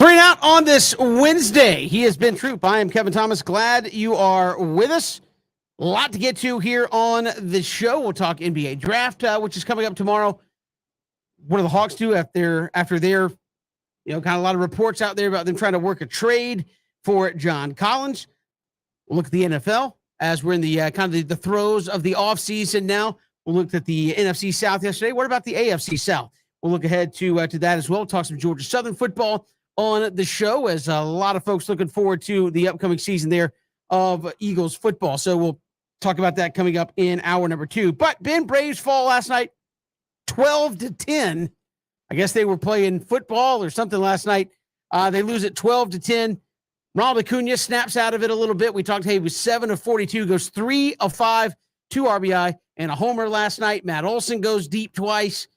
Three out on this Wednesday. He has been Troop. I am Kevin Thomas. Glad you are with us. A lot to get to here on the show. We'll talk NBA draft, which is coming up tomorrow. What do the Hawks do after their, kind of a lot of reports out there about them trying to work a trade for John Collins. We'll look at the NFL as we're in the kind of the throes of the offseason now. We'll look at the NFC South yesterday. What about the AFC South? We'll look ahead to that as well. Talk some Georgia Southern football on the show, as a lot of folks looking forward to the upcoming season there of Eagles football. So we'll talk about that coming up in hour number 2. But Ben, Braves fall last night 12-10. I guess they were playing football or something last night. They lose it 12-10. Ronald Acuna snaps out of it a little bit. We talked, he was 7 of 42, goes 3 of 5, 2 RBI, and a homer last night. Matt Olson goes deep twice.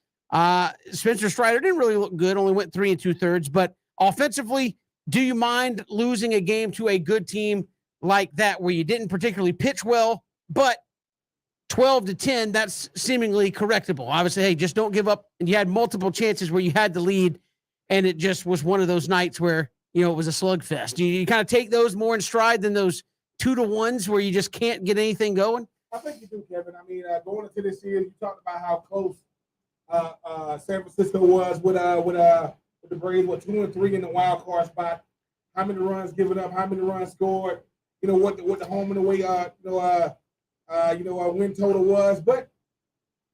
Spencer Strider didn't really look good, only went 3 2/3. But offensively, do you mind losing a game to a good team like that where you didn't particularly pitch well, but 12-10, that's seemingly correctable? Obviously, hey, just don't give up. And you had multiple chances where you had the lead, and it just was one of those nights where, it was a slugfest. Do you kind of take those more in stride than those 2-1s where you just can't get anything going? I think you do, Kevin. I mean, going into this year, you talked about how close San Francisco was with the Braves, 2-3 in the wild card spot. How many runs given up? How many runs scored? What the home and away win total was. But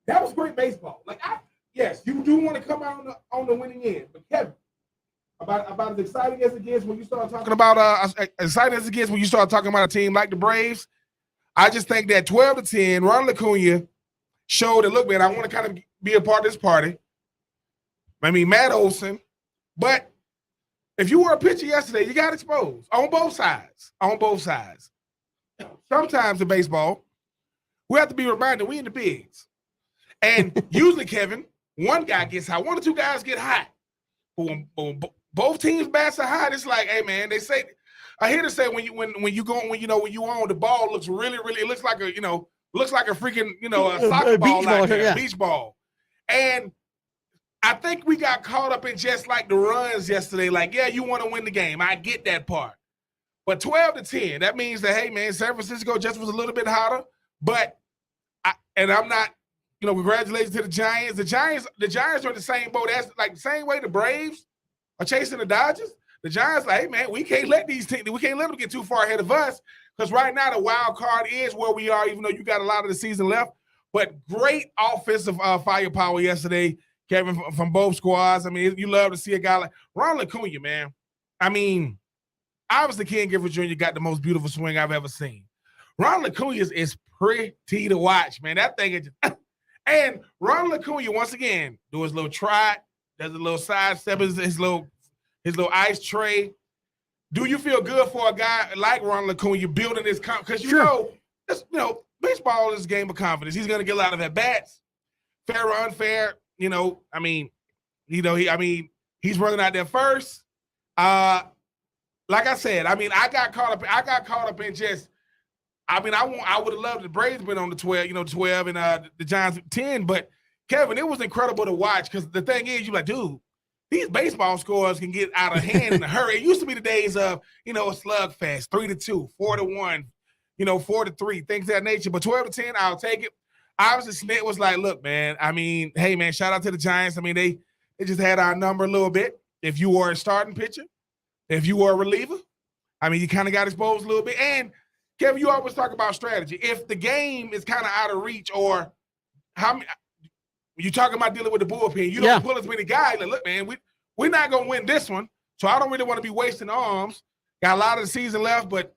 that was great baseball. Yes, you do want to come out on the winning end. But Kevin, about as exciting as it gets when you start talking about a team like the Braves, I just think that 12-10, Ronald Acuna showed that, look, man, I want to kind of be a part of this party. I mean, Matt Olson. But if you were a pitcher yesterday, you got exposed on both sides. Sometimes in baseball, we have to be reminded we in the bigs. And usually, Kevin, one guy gets hot. One or two guys get hot. Boom, boom, boom. Both teams bats are hot. It's like, hey, man, they say, I hear to say when you own the ball looks really, really, it looks like a freaking, a soccer ball out there, yeah. Beach ball. And I think we got caught up in just like the runs yesterday. Like, yeah, you want to win the game. I get that part. But 12-10, that means that, hey, man, San Francisco just was a little bit hotter. But, I'm not, congratulations to the Giants. The Giants are in the same boat. That's like the same way the Braves are chasing the Dodgers. The Giants like, hey, man, we can't let them get too far ahead of us, because right now the wild card is where we are, even though you got a lot of the season left. But great offensive firepower yesterday, Kevin, from both squads. I mean, you love to see a guy like Ronald Acuna, man. I mean, obviously Ken Griffey Jr. got the most beautiful swing I've ever seen. Ronald Acuna is pretty to watch, man. That thing is just and Ronald Acuna, once again, do his little trot, does a little side step, his little ice tray. Do you feel good for a guy like Ronald Acuna building his confidence? Because baseball is a game of confidence. He's going to get a lot of at bats, fair or unfair. He's running out there first. Like I said, I got caught up in just. I would have loved the Braves been on the 12, 12 and the Giants 10. But Kevin, it was incredible to watch, because the thing is, you're like, dude, these baseball scores can get out of hand in a hurry. It used to be the days of, a slugfest, 3-2, 4-1, 4-3, things of that nature. But 12-10, I'll take it. Obviously, Snit was like, look, man, hey, man, shout out to the Giants. They just had our number a little bit. If you were a starting pitcher, if you were a reliever, you kind of got exposed a little bit. And, Kevin, you always talk about strategy. If the game is kind of out of reach, or you talking about dealing with the bullpen, you don't pull as many guys. Like, look, man, we're not going to win this one, so I don't really want to be wasting arms. Got a lot of the season left, but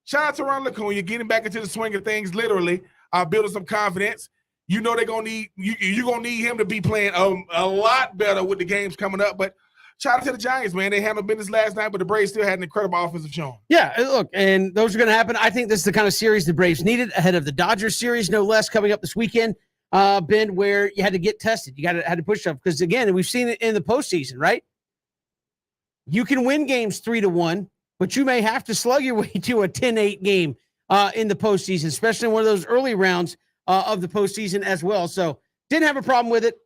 shout out to Ronald Acuna, getting back into the swing of things, literally, building some confidence. They're going to need you're going to need him to be playing a lot better with the games coming up. But shout out to the Giants, man. They handled business last night, but the Braves still had an incredible offensive showing. Yeah, look, and those are going to happen. I think this is the kind of series the Braves needed ahead of the Dodgers series, no less, coming up this weekend, Ben, where you had to get tested. You had to push up, because, again, we've seen it in the postseason, right? You can win games 3-1, but you may have to slug your way to a 10-8 game in the postseason, especially in one of those early rounds of the postseason as well. So didn't have a problem with it.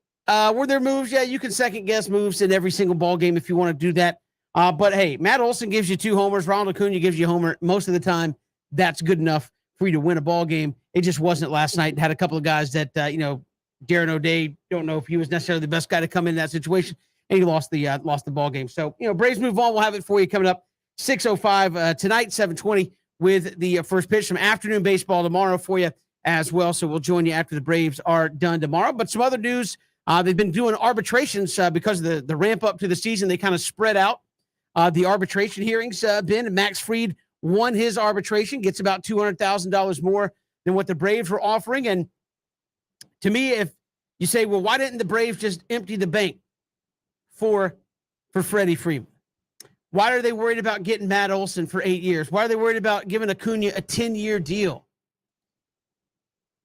Were there moves? Yeah, you can second guess moves in every single ball game if you want to do that. But hey, Matt Olson gives you 2 homers. Ronald Acuna gives you a homer. Most of the time, that's good enough for you to win a ball game. It just wasn't last night. Had a couple of guys that, Darren O'Day, don't know if he was necessarily the best guy to come in that situation, and he lost the ball game. So, Braves move on. We'll have it for you coming up 6:05 tonight, 7:20 with the first pitch. Some afternoon baseball tomorrow for you as well. So we'll join you after the Braves are done tomorrow. But some other news, they've been doing arbitrations because of the ramp up to the season. They kind of spread out the arbitration hearings, Ben. Max Fried won his arbitration, gets about $200,000 more than what the Braves were offering. And to me, if you say, well, why didn't the Braves just empty the bank for Freddie Freeman? Why are they worried about getting Matt Olson for 8 years? Why are they worried about giving Acuna a 10-year deal?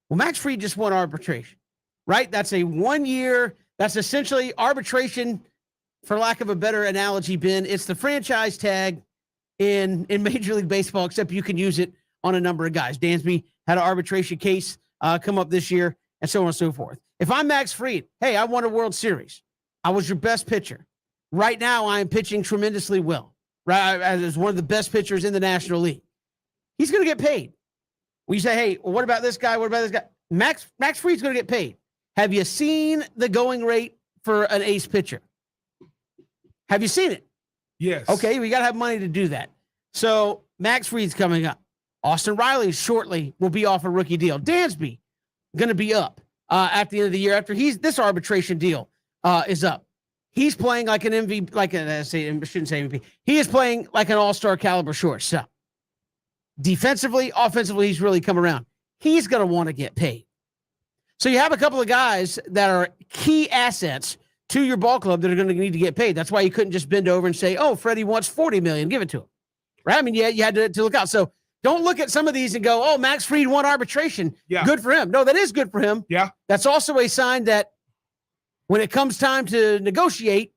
Well, Max Fried just won arbitration, right? That's a 1 year. That's essentially arbitration, for lack of a better analogy, Ben. It's the franchise tag in Major League Baseball, except you can use it on a number of guys. Dansby had an arbitration case come up this year, and so on and so forth. If I'm Max Fried, hey, I won a World Series. I was your best pitcher. Right now, I am pitching tremendously well, right? As one of the best pitchers in the National League. He's going to get paid. Well, you say, hey, well, what about this guy? What about this guy? Max Fried's going to get paid. Have you seen the going rate for an ace pitcher? Have you seen it? Yes. Okay, we got to have money to do that. So Max Fried's coming up. Austin Riley shortly will be off a rookie deal. Dansby going to be up at the end of the year after this arbitration deal is up. He's playing like an MVP, I shouldn't say MVP. He is playing like an all-star caliber shortstop. Defensively, offensively, he's really come around. He's going to want to get paid. So you have a couple of guys that are key assets to your ball club that are going to need to get paid. That's why you couldn't just bend over and say, oh, Freddie wants $40 million, give it to him. Right? I mean, yeah, you had to look out. So don't look at some of these and go, oh, Max Fried won arbitration. Yeah. Good for him. No, that is good for him. Yeah. That's also a sign that when it comes time to negotiate,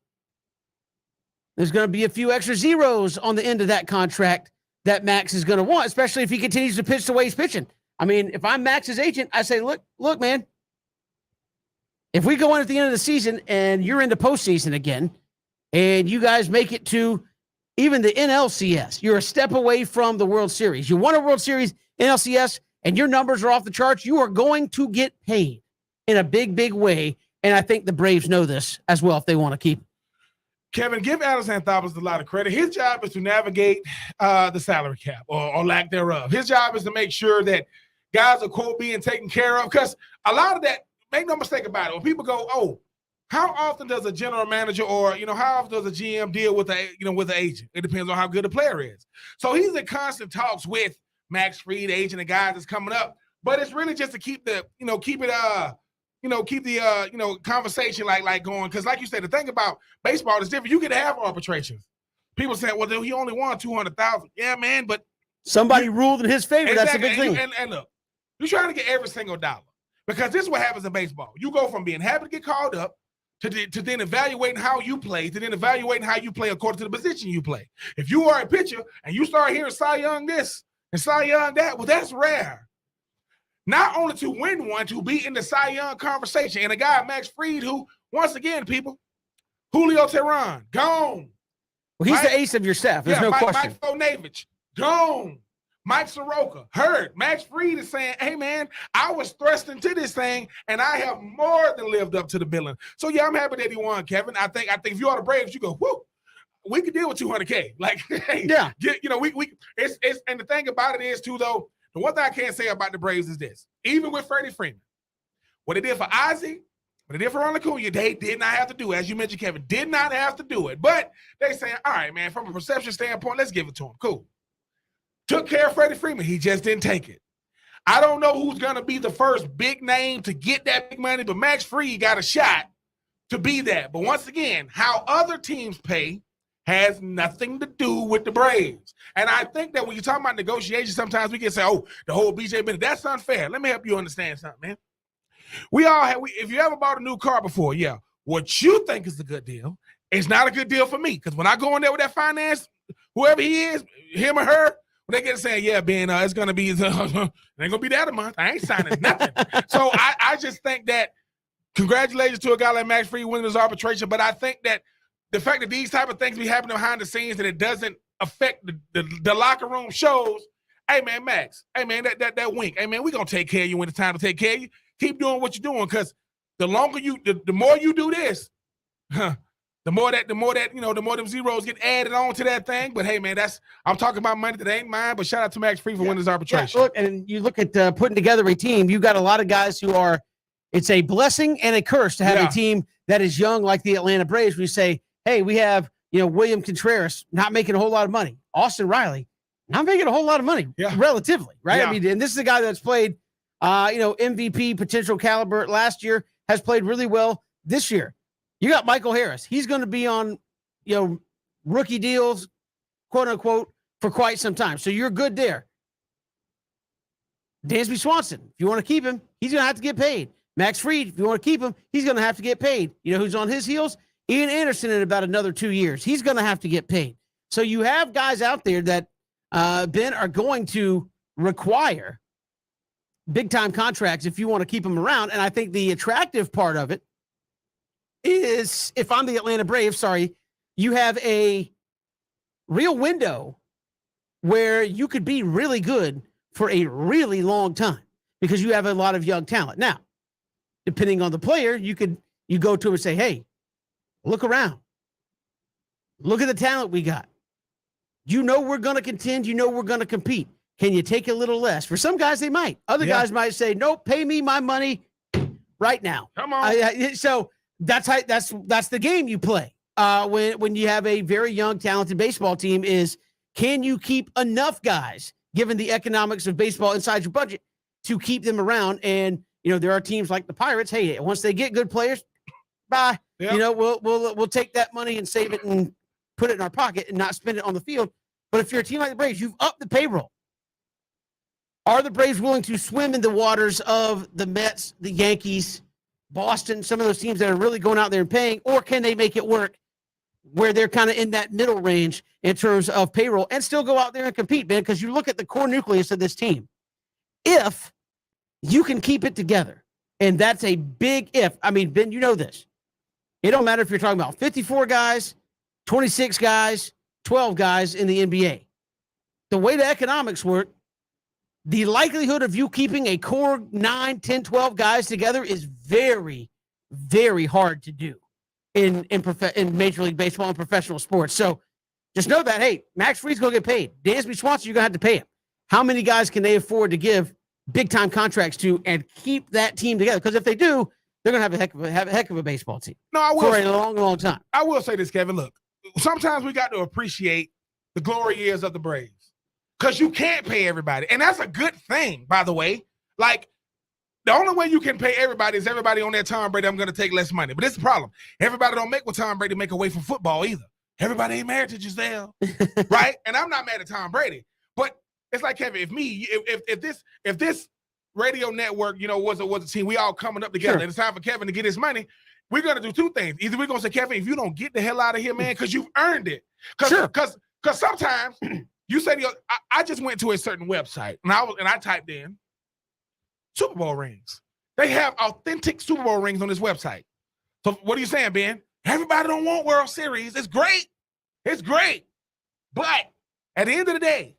there's going to be a few extra zeros on the end of that contract that Max is going to want, especially if he continues to pitch the way he's pitching. I mean, if I'm Max's agent, I say, look, man, if we go in at the end of the season and you're into postseason again, and you guys make it to even the NLCS, you're a step away from the World Series. You won a World Series, NLCS, and your numbers are off the charts. You are going to get paid in a big, big way. And I think the Braves know this as well if they want to keep him. Kevin, give Alex Anthopoulos a lot of credit. His job is to navigate the salary cap or lack thereof. His job is to make sure that guys are, quote, being taken care of. Because a lot of that, make no mistake about it, when people go, oh, how often does a general manager or, how often does a GM deal with with the agent? It depends on how good the player is. So he's in constant talks with Max Fried, agent, and guys that's coming up. But it's really just to keep the, keep the conversation like going. Because like you said, the thing about baseball is different. You can have arbitrations. People saying, well, he only won $200,000. Yeah, man, but somebody ruled in his favor. Exactly. That's the big thing. And look, you're trying to get every single dollar. Because this is what happens in baseball. You go from being happy to get called up to then evaluating how you play, to then evaluating how you play according to the position you play. If you are a pitcher and you start hearing Cy Young this and Cy Young that, well, that's rare. Not only to win one, to be in the Cy Young conversation. And a guy, Max Fried, who, once again, people, Julio Teheran, gone. Well, he's the ace of your staff. There's no question. Mike Fonavich, gone. Mike Soroka, hurt. Max Fried is saying, hey, man, I was thrust into this thing, and I have more than lived up to the billing. So, yeah, I'm happy that he won, Kevin. I think if you are the Braves, you go, whoo, we could deal with $200K. Like, hey, yeah. It's and the thing about it is, too, though, the one thing I can't say about the Braves is this. Even with Freddie Freeman, what they did for Ozzie, what they did for Ronald Acuna, they did not have to do it. As you mentioned, Kevin, did not have to do it. But they saying, all right, man, from a perception standpoint, let's give it to him. Cool. Took care of Freddie Freeman. He just didn't take it. I don't know who's going to be the first big name to get that big money, but Max Fried got a shot to be that. But once again, how other teams pay has nothing to do with the Braves. And I think that when you're talking about negotiations, sometimes we can say, oh, the whole BJ Bennett, that's unfair. Let me help you understand something, man. If you ever bought a new car before, yeah, what you think is a good deal is not a good deal for me. Because when I go in there with that finance, whoever he is, him or her, when they get saying, yeah, Ben, it's going to be, it ain't going to be that a month. I ain't signing nothing. So I just think that congratulations to a guy like Max Fried winning his arbitration. But I think that the fact that these type of things be happening behind the scenes and it doesn't affect the locker room shows, hey, man, Max, hey, man, that wink, hey, man, we're going to take care of you when it's time to take care of you. Keep doing what you're doing, because the longer the more you do this, the more them zeros get added on to that thing. But hey, man, I'm talking about money that ain't mine. But shout out to Max Free for winning his arbitration. Yeah, look, and you look at putting together a team. You got a lot of guys who are. It's a blessing and a curse to have a team that is young like the Atlanta Braves. We say, hey, we have William Contreras not making a whole lot of money. Austin Riley not making a whole lot of money, relatively, right? Yeah. I mean, and this is a guy that's played, MVP potential caliber last year, has played really well this year. You got Michael Harris. He's going to be on, rookie deals, quote unquote, for quite some time. So you're good there. Dansby Swanson, if you want to keep him, he's going to have to get paid. Max Fried, if you want to keep him, he's going to have to get paid. You know who's on his heels? Ian Anderson in about another 2 years. He's going to have to get paid. So you have guys out there that, Ben, are going to require big-time contracts if you want to keep them around. And I think the attractive part of it is, if I'm the Atlanta Braves, you have a real window where you could be really good for a really long time because you have a lot of young talent. Now, depending on the player, you go to him and say, hey, look around. Look at the talent we got. We're going to contend. We're going to compete. Can you take a little less? For some guys, they might. Other guys might say, nope, pay me my money right now. Come on. So that's the game you play when you have a very young, talented baseball team is, can you keep enough guys, given the economics of baseball inside your budget, to keep them around? And, there are teams like the Pirates. Hey, once they get good players, bye. Yep. We'll take that money and save it and put it in our pocket and not spend it on the field. But if you're a team like the Braves, you've upped the payroll. Are the Braves willing to swim in the waters of the Mets, the Yankees, Boston, some of those teams that are really going out there and paying, or can they make it work where they're kind of in that middle range in terms of payroll and still go out there and compete, man? Because you look at the core nucleus of this team. If you can keep it together, and that's a big if. I mean, Ben, you know this. It don't matter if you're talking about 54 guys, 26 guys, 12 guys in the NBA. The way the economics work, the likelihood of you keeping a core 9, 10, 12 guys together is very, very hard to do in Major League Baseball and professional sports. So just know that, hey, Max Fried's going to get paid. Dansby Swanson, you're going to have to pay him. How many guys can they afford to give big-time contracts to and keep that team together? Because if they do, they're going to have a heck of a baseball team. No, I will for a long, long time. I will say this, Kevin. Look, sometimes we got to appreciate the glory years of the Braves. Because you can't pay everybody. And that's a good thing, by the way. Like, the only way you can pay everybody is everybody on that Tom Brady, I'm going to take less money. But it's the problem. Everybody don't make what Tom Brady make away from football either. Everybody ain't married to Giselle, right? And I'm not mad at Tom Brady. But it's like, Kevin, if this radio network, was a team, we all coming up together, and it's time for Kevin to get his money, we're going to do two things. Either we're going to say, Kevin, if you don't get the hell out of here, man, because you've earned it. Because sometimes you say, I just went to a certain website, and I typed in Super Bowl rings. They have authentic Super Bowl rings on this website. So what are you saying, Ben? Everybody don't want World Series. It's great. It's great. But at the end of the day,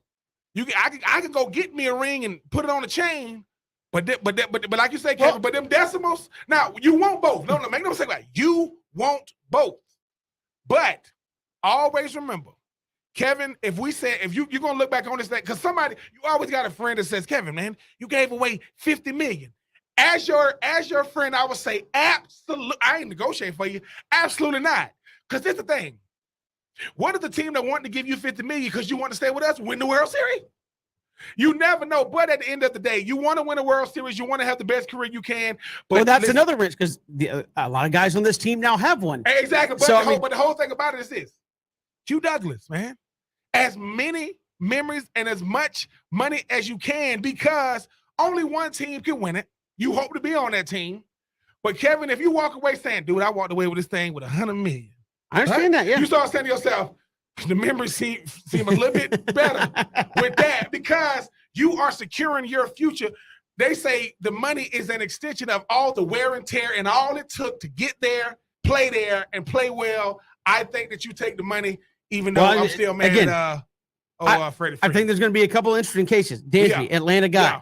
I can go get me a ring and put it on a chain. But like you say, Kevin, but them decimals, now you want both. No, make no mistake about it. You want both. But always remember, Kevin, if you're going to look back on this thing, because you always got a friend that says, Kevin, man, you gave away $50 million. As your friend, I would say, absolutely, I ain't negotiating for you. Absolutely not. Because this is the thing. What is the team that wanted to give you $50 million because you want to stay with us, win the World Series? You never know. But at the end of the day, you want to win a World Series. You want to have the best career you can. But that's another risk because a lot of guys on this team now have one. Exactly. But, but the whole thing about it is this. Hugh Douglas, man, as many memories and as much money as you can, because only one team can win it. You hope to be on that team. But Kevin, if you walk away saying, dude, I walked away with this thing with $100 million. I understand that, yeah. You start saying to yourself, the memories seem a little bit better with that because you are securing your future. They say the money is an extension of all the wear and tear and all it took to get there, play and play well. I think that you take the money, even though Well, I'm still mad again, at Freddie. I think there's going to be a couple interesting cases. Dansby, Atlanta guy. Yeah.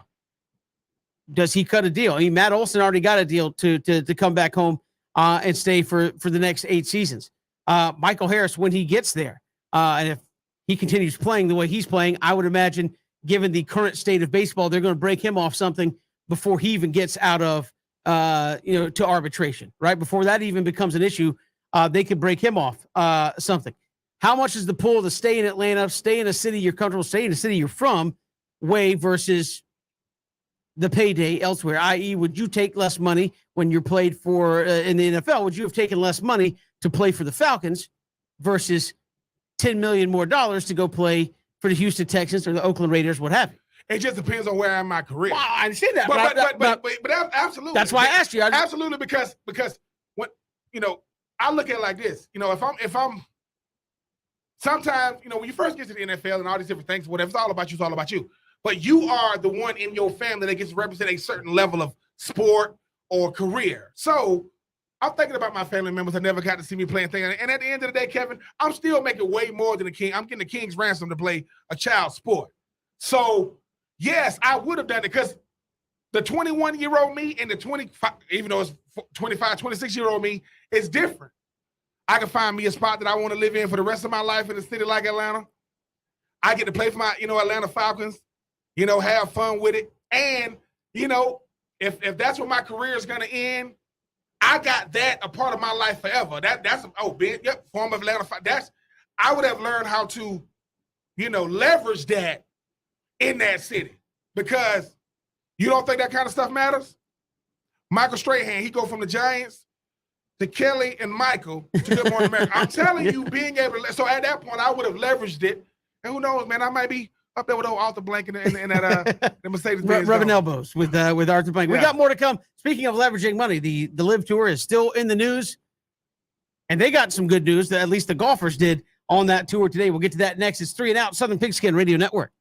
Does he cut a deal? I mean, Matt Olson already got a deal to come back home and stay for the next 8 seasons. Michael Harris, when he gets there, and if he continues playing the way he's playing, I would imagine, given the current state of baseball, they're going to break him off something before he even gets out of to arbitration, right? Before that even becomes an issue, they could break him off something. How much is the pull to stay in Atlanta, stay in a city you're comfortable, stay in a city you're from, way versus the payday elsewhere? I.e., would you take less money when you're played for in the NFL? Would you have taken less money to play for the Falcons versus $10 million more to go play for the Houston Texans or the Oakland Raiders, what have you? It just depends on where I am in my career. Well, I understand that, but absolutely. That's why I asked you. Absolutely, because when I look at it like this. If I'm sometimes, when you first get to the NFL and all these different things, whatever, it's all about you, it's all about you. But you are the one in your family that gets to represent a certain level of sport or career. So I'm thinking about my family members that never got to see me playing things. And at the end of the day, Kevin, I'm still making way more than the king. I'm getting the king's ransom to play a child sport. So, yes, I would have done it because the 21-year-old me and the 25, even though it's 25, 26-year-old me, is different. I can find me a spot that I want to live in for the rest of my life in a city like Atlanta. I get to play for my, Atlanta Falcons, have fun with it. And, if that's where my career is going to end, I got that a part of my life forever. Former Atlanta. I would have learned how to, leverage that in that city, because you don't think that kind of stuff matters. Michael Strahan, he go from the Giants to Kelly and Michael to Good Morning America. I'm telling you, being able to. So at that point, I would have leveraged it, and who knows, man, I might be up there with old Arthur Blank and that the Mercedes-Benz. Rubbing elbows with Arthur Blank. We got more to come. Speaking of leveraging money, the Live Tour is still in the news, and they got some good news that at least the golfers did on that tour today. We'll get to that next. It's 3 and Out, Southern Pigskin Radio Network.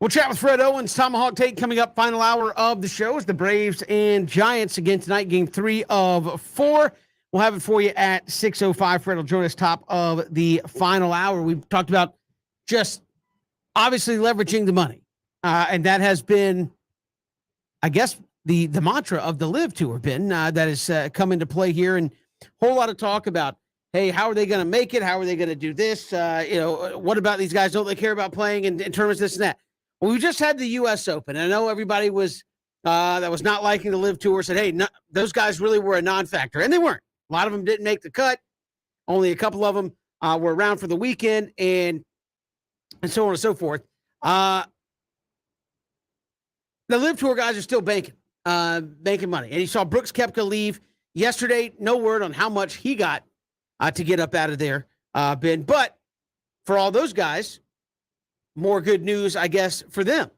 We'll chat with Fred Owens, Tomahawk Take coming up. Final hour of the show is the Braves and Giants again tonight, game 3 of 4. We'll have it for you at 6:05. Fred will join us top of the final hour. We've talked about just obviously leveraging the money. And that has been, I guess, the mantra of the Live Tour, Ben, that has come into play here. And a whole lot of talk about, hey, how are they going to make it? How are they going to do this? What about these guys? Don't they care about playing in tournaments, this and that? Well, we just had the U.S. Open. I know everybody was that was not liking the Live Tour said, hey, those guys really were a non-factor. And they weren't. A lot of them didn't make the cut. Only a couple of them were around for the weekend and so on and so forth. The Live Tour guys are still making money. And you saw Brooks Koepka leave yesterday. No word on how much he got to get up out of there, Ben. But for all those guys, more good news, I guess, for them.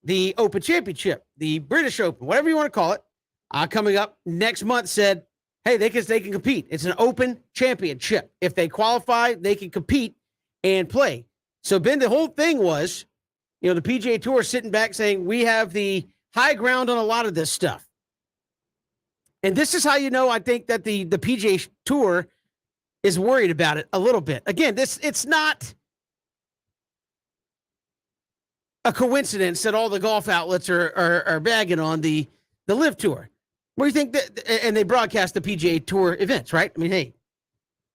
The Open Championship, the British Open, whatever you want to call it, coming up next month said, hey, they can compete. It's an Open Championship. If they qualify, they can compete and play. So, Ben, the whole thing was, the PGA Tour sitting back saying, we have the high ground on a lot of this stuff. And this is how I think that the PGA Tour is worried about it a little bit. Again, it's not a coincidence that all the golf outlets are bagging on the Live Tour. What do you think that, and they broadcast the PGA Tour events, right? I mean, hey,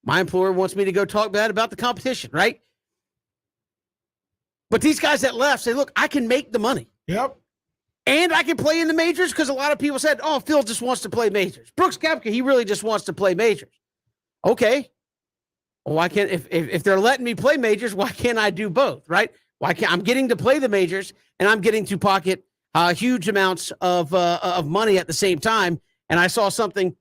my employer wants me to go talk bad about the competition, right? But these guys that left say, look, I can make the money. Yep. And I can play in the majors because a lot of people said, oh, Phil just wants to play majors. Brooks Koepka, he really just wants to play majors. Okay. Well, why can't, if they're letting me play majors, why can't I do both, right? Why can't I'm getting to play the majors and I'm getting to pocket huge amounts of money at the same time. And I saw something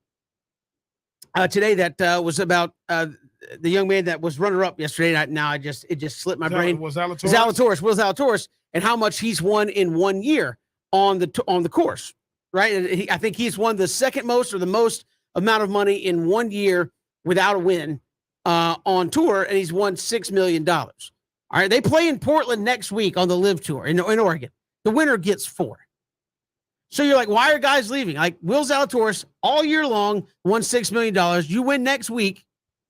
today that was about the young man that was runner-up yesterday. Now it just slipped my brain. Was Will Zalatoris, and how much he's won in 1 year on the course, right? And I think he's won the second most or the most amount of money in 1 year without a win on tour, and he's won $6 million. All right, they play in Portland next week on the Live Tour in Oregon. The winner gets 4. So you're like, why are guys leaving? Like Will Zalatoris all year long won $6 million. You win next week,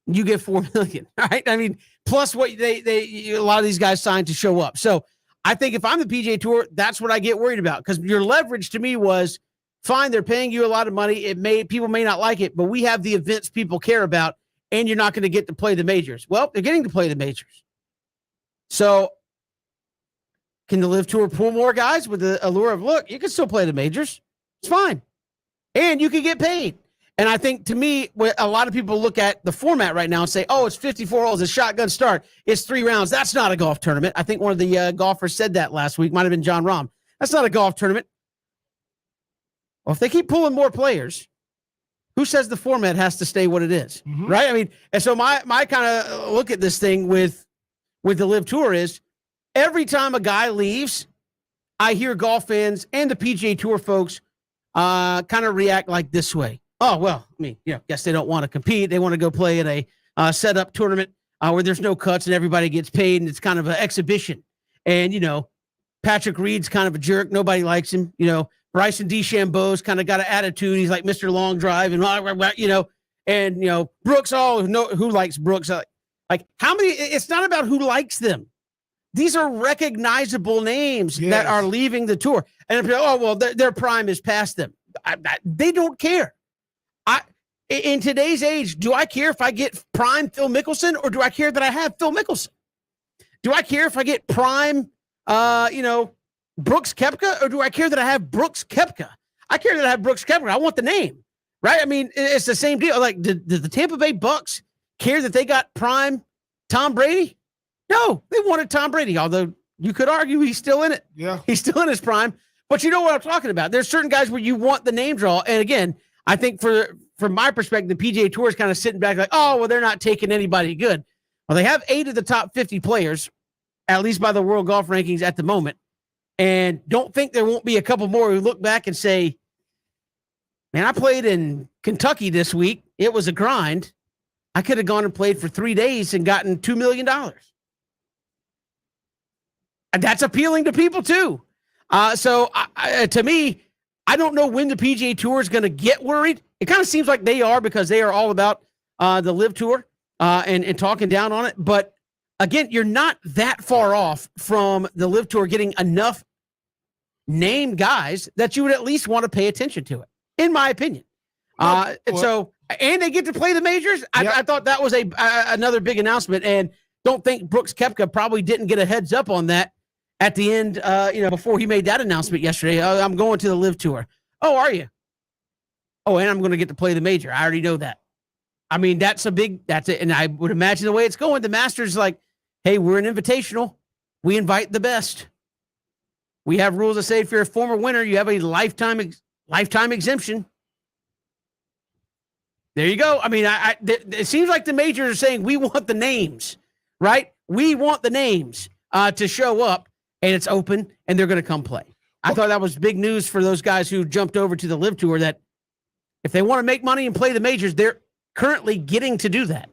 you get $4 million. All right, I mean, plus what they a lot of these guys signed to show up. So I think if I'm the PGA Tour, that's what I get worried about because your leverage to me was fine. They're paying you a lot of money. People may not like it, but we have the events people care about, and you're not going to get to play the majors. Well, they're getting to play the majors. So can the Live Tour pull more guys with the allure of, look, you can still play the majors. It's fine. And you can get paid. And I think, to me, a lot of people look at the format right now and say, oh, it's 54 holes, it's shotgun start, it's 3 rounds. That's not a golf tournament. I think one of the golfers said that last week. Might have been John Rahm. That's not a golf tournament. Well, if they keep pulling more players, who says the format has to stay what it is, right? I mean, and so my kind of look at this thing with the Live Tour is every time a guy leaves, I hear golf fans and the PGA Tour folks kind of react like this way. Oh, well, I mean, guess they don't want to compete. They want to go play in a set-up tournament where there's no cuts and everybody gets paid and it's kind of an exhibition. And, Patrick Reed's kind of a jerk. Nobody likes him. Bryson DeChambeau's kind of got an attitude. He's like Mr. Long Drive and, and, Brooks, who likes Brooks? Like how many, it's not about who likes them. These are recognizable names that are leaving the tour. And their prime is past them. They don't care. In today's age, do I care if I get prime Phil Mickelson or do I care that I have Phil Mickelson? Do I care if I get prime, Brooks Koepka or do I care that I have Brooks Koepka? I care that I have Brooks Koepka. I want the name, right? I mean, it's the same deal. Like, did the Tampa Bay Bucks care that they got prime Tom Brady? No, they wanted Tom Brady, although you could argue he's still in it. Yeah. He's still in his prime. But you know what I'm talking about. There's certain guys where you want the name draw. And again, I think from my perspective, the PGA Tour is kind of sitting back like, oh, well, they're not taking anybody good. Well, they have 8 of the top 50 players, at least by the world golf rankings at the moment. And don't think there won't be a couple more who look back and say, man, I played in Kentucky this week. It was a grind. I could have gone and played for 3 days and gotten $2 million. And that's appealing to people too. So to me, I don't know when the PGA Tour is going to get worried. It kind of seems like they are because they are all about the Live Tour and talking down on it. But again, you're not that far off from the Live Tour getting enough named guys that you would at least want to pay attention to it, in my opinion. And they get to play the majors. I thought that was another big announcement, and don't think Brooks Koepka probably didn't get a heads up on that at the end, before he made that announcement yesterday. I'm going to the Live Tour. Oh, are you? Oh, and I'm going to get to play the major. I already know that. I mean, that's it. And I would imagine the way it's going, the Masters like, hey, we're an invitational. We invite the best. We have rules that say if you're a former winner, you have a lifetime exemption. There you go. I mean, it seems like the majors are saying we want the names, right? We want the names to show up, and it's open, and they're going to come play. I thought that was big news for those guys who jumped over to the Live Tour, that if they want to make money and play the majors, they're currently getting to do that.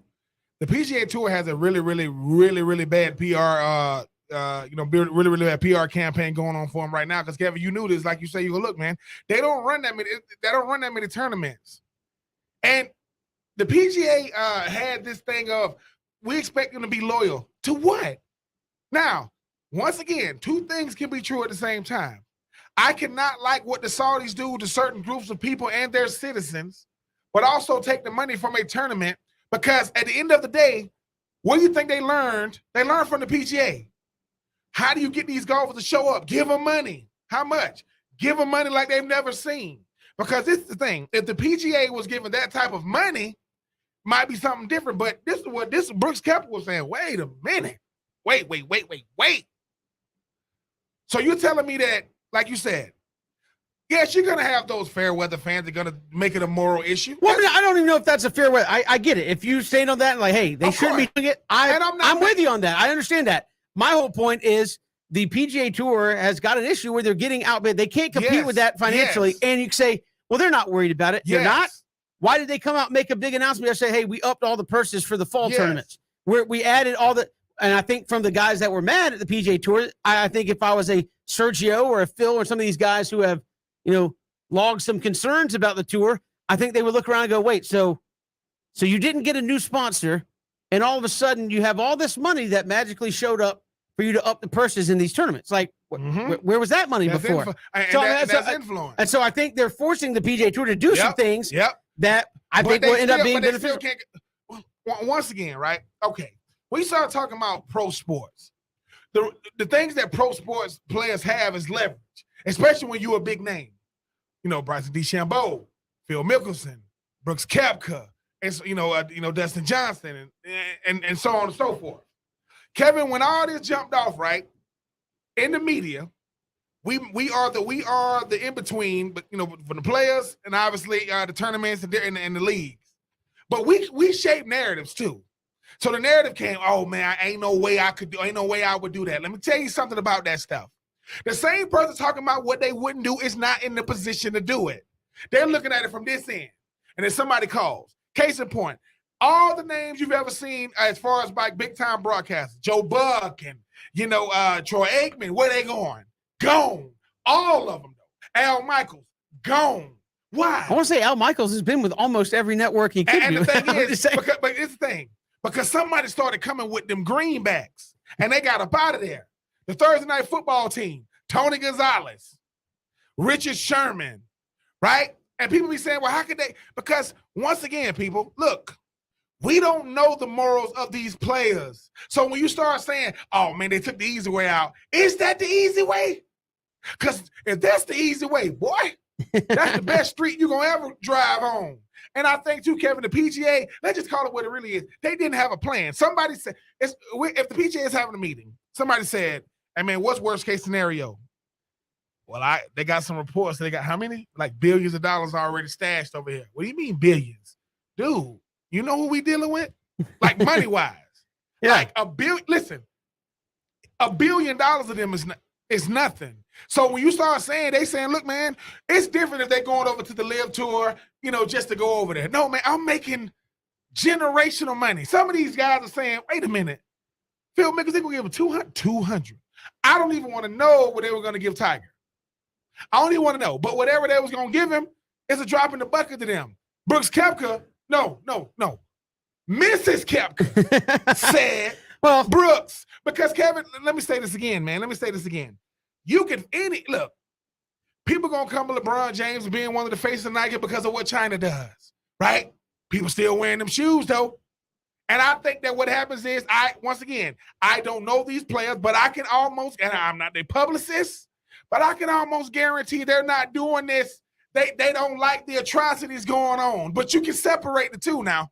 The PGA Tour has a really, really, really, really bad PR, really, really bad PR campaign going on for them right now. Because Kevin, you knew this, like you say, you go, look, man, they don't run that many tournaments, and the PGA had this thing of we expect them to be loyal to what? Now, once again, two things can be true at the same time. I cannot like what the Saudis do to certain groups of people and their citizens, but also take the money from a tournament, because at the end of the day, what do you think they learned? They learned from the PGA. How do you get these golfers to show up? Give them money. How much? Give them money like they've never seen. Because this is the thing. If the PGA was given that type of money, might be something different. But this is what Brooks Koepka was saying. Wait a minute. Wait. So you're telling me that, like you said, yes, you're going to have those fair weather fans that are going to make it a moral issue. Well, I don't even know if that's a fair weather. I get it. If you stand on that, like, hey, they shouldn't be doing it. I'm with you on that. I understand that. My whole point is the PGA Tour has got an issue where they're getting outbid. They can't compete with that financially. Yes. And you can say, well, they're not worried about it. Yes. They're not. Why did they come out and make a big announcement and say, hey, we upped all the purses for the fall tournaments? We added all the – and I think from the guys that were mad at the PGA Tour, I think if I was a Sergio or a Phil or some of these guys who have, logged some concerns about the tour, I think they would look around and go, wait, so you didn't get a new sponsor, and all of a sudden you have all this money that magically showed up for you to up the purses in these tournaments. Like, where was that money before? That's influence. And so I think they're forcing the PGA Tour to do some things that I think will end up being beneficial. Once again, right? Okay. We start talking about pro sports. The things that pro sports players have is leverage, especially when you're a big name. Bryson DeChambeau, Phil Mickelson, Brooks Koepka, and Dustin Johnson, and so on and so forth. Kevin, when all this jumped off, right, in the media, we are the in between, but for the players and obviously the tournaments and the leagues. But we shape narratives too. So the narrative came, oh man, ain't no way I would do that. Let me tell you something about that stuff. The same person talking about what they wouldn't do is not in the position to do it. They're looking at it from this end. And then somebody calls. Case in point, all the names you've ever seen as far as like big time broadcasters, Joe Buck and Troy Aikman, where they going? Gone. All of them though. Al Michaels, gone. Why? I want to say Al Michaels has been with almost every network he could do. And the thing is, but it's the thing. Because somebody started coming with them greenbacks, and they got up out of there. The Thursday night football team, Tony Gonzalez, Richard Sherman, right? And people be saying, well, how could they? Because once again, people, look, we don't know the morals of these players. So when you start saying, oh, man, they took the easy way out, is that the easy way? Because if that's the easy way, boy, that's the best street you're going to ever drive on. And I think, too, Kevin, the PGA, let's just call it what it really is. They didn't have a plan. Somebody said, if the PGA is having a meeting, somebody said, hey, man, what's worst case scenario? Well, they got some reports. They got how many? Like billions of dollars already stashed over here. What do you mean billions? Dude, you know who we dealing with? Like money-wise. Yeah. Like $1 billion of them is nothing. So when you start saying, they saying, look, man, it's different if they're going over to the Live Tour, just to go over there. No, man, I'm making generational money. Some of these guys are saying, wait a minute, Phil Mickelson, they're going to give him 200. I don't even want to know what they were going to give Tiger. I don't even want to know. But whatever they was going to give him is a drop in the bucket to them. Brooks Koepka, no. Mrs. Koepka said, well, Brooks, because Kevin, let me say this again, man. Let me say this again. You can, look, people going to come to LeBron James being one of the faces of Nike because of what China does, right? People still wearing them shoes, though. And I think that what happens is, I don't know these players, but I can almost, and I'm not their publicist, but I can almost guarantee they're not doing this. They don't like the atrocities going on. But you can separate the two now.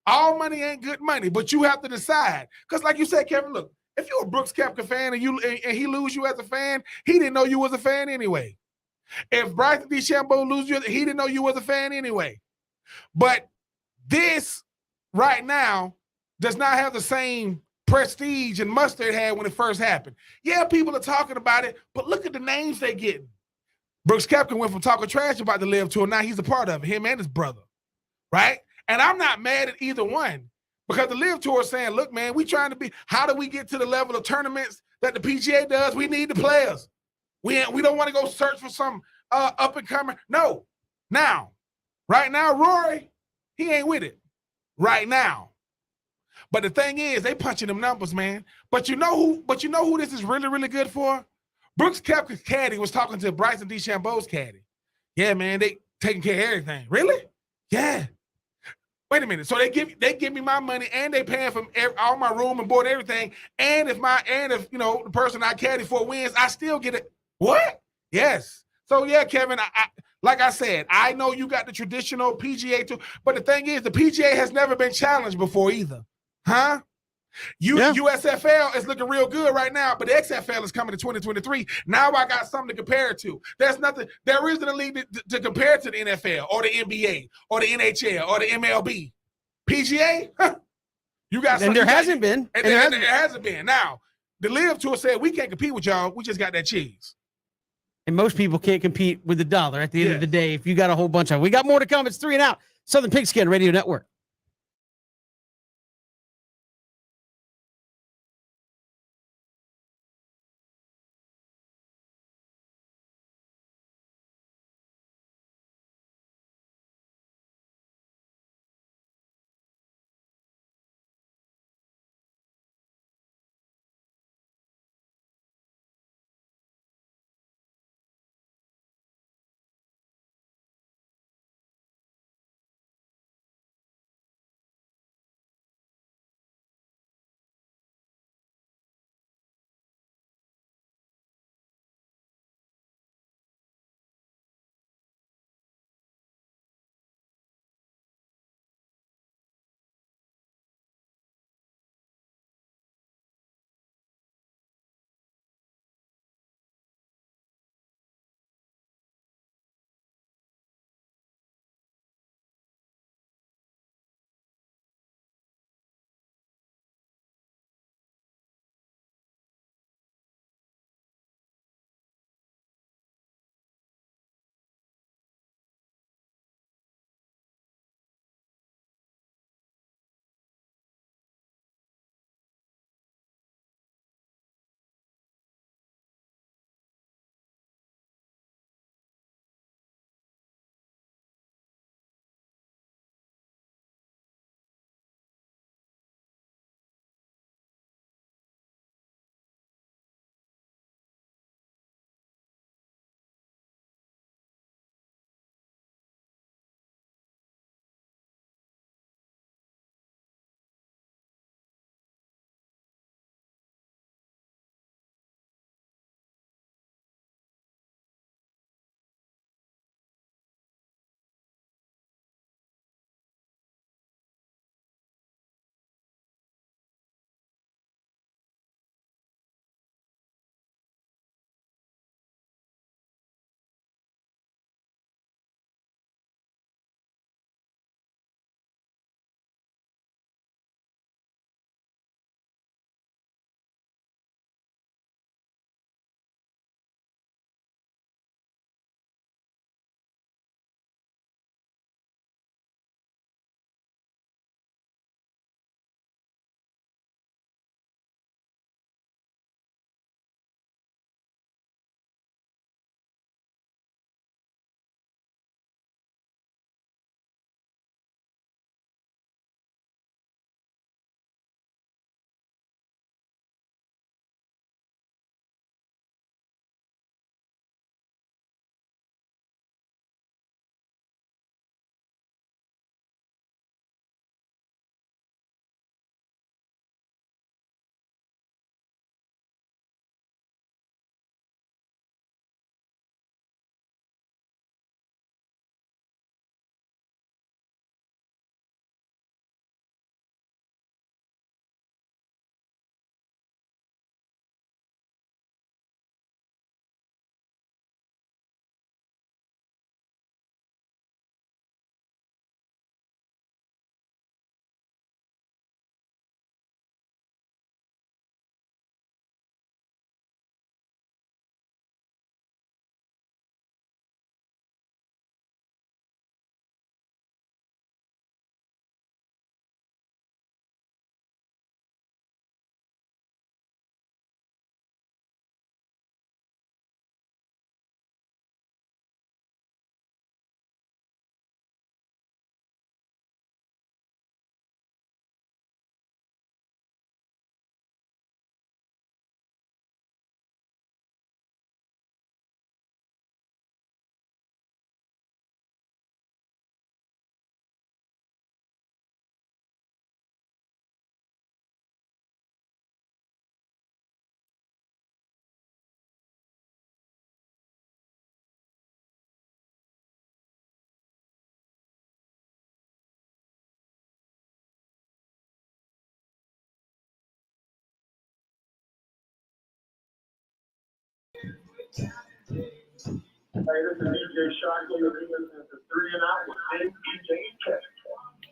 All money ain't good money, but you have to decide. Because like you said, Kevin, look, if you're a Brooks Koepka fan and he lose you as a fan, he didn't know you was a fan anyway. If Bryson DeChambeau lose you, he didn't know you was a fan anyway. But this right now does not have the same prestige and muster it had when it first happened. Yeah, people are talking about it, but look at the names they're getting. Brooks Koepka went from talking trash about the Live Tour, now he's a part of it, him and his brother, right? And I'm not mad at either one because the Live Tour is saying, look, man, we trying to be, how do we get to the level of tournaments that the PGA does? We need the players. We don't want to go search for some up-and-comer. No. Now, right now, Rory, he ain't with it right now. But the thing is, they punching them numbers, man. But you know who this is really, really good for? Brooks Koepka's caddy was talking to Bryson DeChambeau's caddy. Yeah, man, they taking care of everything. Really? Yeah. Wait a minute. So they give me my money and they paying for all my room and board, everything. And if the person I caddy for wins, I still get it. What? Yes. So yeah, Kevin, I like I said, I know you got the traditional PGA tour, but the thing is, the PGA has never been challenged before either. Huh? USFL is looking real good right now, but the XFL is coming to 2023. Now I got something to compare it to. There isn't a league to compare to the NFL or the NBA or the NHL or the MLB. PGA? Huh. You got something. And there hasn't been. And there hasn't been. Now, the Live Tour said, we can't compete with y'all. We just got that cheese. And most people can't compete with the dollar at the end of the day if you got a whole bunch of. We got more to come. It's 3 and Out. Southern Pigskin Radio Network.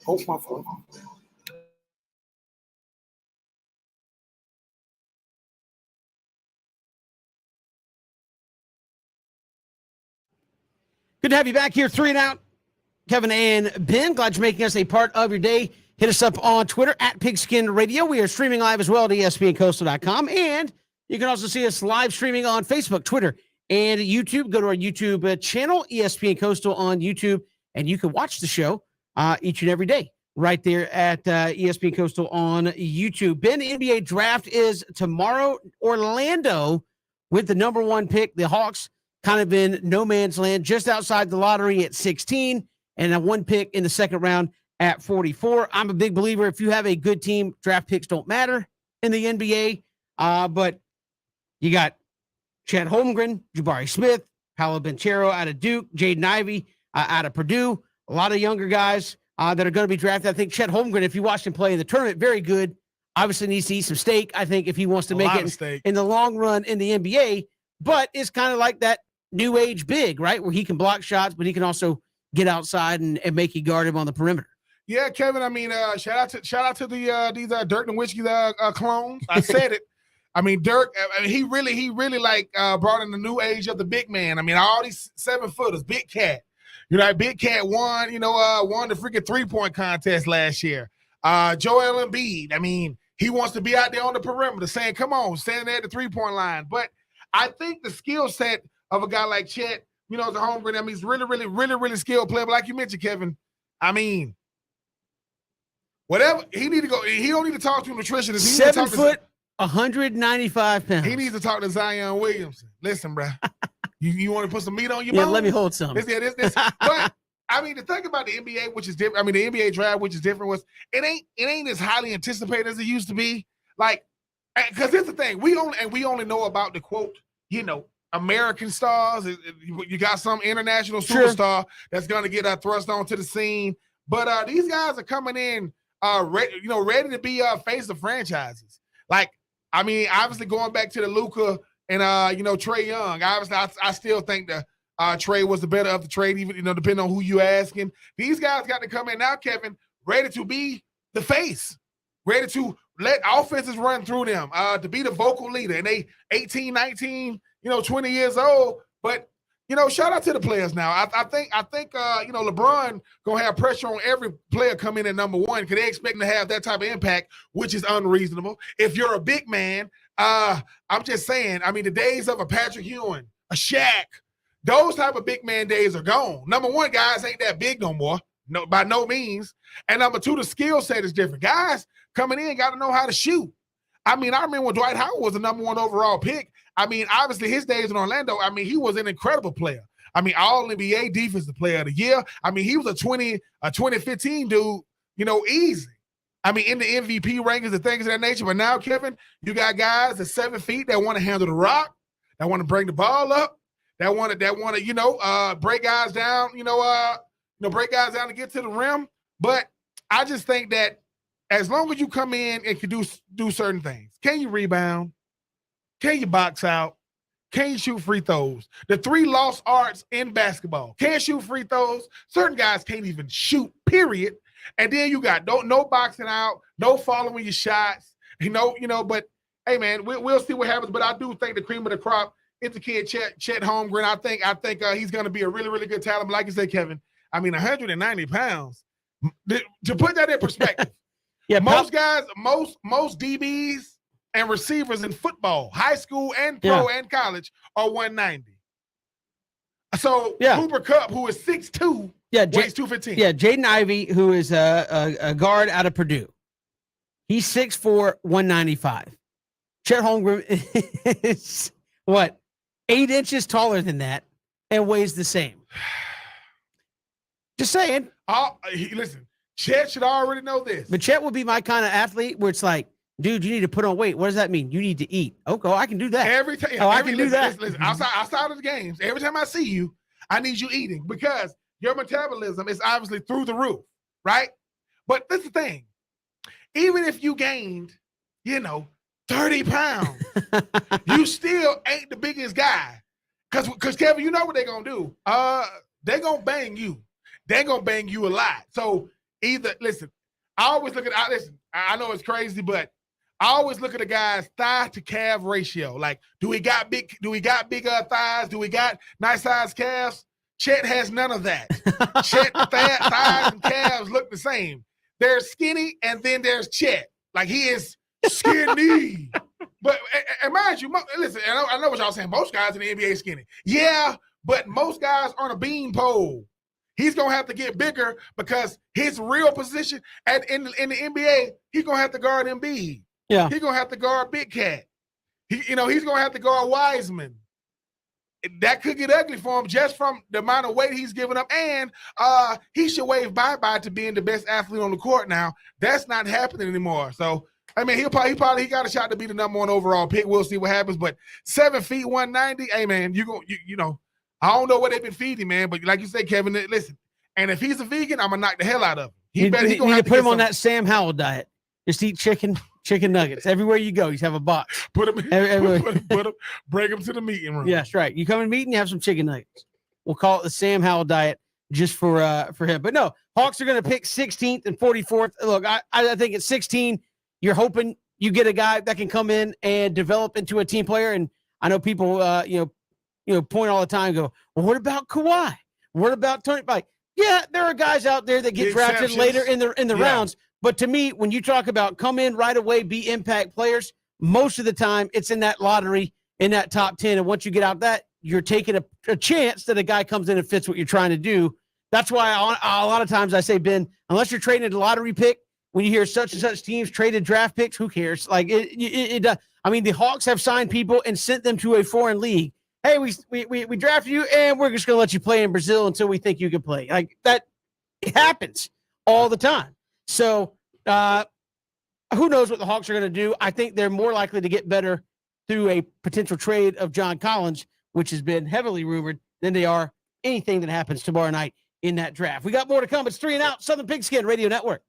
Oh, my phone. Good to have you back here. 3 and Out. Kevin and Ben, glad you're making us a part of your day. Hit us up on Twitter at Pigskin Radio. We are streaming live as well at ESPNCoastal.com. And you can also see us live streaming on Facebook, Twitter, and YouTube. Go to our YouTube channel, ESPN Coastal on YouTube, and you can watch the show each and every day right there at ESPN Coastal on YouTube. Ben, the NBA draft is tomorrow. Orlando with the number 1 pick. The Hawks kind of in no man's land, just outside the lottery at 16, and a 1 pick in the second round at 44. I'm a big believer if you have a good team, draft picks don't matter in the NBA. But you got Chet Holmgren, Jabari Smith, Paolo Banchero out of Duke, Jaden Ivey out of Purdue. A lot of younger guys that are going to be drafted. I think Chet Holmgren, if you watched him play in the tournament, very good. Obviously needs to eat some steak, I think, if he wants to make it in the long run in the NBA. But it's kind of like that new age big, right? Where he can block shots, but he can also get outside and make you guard him on the perimeter. Yeah, Kevin. I mean, shout out to the these Dirk Nowitzki clones. I said it. I mean, Dirk. I mean, he really like brought in the new age of the big man. I mean, all these 7-footers, Big Cat. You know, Big Cat won. Won the freaking 3-point contest last year. Joel Embiid. I mean, he wants to be out there on the perimeter, saying, "Come on, stand there at the 3-point line." But I think the skill set of a guy like Chet, the Holmgren, I mean, he's really skilled player. But like you mentioned, Kevin, I mean, whatever he need to go, he don't need to talk to a nutritionist. 7 foot, 195 pounds. He needs to talk to Zion Williamson. Listen, bro, you want to put some meat on your bone? Yeah, let me hold some. This. But I mean, the thing about the NBA, which is different. I mean, the NBA draft, which is different, was it ain't as highly anticipated as it used to be. Like, because here's the thing, we only know about the quote, American stars. You got some international superstar that's going to get thrust onto the scene. But these guys are coming in ready to be face of franchises. Like, I mean, obviously going back to the Luka and Trae Young. Obviously, I still think that Trae was the better of the trade, even depending on who you asking. These guys got to come in now, Kevin, ready to be the face, ready to let offenses run through them, to be the vocal leader. And they 18, 19. 20 years old, but shout out to the players now. I think LeBron gonna have pressure on every player coming in at number 1 because they expect to have that type of impact, which is unreasonable. If you're a big man, I'm just saying. I mean, the days of a Patrick Ewing, a Shaq, those type of big man days are gone. Number 1, guys ain't that big no more, no, by no means. And number 2, the skill set is different. Guys coming in got to know how to shoot. I mean, I remember when Dwight Howard was the number 1 overall pick. I mean, obviously, his days in Orlando, I mean, he was an incredible player. I mean, all-NBA defensive player of the year. I mean, he was a 2015 dude, easy. I mean, in the MVP rankings and things of that nature. But now, Kevin, you got guys at 7 feet that want to handle the rock, that want to bring the ball up, that want to break guys down, break guys down to get to the rim. But I just think that as long as you come in and can do certain things, can you rebound? Can you box out? Can you shoot free throws? The 3 lost arts in basketball. Can't shoot free throws. Certain guys can't even shoot, period. And then you got no boxing out, no following your shots. But hey, man, we'll see what happens. But I do think the cream of the crop is the kid Chet Holmgren. I think he's going to be a really, really good talent. But like you said, Kevin, I mean, 190 pounds. To put that in perspective, yeah, most guys, most DBs and receivers in football, high school and pro and college, are 190. So Cooper Kupp, who is 6'2", weighs 215. Yeah, Jaden Ivey, who is a guard out of Purdue. He's 6'4", 195. Chet Holmgren is, 8 inches taller than that and weighs the same. Just saying. Listen, Chet should already know this. But Chet would be my kind of athlete where it's like, dude, you need to put on weight. What does that mean? You need to eat. Okay, I can do that. Every time. I can do that. Listen, outside of the games, every time I see you, I need you eating because your metabolism is obviously through the roof, right? But this is the thing. Even if you gained, 30 pounds, you still ain't the biggest guy. Because Kevin, you know what they're gonna do? They're gonna bang you. They're gonna bang you a lot. So either listen, I always look at listen, I know it's crazy, but I always look at a guy's thigh to calf ratio. Like, do we got big thighs? Do we got nice sized calves? Chet has none of that. Chet thighs and calves look the same. There's skinny, and then there's Chet. Like, he is skinny. But and mind you, listen, I know what y'all saying. Most guys in the NBA skinny. Yeah, but most guys aren't a bean pole. He's gonna have to get bigger because his real position in the NBA, he's gonna have to guard Embiid. Yeah, he's gonna have to guard Big Cat. He's gonna have to guard Wiseman. That could get ugly for him just from the amount of weight he's giving up, and he should wave bye-bye to being the best athlete on the court now. That's not happening anymore. So. I mean, he got a shot to be the number 1 overall pick. We'll see what happens. But 7 feet, 190. Hey man, you know, I don't know what they've been feeding, man. But like you say, Kevin, listen. And if he's a vegan, I'm gonna knock the hell out of him. He gonna have to put him on that Sam Howell diet. Just eat chicken nuggets everywhere you go. You have a box. Put him, bring him to the meeting room. Yeah, that's right. You come and meet and you have some chicken nuggets. We'll call it the Sam Howell diet just for him. But no, Hawks are gonna pick 16th and 44th. Look, I think at 16. You're hoping you get a guy that can come in and develop into a team player. And I know people, point all the time and go, well, what about Kawhi? What about Tony? Like, yeah, there are guys out there that get drafted later in the rounds. But to me, when you talk about come in right away, be impact players, most of the time it's in that lottery, in that top 10. And once you get out that, you're taking a chance that a guy comes in and fits what you're trying to do. That's why a lot of times I say, Ben, unless you're trading a lottery pick, when you hear such and such teams traded draft picks, who cares? Like I mean, the Hawks have signed people and sent them to a foreign league. Hey, we drafted you, and we're just going to let you play in Brazil until we think you can play. Like that, it happens all the time. So who knows what the Hawks are going to do? I think they're more likely to get better through a potential trade of John Collins, which has been heavily rumored, than they are anything that happens tomorrow night in that draft. We got more to come. It's 3 and Out, Southern Pigskin Radio Network.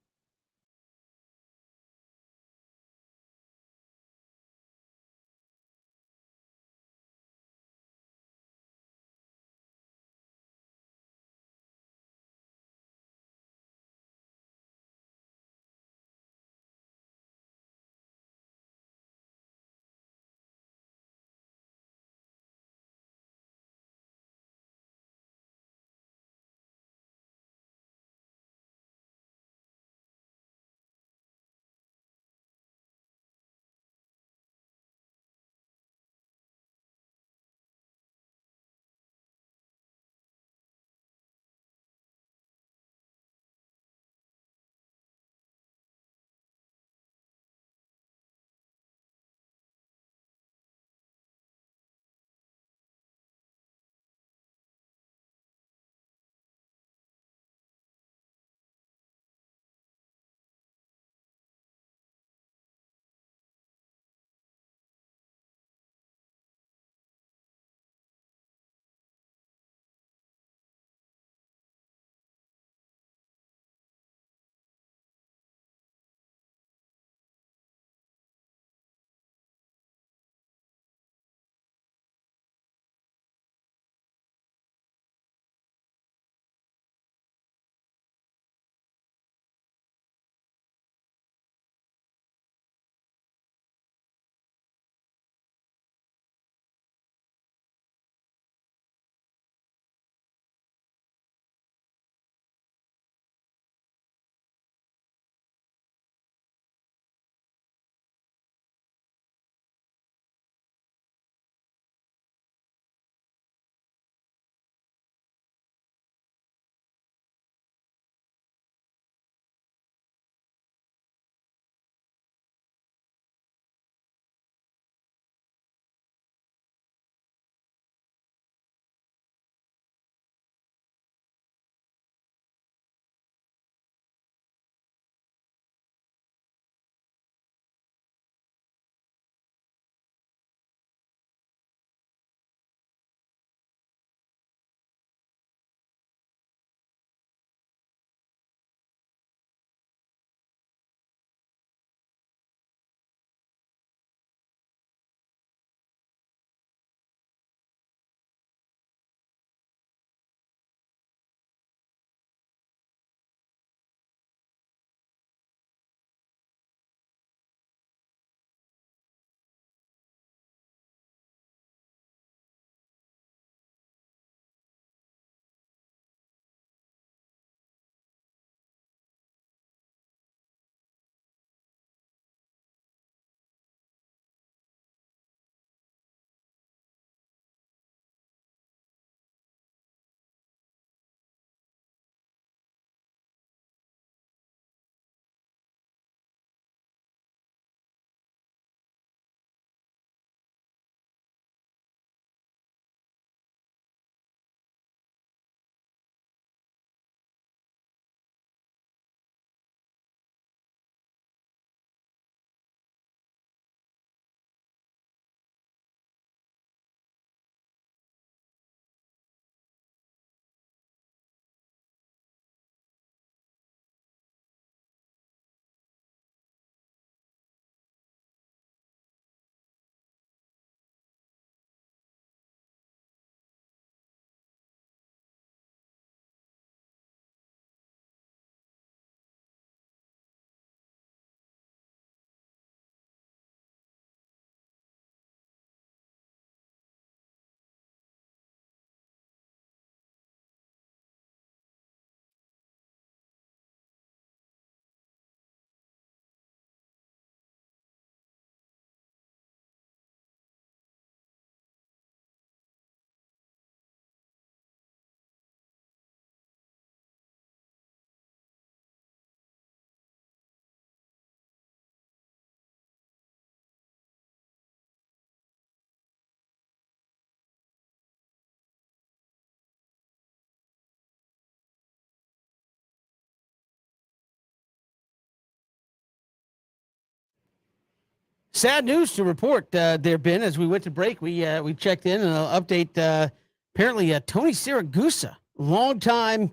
sad news to report there, Ben. As we went to break, we checked in and update. Apparently, Tony Siragusa, longtime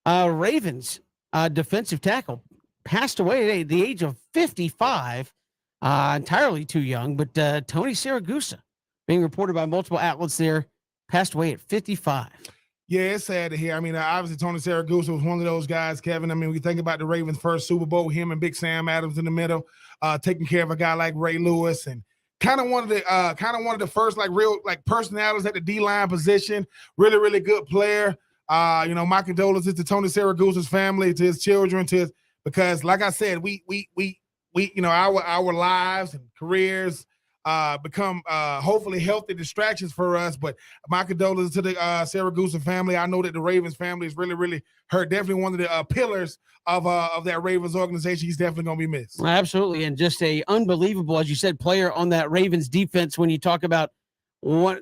Ravens defensive tackle, passed away at the age of 55. Entirely too young, but Tony Siragusa, being reported by multiple outlets there, passed away at 55. Yeah, it's sad to hear. I mean, obviously, Tony Siragusa was one of those guys, Kevin. I mean, we think about the Ravens' first Super Bowl, him and Big Sam Adams in the middle, taking care of a guy like Ray Lewis, and kind of one of the first real personalities at the D-line position. Really, really good player. My condolences to Tony Siragusa's family, to his children, because like I said, we our lives and careers become hopefully healthy distractions for us. But my condolences to the Siragusa family. I know that the Ravens family is really, really hurt. Definitely one of the pillars of that Ravens organization. He's definitely going to be missed. Absolutely. And just a unbelievable, as you said, player on that Ravens defense. When you talk about what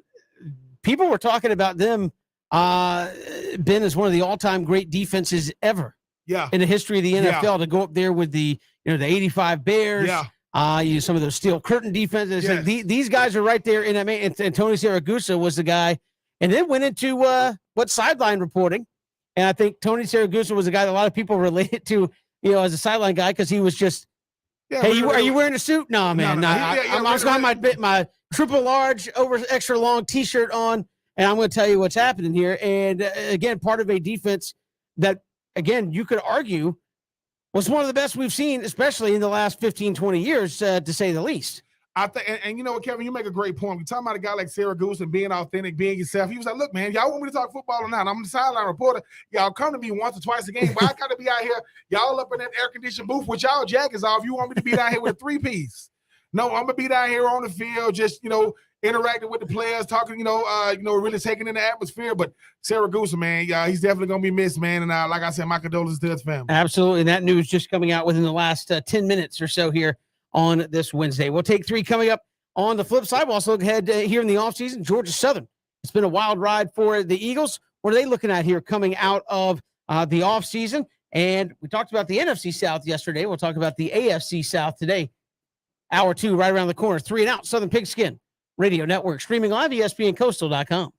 people were talking about them, Ben, is one of the all-time great defenses ever. Yeah. In the history of the NFL, to go up there with the 85 Bears. Yeah. Some of those steel curtain defenses. Yes. These guys are right there in that. And Tony Siragusa was the guy, and then went into sideline reporting. And I think Tony Siragusa was the guy that a lot of people related to, as a sideline guy, because he was just, hey, are you wearing a suit? No, man. I'm going to my triple large over extra long T-shirt on, and I'm going to tell you what's happening here. And again, part of a defense that, again, you could argue was one of the best we've seen, especially in the last 15, 20 years, to say the least. I think, and you know what, Kevin, you make a great point. We're talking about a guy like Siragusa and being authentic, being yourself. He was like, look, man, y'all want me to talk football or not? I'm the sideline reporter. Y'all come to me once or twice a game, but I got to be out here, y'all up in that air-conditioned booth with y'all jackets off. You want me to be down here with a three-piece? No, I'm going to be down here on the field, just, interacting with the players, talking, really taking in the atmosphere. But Siragusa, man, he's definitely going to be missed, man. And like I said, my condolences to his family. Absolutely. And that news just coming out within the last 10 minutes or so here on this Wednesday. We'll take three coming up on the flip side. We'll also look ahead here in the offseason. Georgia Southern. It's been a wild ride for the Eagles. What are they looking at here coming out of the offseason? And we talked about the NFC South yesterday. We'll talk about the AFC South today. Hour 2 right around the corner. 3 and Out, Southern Pigskin Radio Network. Streaming live, ESPNCoastal.com.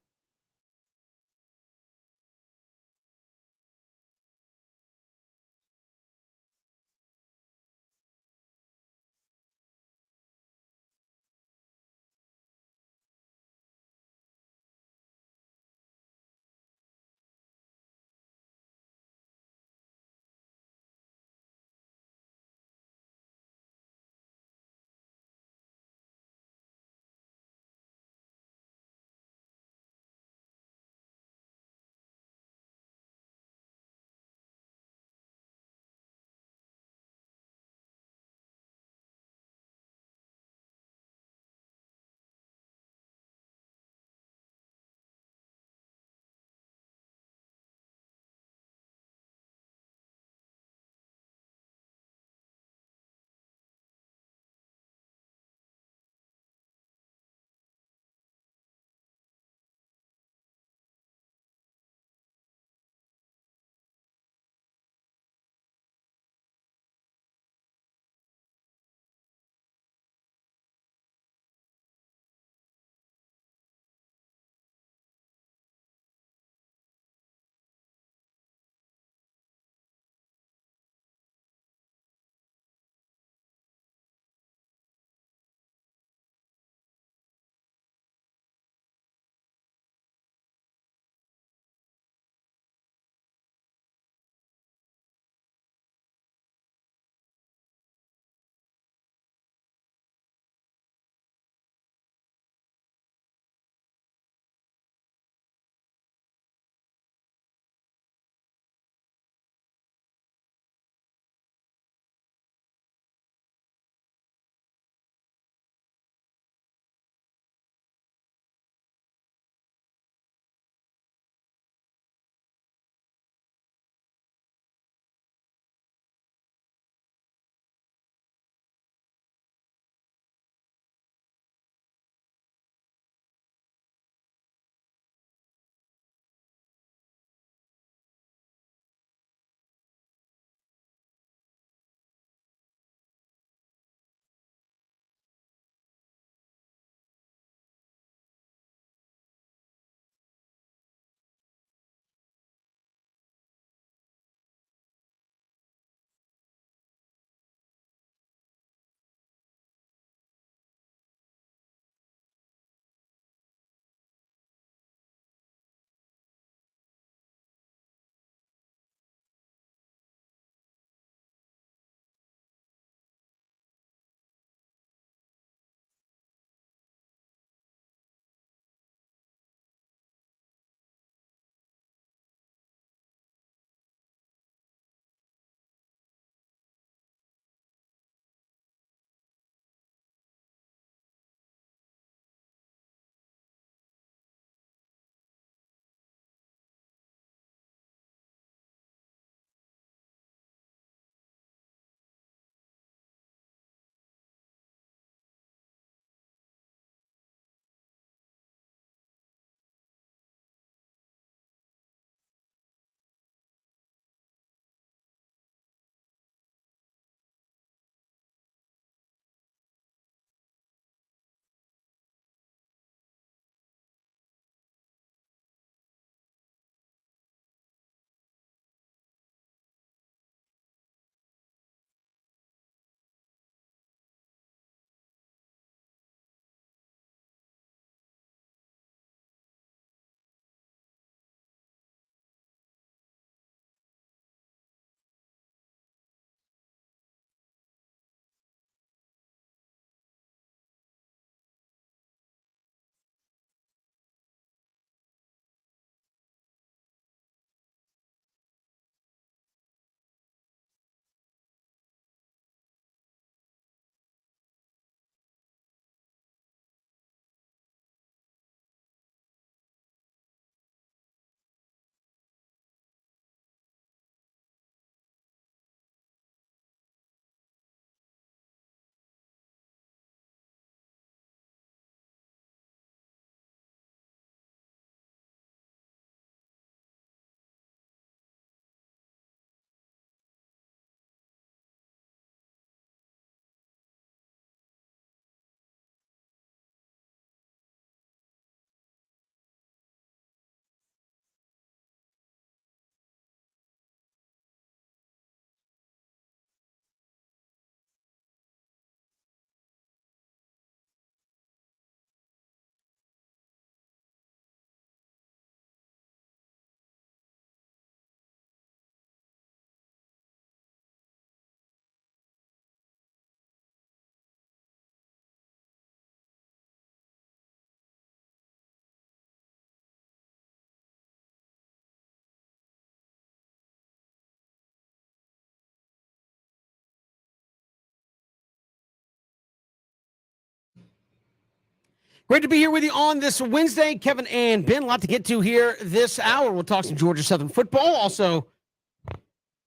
Great to be here with you on this Wednesday. Kevin and Ben, a lot to get to here this hour. We'll talk some Georgia Southern football. Also,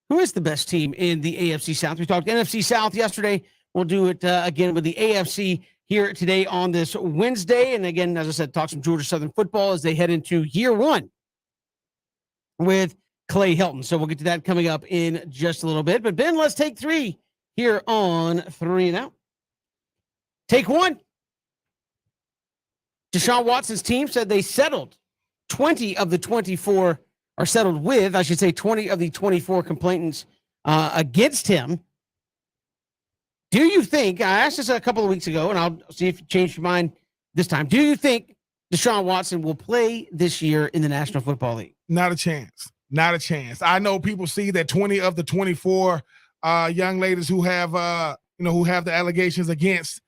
who is the best team in the AFC South? We talked NFC South yesterday. We'll do it again with the AFC here today on this Wednesday. And again, as I said, talk some Georgia Southern football as they head into year one with Clay Helton. So we'll get to that coming up in just a little bit. But Ben, let's take three here on 3 and Out. Take one. Deshaun Watson's team said they settled 20 of the 24, or settled with, I should say, 20 of the 24 complainants against him. Do you think, I asked this a couple of weeks ago, and I'll see if you changed your mind this time. Do you think Deshaun Watson will play this year in the National Football League? Not a chance. Not a chance. I know people see that 20 of the 24 young ladies who have, who have the allegations against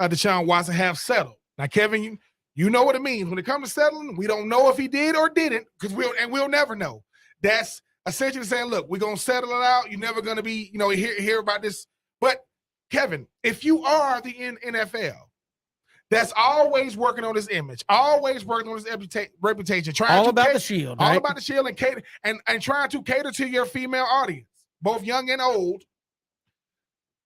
Deshaun Watson have settled. Now, Kevin, you know what it means. When it comes to settling, we don't know if he did or didn't, because we'll never know. That's essentially saying, look, we're going to settle it out. You're never going to be, hear about this. But, Kevin, if you are the NFL, that's always working on this image, always working on this reputation, all about the shield, all right? about the shield, and cater and trying to cater to your female audience, both young and old.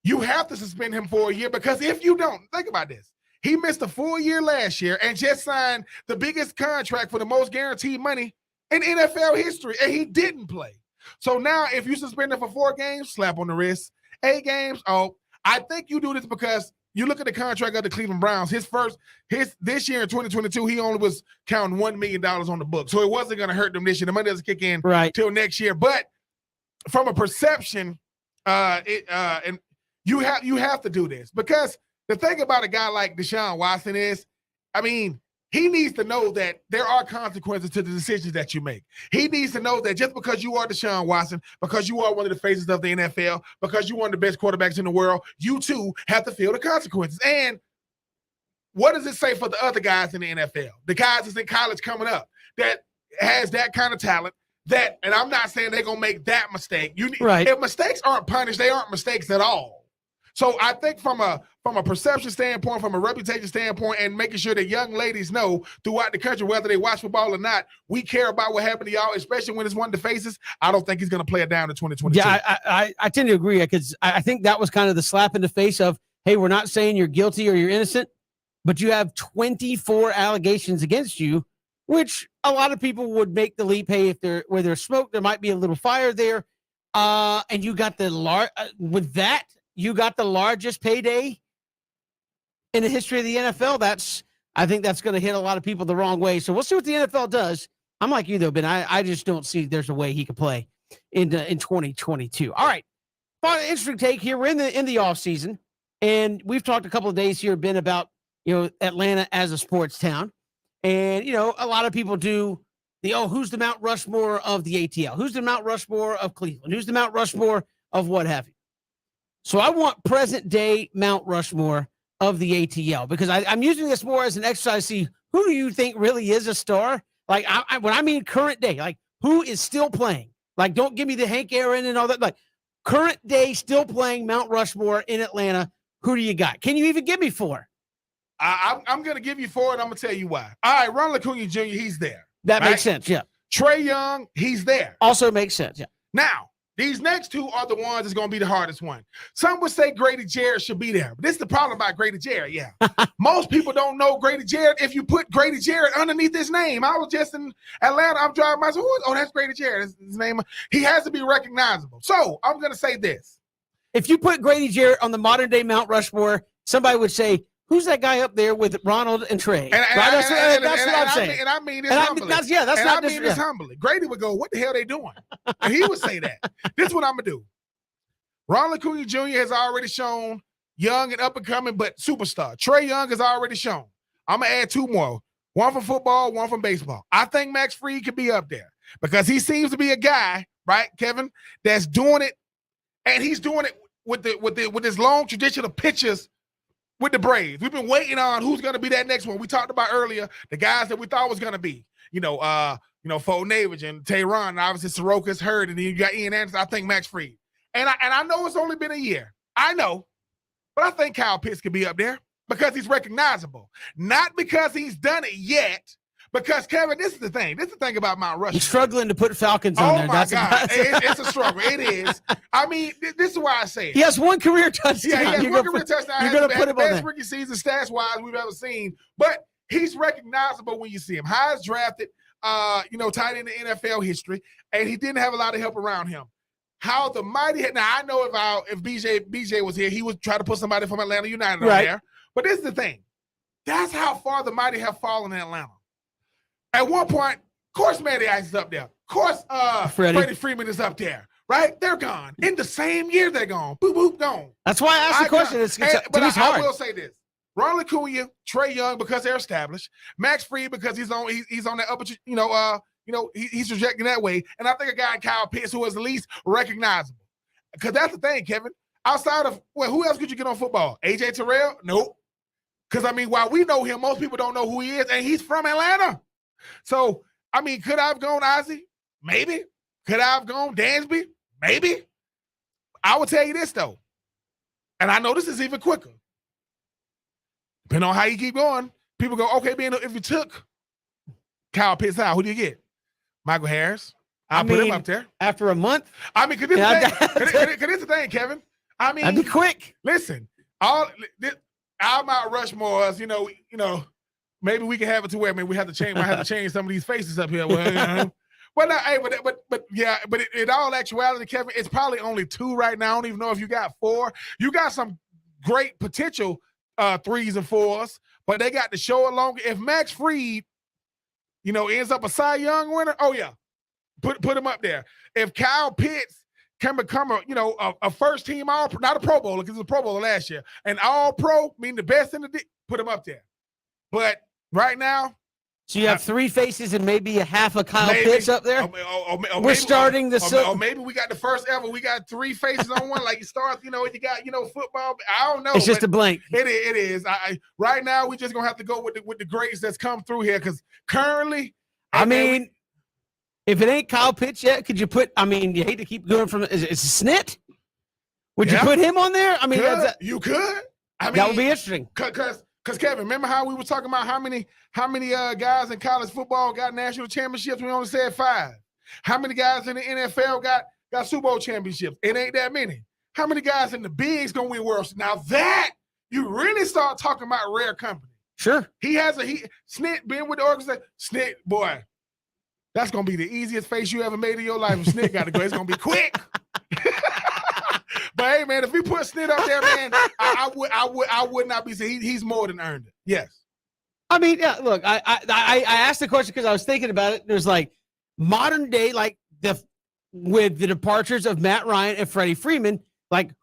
You have to suspend him for a year, because if you don't, think about this. He missed a full year last year and just signed the biggest contract for the most guaranteed money in NFL history, and he didn't play. So now if you suspend him for 4 games, slap on the wrist. 8 games, I think you do this because you look at the contract of the Cleveland Browns. This year in 2022, he only was counting $1 million on the book. So it wasn't going to hurt them this year. The money doesn't kick in till next year. But from a perception, and you have to do this, because the thing about a guy like Deshaun Watson is, he needs to know that there are consequences to the decisions that you make. He needs to know that just because you are Deshaun Watson, because you are one of the faces of the NFL, because you're one of the best quarterbacks in the world, you too have to feel the consequences. And what does it say for the other guys in the NFL? The guys that's in college coming up that has that kind of talent, and I'm not saying they're going to make that mistake. If mistakes aren't punished, they aren't mistakes at all. So I think from a perception standpoint, from a reputation standpoint, and making sure that young ladies know throughout the country, whether they watch football or not, we care about what happened to y'all, especially when it's one of the faces. I don't think he's going to play it down in 2022. Yeah, I tend to agree, because I think that was kind of the slap in the face of, hey, we're not saying you're guilty or you're innocent, but you have 24 allegations against you, which a lot of people would make the leap. Hey, where there's smoke, there might be a little fire there. And you got with that, you got the largest payday in the history of the NFL. I think that's going to hit a lot of people the wrong way. So we'll see what the NFL does. I'm like you, though, Ben. I just don't see there's a way he could play in 2022. All right. Interesting take here. We're in the offseason, and we've talked a couple of days here, Ben, about, Atlanta as a sports town. And, a lot of people do who's the Mount Rushmore of the ATL? Who's the Mount Rushmore of Cleveland? Who's the Mount Rushmore of what have you? So I want present day Mount Rushmore of the ATL, because I'm using this more as an exercise to see who do you think really is a star? Like, when I mean current day, like who is still playing? Like, don't give me the Hank Aaron and all that. Like, current day still playing Mount Rushmore in Atlanta. Who do you got? Can you even give me 4? I'm going to give you 4, and I'm going to tell you why. All right, Ronald Acuna Jr., he's there. That makes sense, yeah. Trae Young, he's there. Also makes sense, yeah. Now, these next 2 are the ones that's going to be the hardest one. Some would say Grady Jarrett should be there. But this is the problem about Grady Jarrett, yeah. Most people don't know Grady Jarrett if you put Grady Jarrett underneath his name. I was just in Atlanta. I'm driving myself. Oh, that's Grady Jarrett. That's his name. He has to be recognizable. So I'm going to say this. If you put Grady Jarrett on the modern day Mount Rushmore, somebody would say, who's that guy up there with Ronald and Trae? That's what I'm saying. And I mean this humbly. This humbly. Grady would go, what the hell they doing? And he would say that. This is what I'm going to do. Ronald Acuna Jr. has already shown young and up and coming, but superstar. Trae Young has already shown. I'm going to add 2 more. One from football, one from baseball. I think Max Fried could be up there because he seems to be a guy, right, Kevin, that's doing it. And he's doing it with this long tradition of pitchers with the Braves. We've been waiting on who's going to be that next one. We talked about earlier the guys that we thought was going to be, Fo Navage and Tehran, and obviously Soroka's hurt, and then you got Ian Anderson. I think Max Fried. And I know it's only been a year. I know, but I think Kyle Pitts could be up there. because he's recognizable, not because he's done it yet. Because Kevin, this is the thing. This is the thing about Mount Rushmore. He's struggling to put Falcons on there. Oh my God, it's a struggle. It is. I mean, this is why I say it. He has one career touchdown. Yeah, he has one career touchdown. You're going to put him on the best rookie season stats wise we've ever seen. But he's recognizable when you see him. Highest drafted, tight end in the NFL history, and he didn't have a lot of help around him. How the mighty now I know if BJ was here, he would try to put somebody from Atlanta United on there. But this is the thing. That's how far the mighty have fallen in Atlanta. At one point, of course, Matty Ice is up there. Of course, Freddie Freeman is up there. Right? They're gone. In the same year, they're gone. Boop, boop, gone. That's why I asked the question. But I will say this. Ronald Acuna, Trey Young, because they're established. Max Fried, because he's on that upper, he's projecting that way. And I think a guy in Kyle Pitts who is at least recognizable. Because that's the thing, Kevin. Outside of, who else could you get on football? A.J. Terrell? Nope. Because, while we know him, most people don't know who he is, and he's from Atlanta. So, could I have gone Ozzie? Maybe. Could I have gone Dansby? Maybe. I will tell you this, though. And I know this is even quicker. Depending on how you keep going, people go, okay, Ben, if you took Kyle Pitts out, who do you get? Michael Harris. I'll put him up there. After a month? Because this is the thing, Kevin. That'd be quick. Listen, our Mount Rushmore's, maybe we can have it to where we have to change. I have to change some of these faces up here. But in all actuality, Kevin, it's probably only 2 right now. I don't even know if you got 4. You got some great potential 3s and 4s, but they got to show it longer. If Max Fried, ends up a Cy Young winner, oh yeah, put him up there. If Kyle Pitts can become a first team all, not a Pro Bowler because he was a Pro Bowler last year, an All Pro, meaning the best in the put him up there. But right now, so you have 3 faces and maybe a half a Kyle Pitts up there. We're starting the. Or maybe we got the first ever. We got 3 faces on one. Like you start, you got football. I don't know. It's just a blank. It is. Right now we just gonna have to go with the greats that's come through here because currently, if it ain't Kyle Pitts yet, could you put? You hate to keep going from. Is it Snit? Would you put him on there? You could. That would be interesting. Because Kevin, remember how we were talking about how many guys in college football got national championships? We only said 5. How many guys in the NFL got Super Bowl championships? It ain't that many. How many guys in the bigs gonna win worlds? Now that you really start talking about rare company. Sure. Snit been with the organization. Snit, boy, that's gonna be the easiest face you ever made in your life. If Snit got to go, it's gonna be quick. But hey, man, if we put Snit up there, man, I would not be saying he's more than earned it. Yes. Look, I asked the question because I was thinking about it. There's modern day, with the departures of Matt Ryan and Freddie Freeman,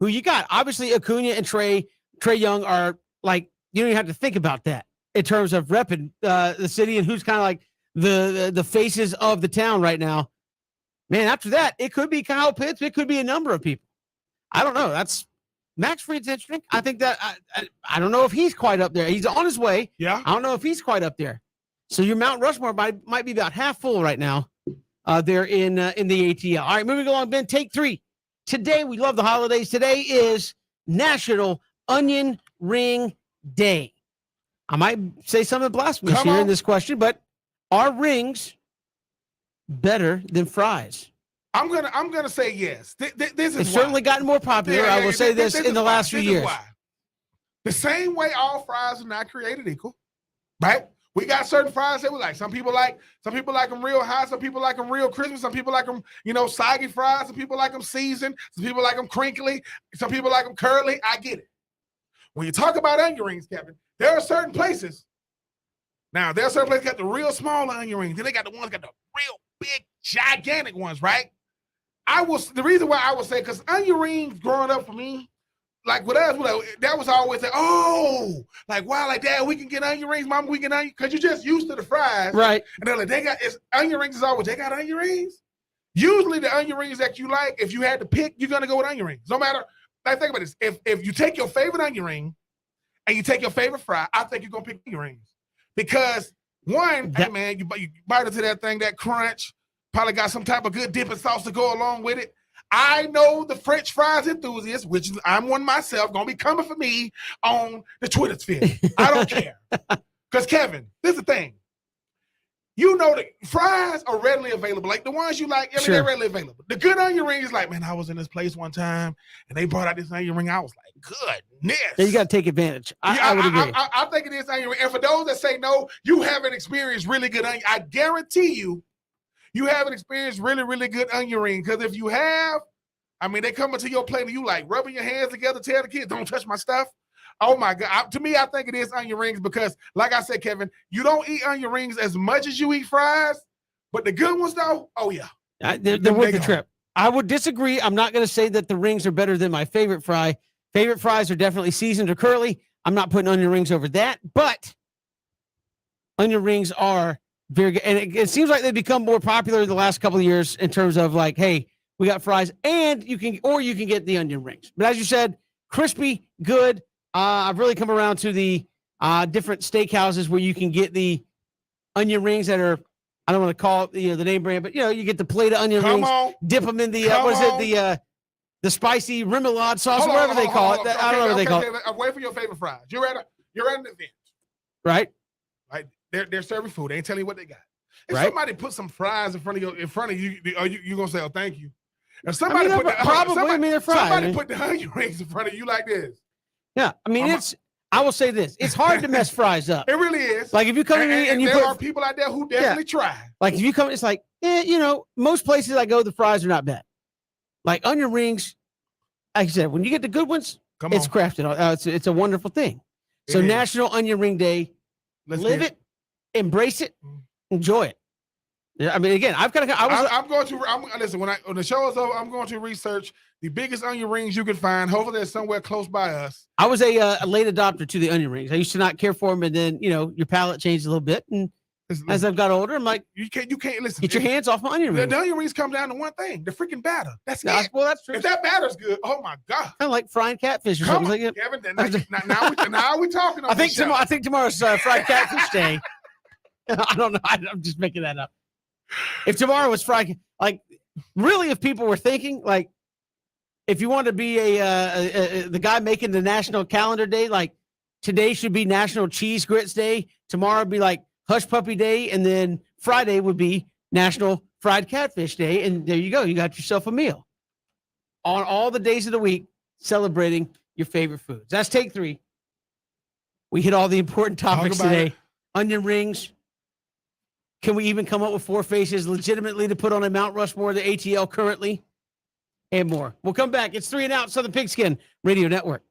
who you got? Obviously, Acuna and Trey Young are you don't even have to think about that in terms of repping the city and who's kind of the faces of the town right now. Man, after that, it could be Kyle Pitts. It could be a number of people. I don't know. That's Max Fried's interesting. I think that I don't know if he's quite up there. He's on his way. Yeah. I don't know if he's quite up there. So your Mount Rushmore might be about half full right now. There in the ATL. All right, moving along, Ben. Take 3. Today we love the holidays. Today is National Onion Ring Day. I might say something blasphemous here in this question, but are rings better than fries? I'm gonna say yes. This is certainly gotten more popular. I will say this in the last few years. The same way all fries are not created equal, right? We got certain fries that we like. Some people like them real hot. Some people like them real crispy. Some people like them, soggy fries. Some people like them seasoned. Some people like them crinkly. Some people like them curly. I get it. When you talk about onion rings, Kevin, there are certain places. Now, there are certain places that got the real small onion rings. Then they got the ones that got the real big, gigantic ones, right? The reason why I would say, because onion rings growing up for me, with us, that was always Dad, we can get onion rings, Mom, we can onion, because you're just used to the fries. Right. And they're onion rings is always, they got onion rings? Usually the onion rings that you like, if you had to pick, you're going to go with onion rings. No matter, think about this. If you take your favorite onion ring and you take your favorite fry, I think you're going to pick onion rings. Because one, hey man, you bite into that thing, that crunch, probably got some type of good dipping sauce to go along with it. I know the French fries enthusiasts, which I'm one myself, gonna be coming for me on the Twitter sphere. I don't care. Because Kevin, this is the thing. You know that fries are readily available. Like the ones you like, they're readily available. The good onion ring is like, man, I was in this place one time and they brought out this onion ring. I was like, goodness. Yeah, you got to take advantage. I would agree. I think it is onion ring. And for those that say no, you haven't experienced really good onion. I guarantee you haven't experienced really, really good onion ring. Because if you have, I mean, they come into your plate and you like rubbing your hands together, tell the kids, don't touch my stuff. Oh my God. To me, I think it is onion rings because, like I said, Kevin, you don't eat onion rings as much as you eat fries, but the good ones, though, oh yeah. They're worth the trip. I would disagree. I'm not going to say that the rings are better than my favorite fry. Favorite fries are definitely seasoned or curly. I'm not putting onion rings over that, but onion rings are very good. And it seems like they've become more popular the last couple of years in terms of like, hey, we got fries and you can get the onion rings. But as you said, crispy, good. I've really come around to the different steakhouses where you can get the onion rings that are, I don't want to call it the name brand, but you get the plate of onion rings, dip them in the the spicy remoulade sauce, whatever they call it. I don't know what they call it. I'm waiting for your favorite fries. You're at an event, right? Right. They're serving food. They ain't telling you what they got. If right. somebody put some fries in front of you, are you gonna say, "Oh, thank you"? If somebody they're fried. Somebody put the onion rings in front of you like this. Yeah, I mean I will say this: it's hard to mess fries up. It really is. Like if you come to me and there are people out there who definitely try. Like if you come, it's like most places I go, the fries are not bad. Like onion rings, like I said, when you get the good ones, it's crafted. It's a wonderful thing. So National Onion Ring Day, live it, embrace it, enjoy it. Yeah, I mean, again, I'm going to listen. When the show is over, I'm going to research the biggest onion rings you can find. Hopefully, they're somewhere close by us. I was a late adopter to the onion rings. I used to not care for them, and then your palate changed a little bit. And as I've got older, I'm like, you can't listen. Get your hands off my onion rings. The onion rings come down to one thing: the freaking batter. That's it. Well, that's true. If that batter's good, oh my God! Kind of like frying catfish or something. Like Kevin, now we're talking. I think tomorrow's fried catfish day. I don't know. I'm just making that up. If tomorrow was Friday, like really, if people were thinking, like, if you want to be the guy making the national calendar day, like today should be National Cheese Grits Day, tomorrow would be like Hush Puppy Day, and then Friday would be National Fried Catfish Day, and there you go, you got yourself a meal on all the days of the week celebrating your favorite foods. That's take 3. We hit all the important topics today. Onion rings. Can we even come up with 4 faces legitimately to put on a Mount Rushmore of the ATL currently? And more. We'll come back. It's 3 and Out, Southern Pigskin Radio Network.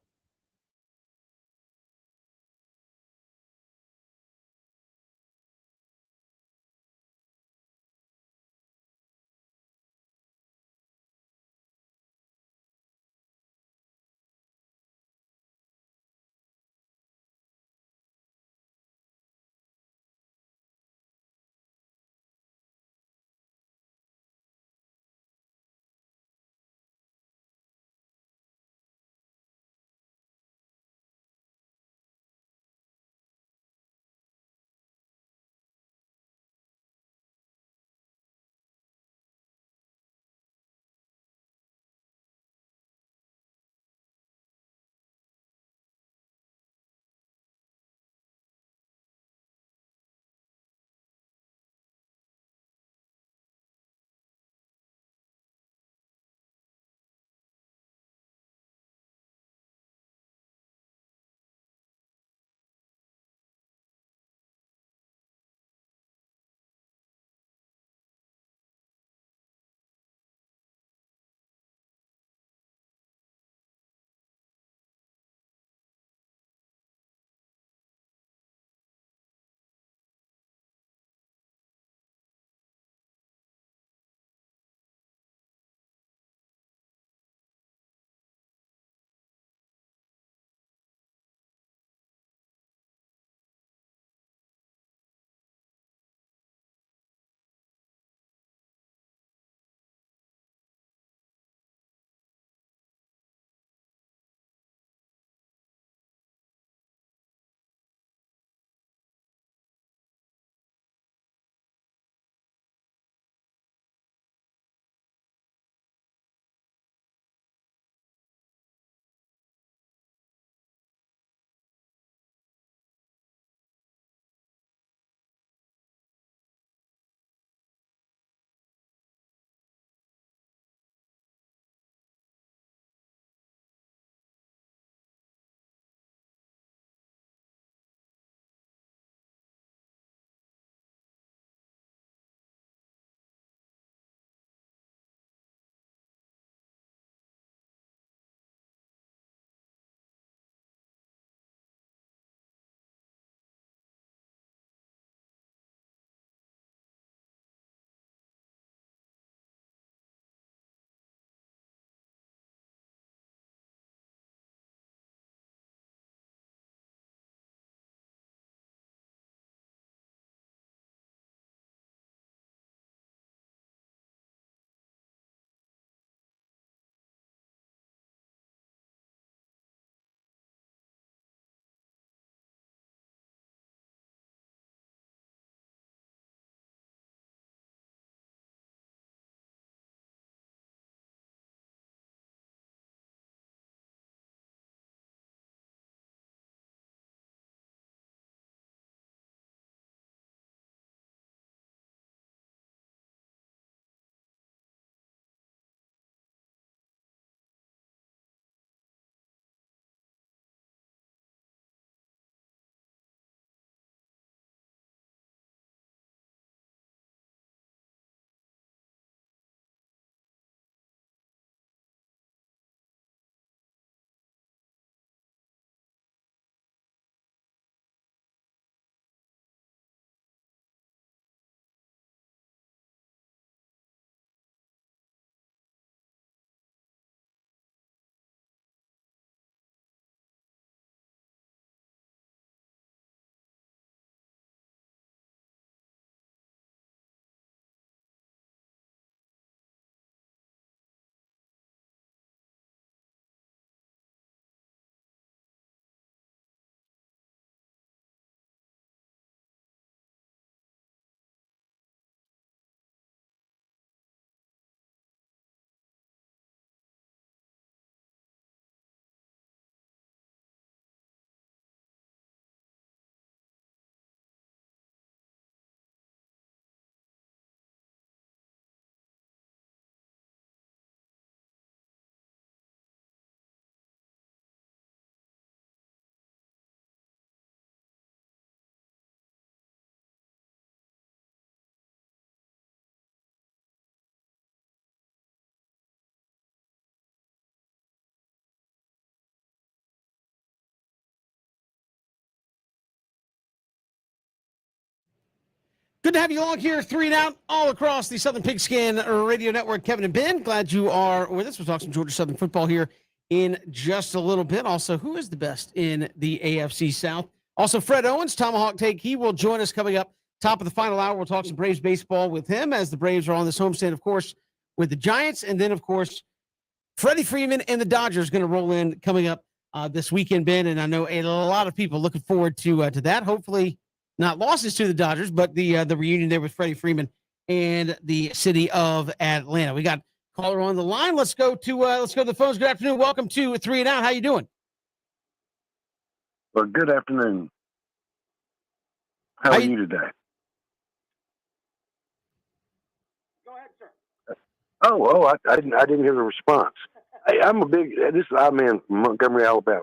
Good to have you along here, 3 and Out, all across the Southern Pigskin Radio Network. Kevin and Ben, glad you are with us. We'll talk some Georgia Southern football here in just a little bit. Also, who is the best in the AFC South? Also, Fred Owens, Tomahawk Take. He will join us coming up top of the final hour. We'll talk some Braves baseball with him as the Braves are on this homestand, of course, with the Giants. And then, of course, Freddie Freeman and the Dodgers going to roll in coming up this weekend, Ben. And I know a lot of people looking forward to that. Hopefully, not losses to the Dodgers, but the reunion there with Freddie Freeman and the city of Atlanta. We got caller on the line. Let's go to the phones. Good afternoon. Welcome to 3 and Out. How you doing? Well, good afternoon. How are you today? Go ahead, sir. I didn't hear the response. I'm in Montgomery, Alabama.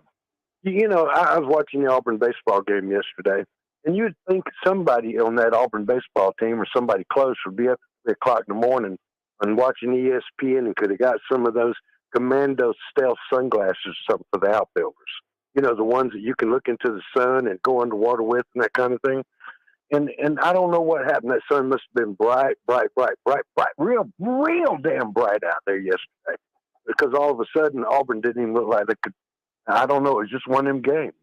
I was watching the Auburn baseball game yesterday, and you'd think somebody on that Auburn baseball team or somebody close would be up at 3 o'clock in the morning and watching ESPN and could have got some of those Commando stealth sunglasses or something for the outfielders. The ones that you can look into the sun and go underwater with and that kind of thing. And I don't know what happened. That sun must have been bright, real damn bright out there yesterday. Because all of a sudden Auburn didn't even look like they could. I don't know. It was just one of them games.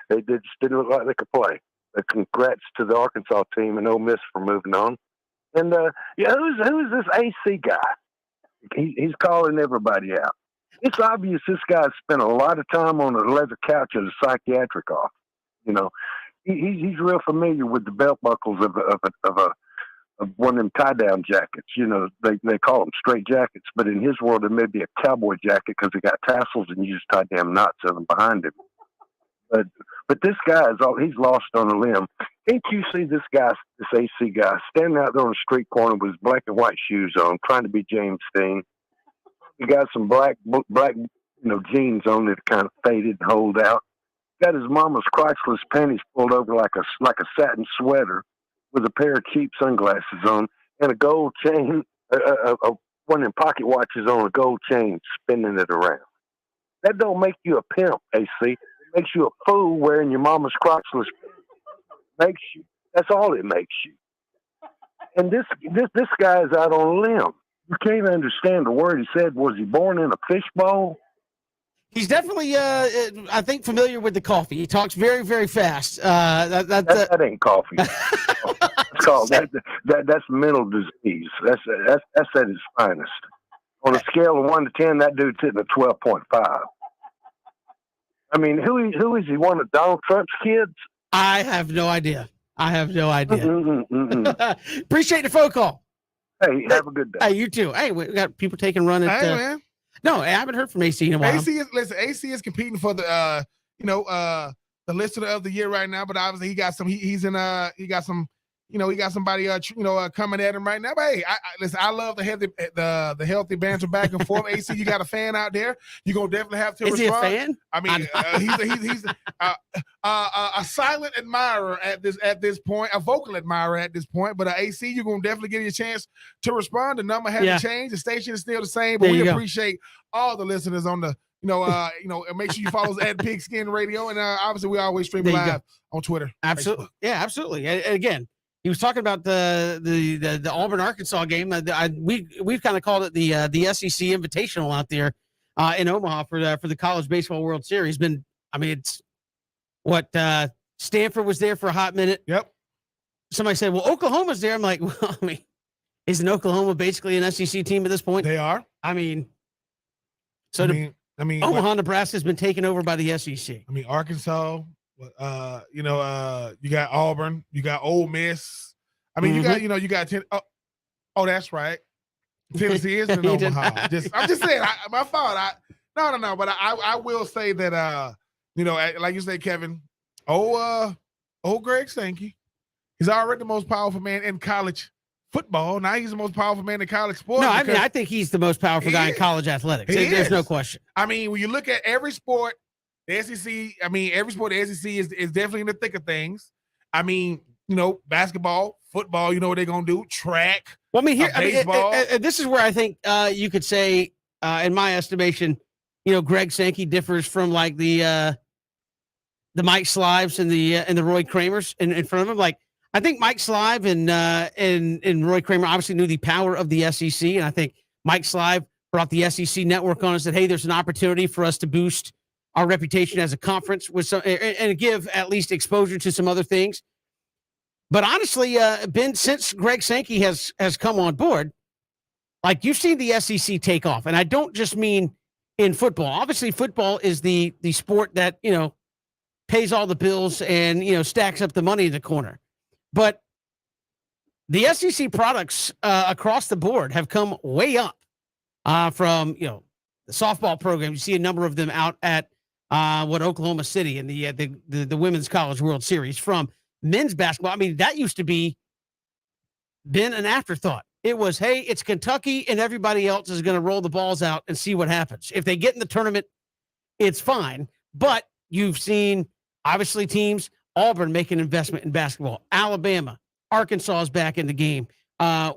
They just didn't look like they could play. But congrats to the Arkansas team and Ole Miss for moving on. And who's this AC guy? He's calling everybody out. It's obvious this guy spent a lot of time on a leather couch at a psychiatric office. He's real familiar with the belt buckles of one of them tie-down jackets. They call them straight jackets, but in his world, it may be a cowboy jacket because they got tassels and you just tie damn knots in them behind him. But this guy he's lost on a limb. Can't you see this AC guy, standing out there on the street corner with his black and white shoes on, trying to be James Dean? He got some black jeans on that kind of faded and hold out. Got his mama's crotchless panties pulled over like a satin sweater with a pair of cheap sunglasses on and a gold chain, one of them pocket watches on a gold chain, spinning it around. That don't make you a pimp, AC. It makes you a fool wearing your mama's crotchless panties. That's all it makes you. And this guy's out on a limb. You can't understand the word he said. Was he born in a fishbowl? He's definitely, I think, familiar with the coffee. He talks very, very fast. That ain't coffee. It's called that's mental disease. That's at its finest. On a scale of 1 to 10, that dude's hitting a 12.5. I mean, who is he? One of Donald Trump's kids? I have no idea. Appreciate the phone call. Hey, have a good day. Hey, you too. Hey, we got people taking run at. Hey, man. No, I haven't heard from AC in a while. AC is competing for the the listener of the year right now, but obviously he got somebody coming at him right now. But hey, I love the healthy banter back and forth. AC, you got a fan out there. You're gonna definitely have to respond. Is he a fan? I mean, he's a silent admirer at this point, a vocal admirer at this point. But AC, you're gonna definitely get a chance to respond. The number hasn't changed. The station is still the same, but we appreciate all the listeners on the. And make sure you follow us at Pigskin Radio, and obviously we always stream live on Twitter. Absolutely, Facebook. Absolutely. And again, he was talking about the Auburn Arkansas game. We've kind of called it the SEC Invitational out there in Omaha for the College Baseball World Series. It's what Stanford was there for a hot minute. Yep. Somebody said, "Well, Oklahoma's there." I'm like, well, isn't Oklahoma basically an SEC team at this point? They are. Omaha, Nebraska has been taken over by the SEC. Arkansas. You got Auburn. You got Ole Miss. You got Oh, that's right. Tennessee is in Omaha. I'm just saying. My fault. No. But I will say that like you say, Kevin. Greg Sankey. He's already the most powerful man in college football. Now he's the most powerful man in college sports. No, I think he's the most powerful guy in college athletics. There's no question. When you look at every sport, the SEC, every sport, the SEC is definitely in the thick of things. Basketball, football, you know what they're going to do, track, baseball. This is where I think you could say, in my estimation, Greg Sankey differs from like the Mike Slives and the Roy Kramers in front of him. Like, I think Mike Slive and Roy Kramer obviously knew the power of the SEC, and I think Mike Slive brought the SEC network on and said, "Hey, there's an opportunity for us to boost our reputation as a conference with some and give at least exposure to some other things." But honestly, Ben, since Greg Sankey has come on board, like you've seen the SEC take off, and I don't just mean in football. Obviously, football is the sport that pays all the bills and stacks up the money in the corner. But the SEC products across the board have come way up from the softball program. You see a number of them out at Oklahoma City in the Women's College World Series. From men's basketball, I mean, that used to be been an afterthought. It was, hey, it's Kentucky and everybody else is going to roll the balls out and see what happens. If they get in the tournament, it's fine. But you've seen obviously teams. Auburn make an investment in basketball. Alabama, Arkansas is back in the game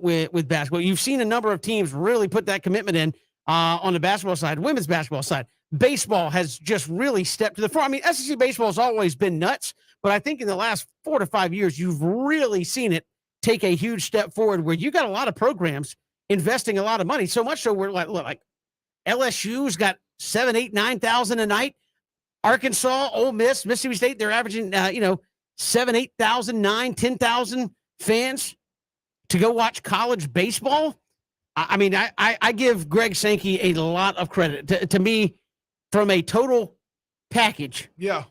with basketball. You've seen a number of teams really put that commitment in on the basketball side, women's basketball side. Baseball has just really stepped to the front. I mean, SEC baseball has always been nuts, but I think in the last 4 to 5 years, you've really seen it take a huge step forward where you got a lot of programs investing a lot of money. So much so we're like LSU's got 7, 8, 9,000 a night. Arkansas, Ole Miss, Mississippi State, they're averaging, 7, 8,000, 9, 10,000 fans to go watch college baseball. I mean, I give Greg Sankey a lot of credit. To me, from a total package. Yeah.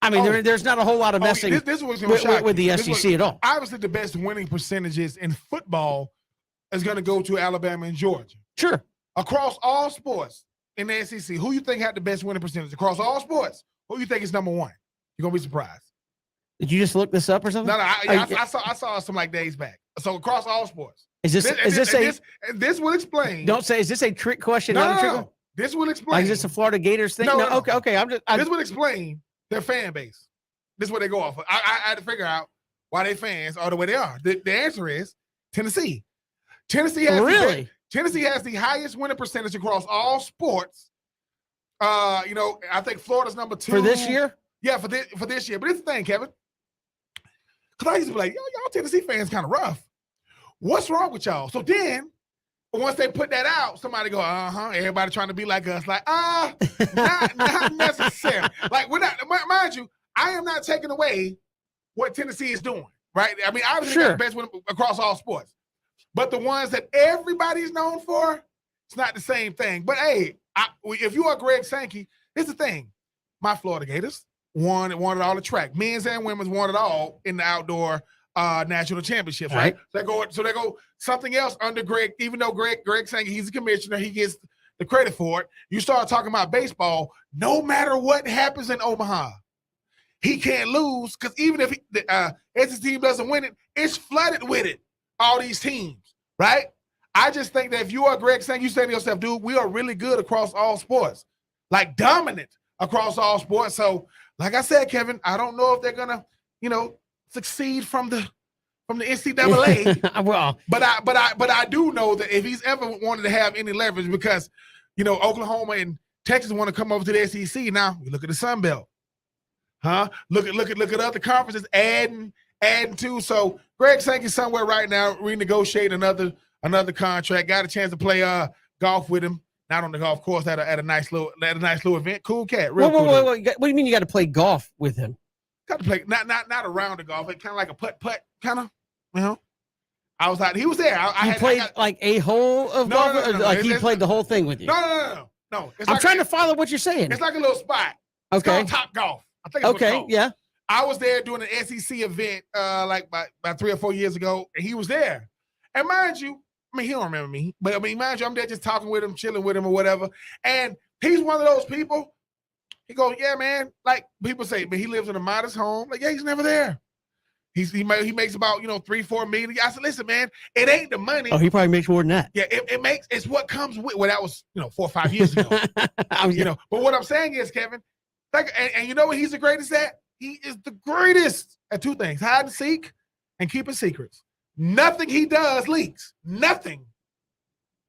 I mean, there's not a whole lot of messing this was with the SEC at all. Obviously, the best winning percentages in football is going to go to Alabama and Georgia. Sure. Across all sports. In the SEC, who you think had the best winning percentage across all sports? Who you think is number one? You're gonna be surprised. Did you just look this up or something? No, I saw some like days back. So across all sports, this will explain? Don't say. Is this a trick question? No. This will explain. Like, is this a Florida Gators thing? No. Okay. This will explain their fan base. This is what they go off of. I had to figure out why their fans are the way they are. The answer is Tennessee. Tennessee has the highest winning percentage across all sports. I think Florida's number 2 for this year. Yeah, for this year. But it's the thing, Kevin. Because I used to be like, y'all Tennessee fans kind of rough. What's wrong with y'all? So then, once they put that out, somebody go, everybody trying to be like us. Like, not necessarily. Like, we're not. Mind you, I am not taking away what Tennessee is doing. Right? I mean, obviously, got the best one across all sports. But the ones that everybody's known for, it's not the same thing. But hey, if you are Greg Sankey, here's the thing: my Florida Gators won it all the track, men's and women's won it all in the outdoor national championships. Right? So they go something else under Greg. Even though Greg Sankey, he's the commissioner, he gets the credit for it. You start talking about baseball. No matter what happens in Omaha, he can't lose because even if his team doesn't win it, it's flooded with it. All these teams. Right? I just think that if you are Greg Sankey, you say to yourself, dude, we are really good across all sports. Like dominant across all sports. So, like I said, Kevin, I don't know if they're gonna, succeed from the NCAA. Well, but I do know that if he's ever wanted to have any leverage, because Oklahoma and Texas want to come over to the SEC. Now we look at the Sun Belt. Look at other conferences adding to. So Greg Sankey's somewhere right now renegotiating another contract. Got a chance to play golf with him. Not on the golf course at a nice little event. Cool cat. Real cool. What do you mean you got to play golf with him? Got to play not around the golf. Kind of like a putt kind of. I was out. He was there. He played like a hole of golf. No. Like he played the whole thing with you. No. I'm trying to follow what you're saying. It's like a little spot. It's called Top Golf. I think. Okay. Yeah. I was there doing an SEC event like about 3 or 4 years ago, and he was there. And mind you, I mean, he don't remember me, but I mean, mind you, I'm there just talking with him, chilling with him or whatever. And he's one of those people. He goes, yeah, man. Like people say, but he lives in a modest home. Like, yeah, he's never there. He makes about $3-4 million. I said, listen, man, it ain't the money. Oh, he probably makes more than that. Yeah, it's what comes with. Well, that was 4 or 5 years ago. But what I'm saying is, Kevin, like, and you know what he's the greatest at? He is the greatest at 2 things: hide and seek, and keeping secrets. Nothing he does leaks. Nothing.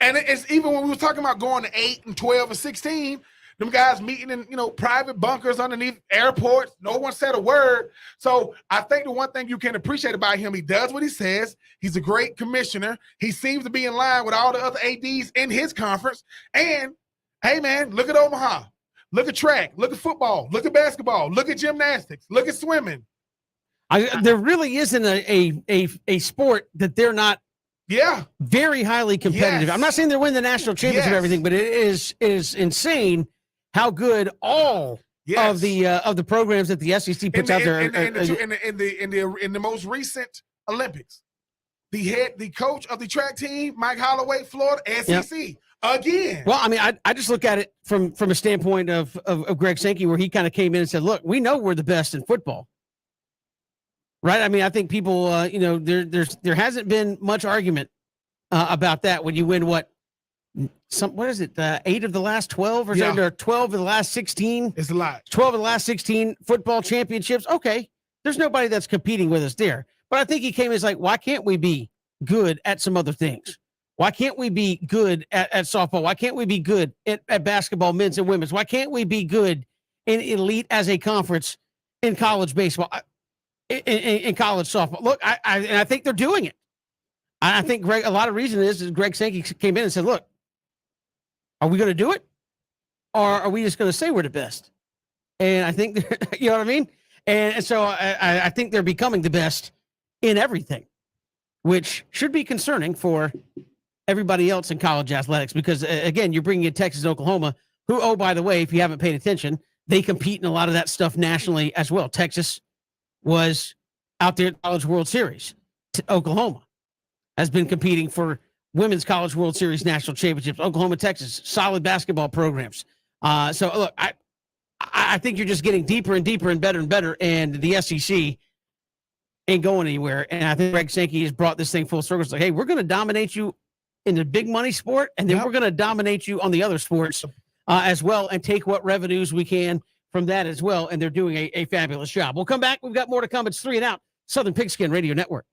And it's even when we were talking about going to 8 and 12 and 16. Them guys meeting in, private bunkers underneath airports. No one said a word. So I think the one thing you can appreciate about him, he does what he says. He's a great commissioner. He seems to be in line with all the other ADs in his conference. And, hey, man, look at Omaha. Look at track. Look at football. Look at basketball. Look at gymnastics. Look at swimming. There really isn't a sport that they're not very highly competitive. Yes. I'm not saying they're winning the national championship and everything, but it is insane how good all of the programs that the SEC puts out there. In the most recent Olympics, the coach of the track team, Mike Holloway, Florida, SEC again. Well, I mean, I just look at it from a standpoint of Greg Sankey, where he kind of came in and said, "Look, we know we're the best in football." Right. I mean, I think people, there hasn't been much argument about that when you win what is it? 8 of the last 12 or 12 of the last 16? It's a lot. 12 of the last 16 football championships. Okay. There's nobody that's competing with us there. But I think he came as like, why can't we be good at some other things? Why can't we be good at softball? Why can't we be good at basketball, men's and women's? Why can't we be good in elite as a conference in college baseball? In college softball. Look, I think they're doing it. I think a lot of reason is Greg Sankey came in and said, look, are we going to do it? Or are we just going to say we're the best? And I think, you know what I mean? And so I think they're becoming the best in everything, which should be concerning for everybody else in college athletics because, again, you're bringing in Texas and Oklahoma, who, oh, by the way, if you haven't paid attention, they compete in a lot of that stuff nationally as well. Texas was out there at College World Series. Oklahoma has been competing for Women's College World Series national championships. Oklahoma, Texas, solid basketball programs. So, look, I think you're just getting deeper and deeper and better, and the SEC ain't going anywhere. And I think Greg Sankey has brought this thing full circle. It's like, hey, we're going to dominate you in the big money sport, and then we're going to dominate you on the other sports as well and take what revenues we can from that as well, and they're doing a fabulous job. We'll come back. We've got more to come. It's 3 and Out, Southern Pigskin Radio Network.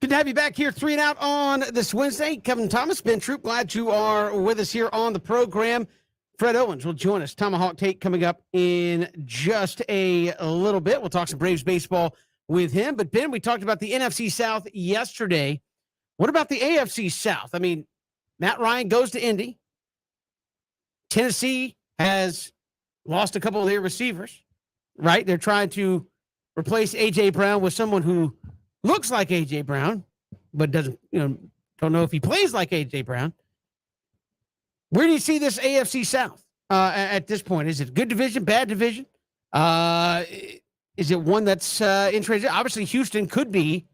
Good to have you back here, 3 and Out on this Wednesday. Kevin Thomas, Ben Troop, glad you are with us here on the program. Fred Owens will join us. Tomahawk Tate coming up in just a little bit. We'll talk some Braves baseball with him. But, Ben, we talked about the NFC South yesterday. What about the AFC South? I mean, Matt Ryan goes to Indy. Tennessee has lost a couple of their receivers, right? They're trying to replace A.J. Brown with someone who looks like A.J. Brown, but doesn't, don't know if he plays like A.J. Brown. Where do you see this AFC South at this point? Is it good division, bad division? Is it one that's interesting? Obviously, Houston could be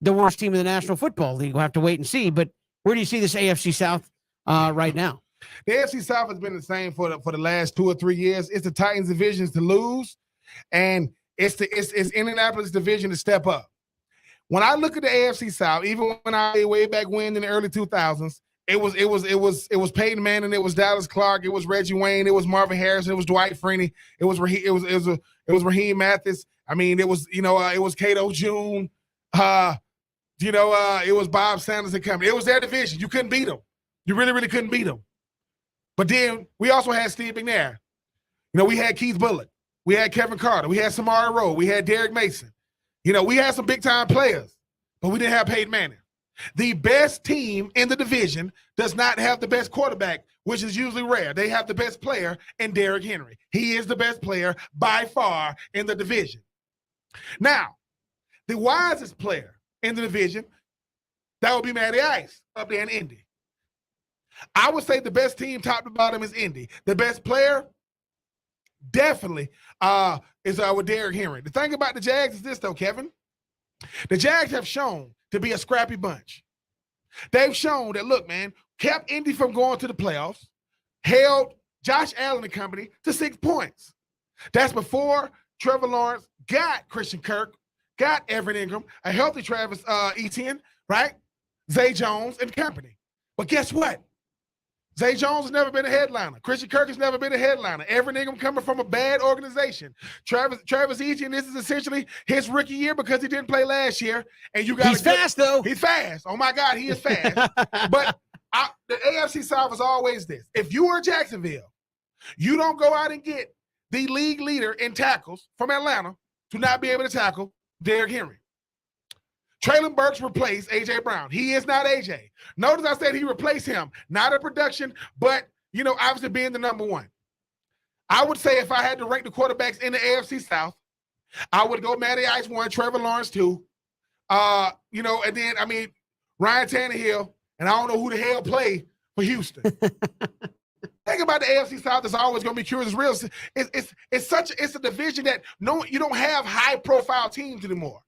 the worst team in the National Football League. We'll have to wait and see. But where do you see this AFC South right now? The AFC South has been the same for the last 2 or 3 years. It's the Titans' divisions to lose, and it's Indianapolis' division to step up. When I look at the AFC South, even when I way back when in the early 2000s, it was Peyton Manning, it was Dallas Clark, it was Reggie Wayne, it was Marvin Harrison, it was Dwight Freeney, it was Raheem Mathis. I mean, it was Cato June, it was Bob Sanders and company. It was their division. You couldn't beat them. You really, really couldn't beat them. But then we also had Steve McNair. We had Keith Bullock. We had Kevin Carter. We had Samari Rowe. We had Derek Mason. We had some big-time players, but we didn't have Peyton Manning. The best team in the division does not have the best quarterback, which is usually rare. They have the best player in Derrick Henry. He is the best player by far in the division. Now, the wisest player in the division, that would be Matty Ice up there in Indy. I would say the best team top to bottom is Indy. The best player definitely is with Derrick Henry. The thing about the Jags is this, though, Kevin. The Jags have shown to be a scrappy bunch. They've shown that, look, man, kept Indy from going to the playoffs, held Josh Allen and company to 6 points. That's before Trevor Lawrence got Christian Kirk, got Evan Ingram, a healthy Travis Etienne, right? Zay Jones and company. But guess what? Zay Jones has never been a headliner. Christian Kirk has never been a headliner. Evan Ingram coming from a bad organization. Travis Etienne, this is essentially his rookie year because he didn't play last year. And he's fast, though. He's fast. Oh, my God, he is fast. But the AFC South is always this. If you are Jacksonville, you don't go out and get the league leader in tackles from Atlanta to not be able to tackle Derrick Henry. Traylon Burks replaced A.J. Brown. He is not A.J. Notice I said he replaced him, not in production, but, obviously being the number one. I would say if I had to rank the quarterbacks in the AFC South, I would go Matty Ice 1, Trevor Lawrence 2, and then, Ryan Tannehill, and I don't know who the hell played for Houston. Think about the AFC South is always going to be curious. It's real. It's a division that you don't have high-profile teams anymore.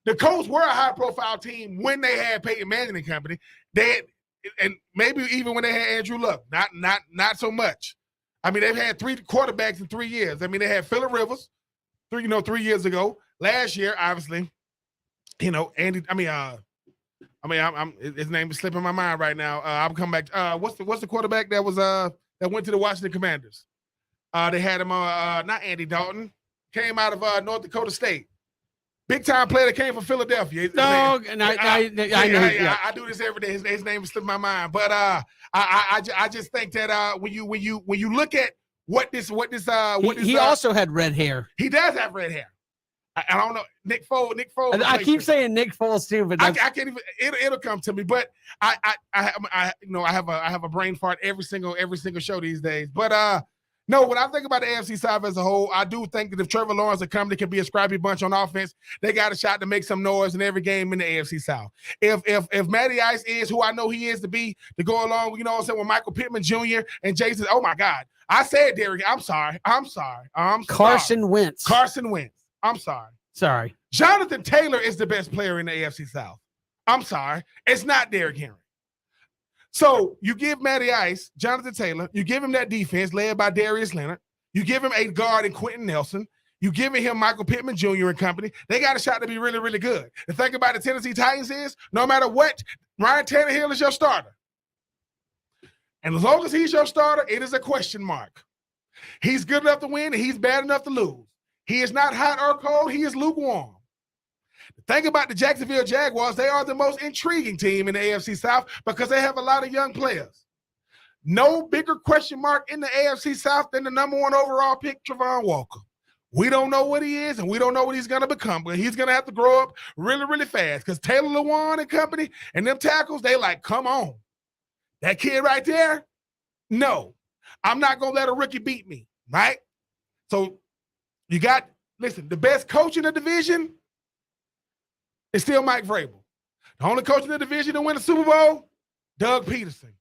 The Colts were a high-profile team when they had Peyton Manning and company. And maybe even when they had Andrew Luck, not so much. They've had 3 quarterbacks in 3 years. They had Phillip Rivers, 3 years ago. Last year, obviously, Andy. His name is slipping my mind right now. I'm coming back. What's the quarterback that was that went to the Washington Commanders? They had him not Andy Dalton. Came out of North Dakota State. Big time player that came from Philadelphia. No, I know. I do this every day. His name is slipping my mind, but I just think that when you look at he also had red hair. He does have red hair. I don't know Nick Foles. I keep saying Nick Foles too, but I can't even. It'll come to me. But I have a brain fart every single show these days. But no, when I think about the AFC South as a whole, I do think that if Trevor Lawrence and company can be a scrappy bunch on offense, they got a shot to make some noise in every game in the AFC South. If Matty Ice is who I know he is to go along, with Michael Pittman Jr. and Jason. Oh my God, I said Derrick. I'm sorry. Carson Wentz. I'm sorry. Sorry. Jonathan Taylor is the best player in the AFC South. I'm sorry. It's not Derrick Henry. So you give Matty Ice, Jonathan Taylor, you give him that defense led by Darius Leonard. You give him a guard in Quentin Nelson. You giving him Michael Pittman Jr. and company. They got a shot to be really, really good. The thing about the Tennessee Titans is, no matter what, Ryan Tannehill is your starter. And as long as he's your starter, it is a question mark. He's good enough to win, and he's bad enough to lose. He is not hot or cold. He is lukewarm. The Think about the Jacksonville Jaguars. They are the most intriguing team in the AFC South because they have a lot of young players. No bigger question mark in the AFC South than the number 1 overall pick, Travon Walker. We don't know what he is, and we don't know what he's going to become, but he's going to have to grow up really, really fast because Taylor Lewan and company and them tackles, they like, come on. That kid right there, no. I'm not going to let a rookie beat me, right? So you got, listen, the best coach in the division is still Mike Vrabel. The only coach in the division to win the Super Bowl, Doug Peterson.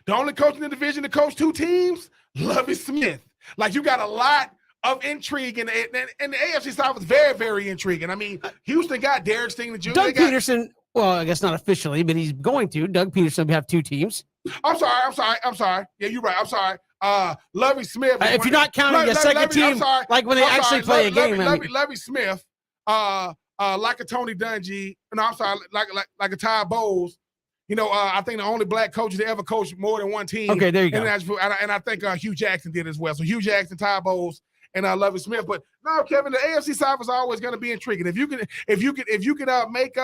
The only coach in the division to coach 2 teams, Lovie Smith. Like, you got a lot of intrigue, and the AFC South is very, very intriguing. I mean, Houston got Derek Stingley Jr. Doug Peterson, well, I guess not officially, but he's going to. Doug Peterson will have 2 teams. I'm sorry. Yeah, you're right. I'm sorry. Lovie Smith. If you're not counting the second team, like when they actually play a game. Lovie Smith, like a Tony Dungy. No, I'm sorry, like a Ty Bowles. You know, I think the only black coach that ever coached more than 1 team. Okay, there you go. And I think Hugh Jackson did as well. So Hugh Jackson, Ty Bowles, and Lovie Smith. But no, Kevin, the AFC South is always going to be intriguing. If you can make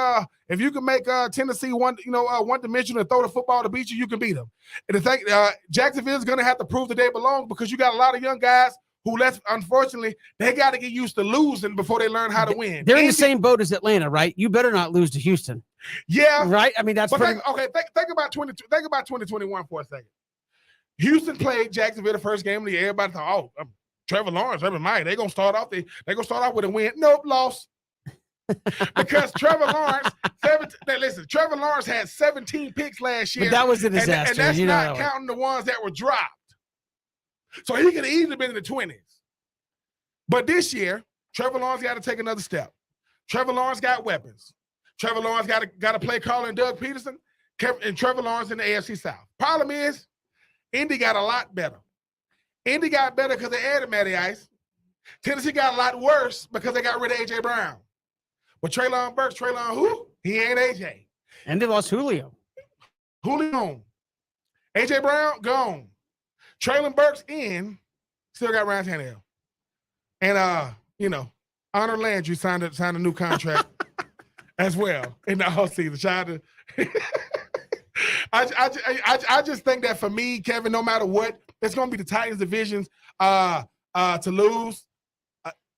Tennessee one-dimensional and throw the football to beat you, you can beat them. And the thing, Jacksonville is going to have to prove that they belong because you got a lot of young guys who unfortunately, they got to get used to losing before they learn how to win. They're in the same boat as Atlanta, right? You better not lose to Houston. Yeah. Right? I mean, that's pretty... Think about 2021 for a second. Houston played Jacksonville the first game of the year. Everybody thought, Trevor Lawrence, they're going to start off with a win. Nope, lost. Because Trevor Lawrence had 17 picks last year. But that was a disaster. And that's not counting the ones that were dropped. So he could have easily been in the 20s. But this year, Trevor Lawrence got to take another step. Trevor Lawrence got weapons. Trevor Lawrence got to play calling Doug Peterson, and Trevor Lawrence in the AFC South. Problem is, Indy got a lot better. Indy got better because they added Matty Ice. Tennessee got a lot worse because they got rid of A.J. Brown. But Treylon Burks, who? He ain't A.J. And they lost Julio. Julio gone. A.J. Brown, gone. Treylon Burks in, still got Ryan Tannehill. And, Honor Landry signed a new contract as well in the offseason. I just think that for me, Kevin, no matter what, it's going to be the Titans divisions to lose.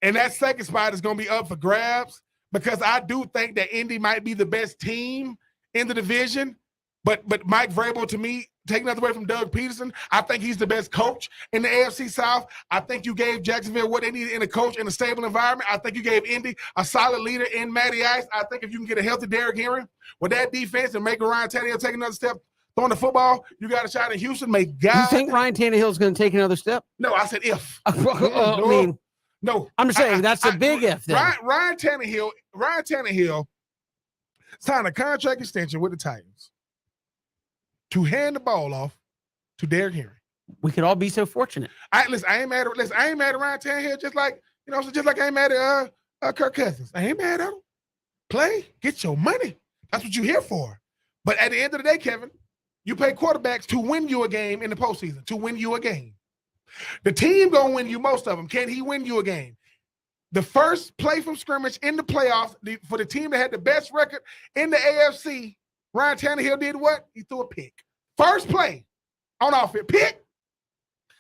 And that second spot is going to be up for grabs because I do think that Indy might be the best team in the division. But Mike Vrabel, to me, taking nothing away from Doug Peterson, I think he's the best coach in the AFC South. I think you gave Jacksonville what they needed in a coach in a stable environment. I think you gave Indy a solid leader in Matty Ice. I think if you can get a healthy Derrick Henry with that defense and make Ryan Tannehill take another step throwing the football, you got a shot in Houston. You think Ryan Tannehill is going to take another step? No, I said if. No. I'm just saying that's a big if. Then. Ryan Tannehill signed a contract extension with the Titans to hand the ball off to Derrick Henry. We could all be so fortunate. I ain't mad at Ryan Tannehill, just like I ain't mad at Kirk Cousins. I ain't mad at him. Play, get your money. That's what you're here for. But at the end of the day, Kevin, you pay quarterbacks to win you a game in the postseason, to win you a game. The team gonna win you most of them. Can he win you a game? The first play from scrimmage in the playoffs for the team that had the best record in the AFC, Ryan Tannehill did what? He threw a pick. First play on offense, pick.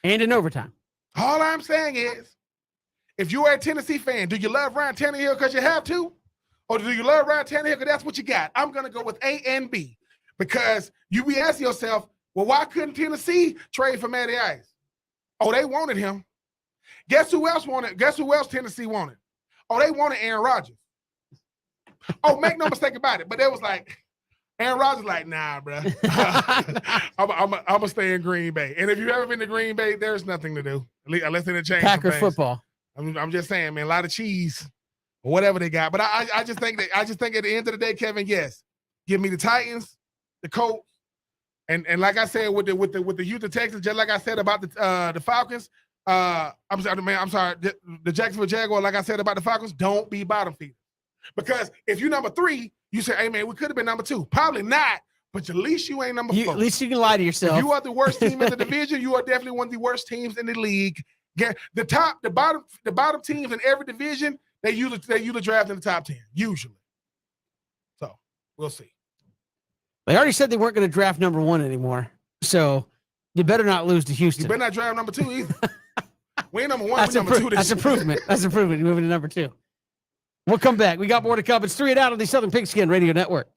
And in overtime. All I'm saying is, if you are a Tennessee fan, do you love Ryan Tannehill because you have to? Or do you love Ryan Tannehill because that's what you got? I'm going to go with A and B. Because you be asking yourself, well, why couldn't Tennessee trade for Matty Ice? Oh, they wanted him. Guess who else Tennessee wanted? Oh, they wanted Aaron Rodgers. Oh, make no mistake about it. But they was like, Aaron Rodgers like, nah, bro. I'm going to stay in Green Bay. And if you've ever been to Green Bay, there's nothing to do. Unless they change Packers football. I'm just saying, man, a lot of cheese or whatever they got. But I just think at the end of the day, Kevin, yes, give me the Titans, the Colts, and like I said with the Houston Texans, just like I said about the Falcons. I'm sorry, the Jacksonville Jaguars, like I said about the Falcons, don't be bottom feeders. Because if you're number 3, you say, hey man, we could have been number 2. Probably not, but at least you ain't number 4. At least you can lie to yourself. If you are the worst team in the division, you are definitely one of the worst teams in the league. The bottom teams in every division, they usually draft in the top 10, usually. We'll see. They already said they weren't going to draft number 1 anymore. So you better not lose to You Houston. better not draft number 2 either. We ain't number 1, That's we number 2 this That's year. improvement. That's improvement. You're moving to number 2. We'll come back. We got more to come. It's 3 and Out on the Southern Pigskin Radio Network.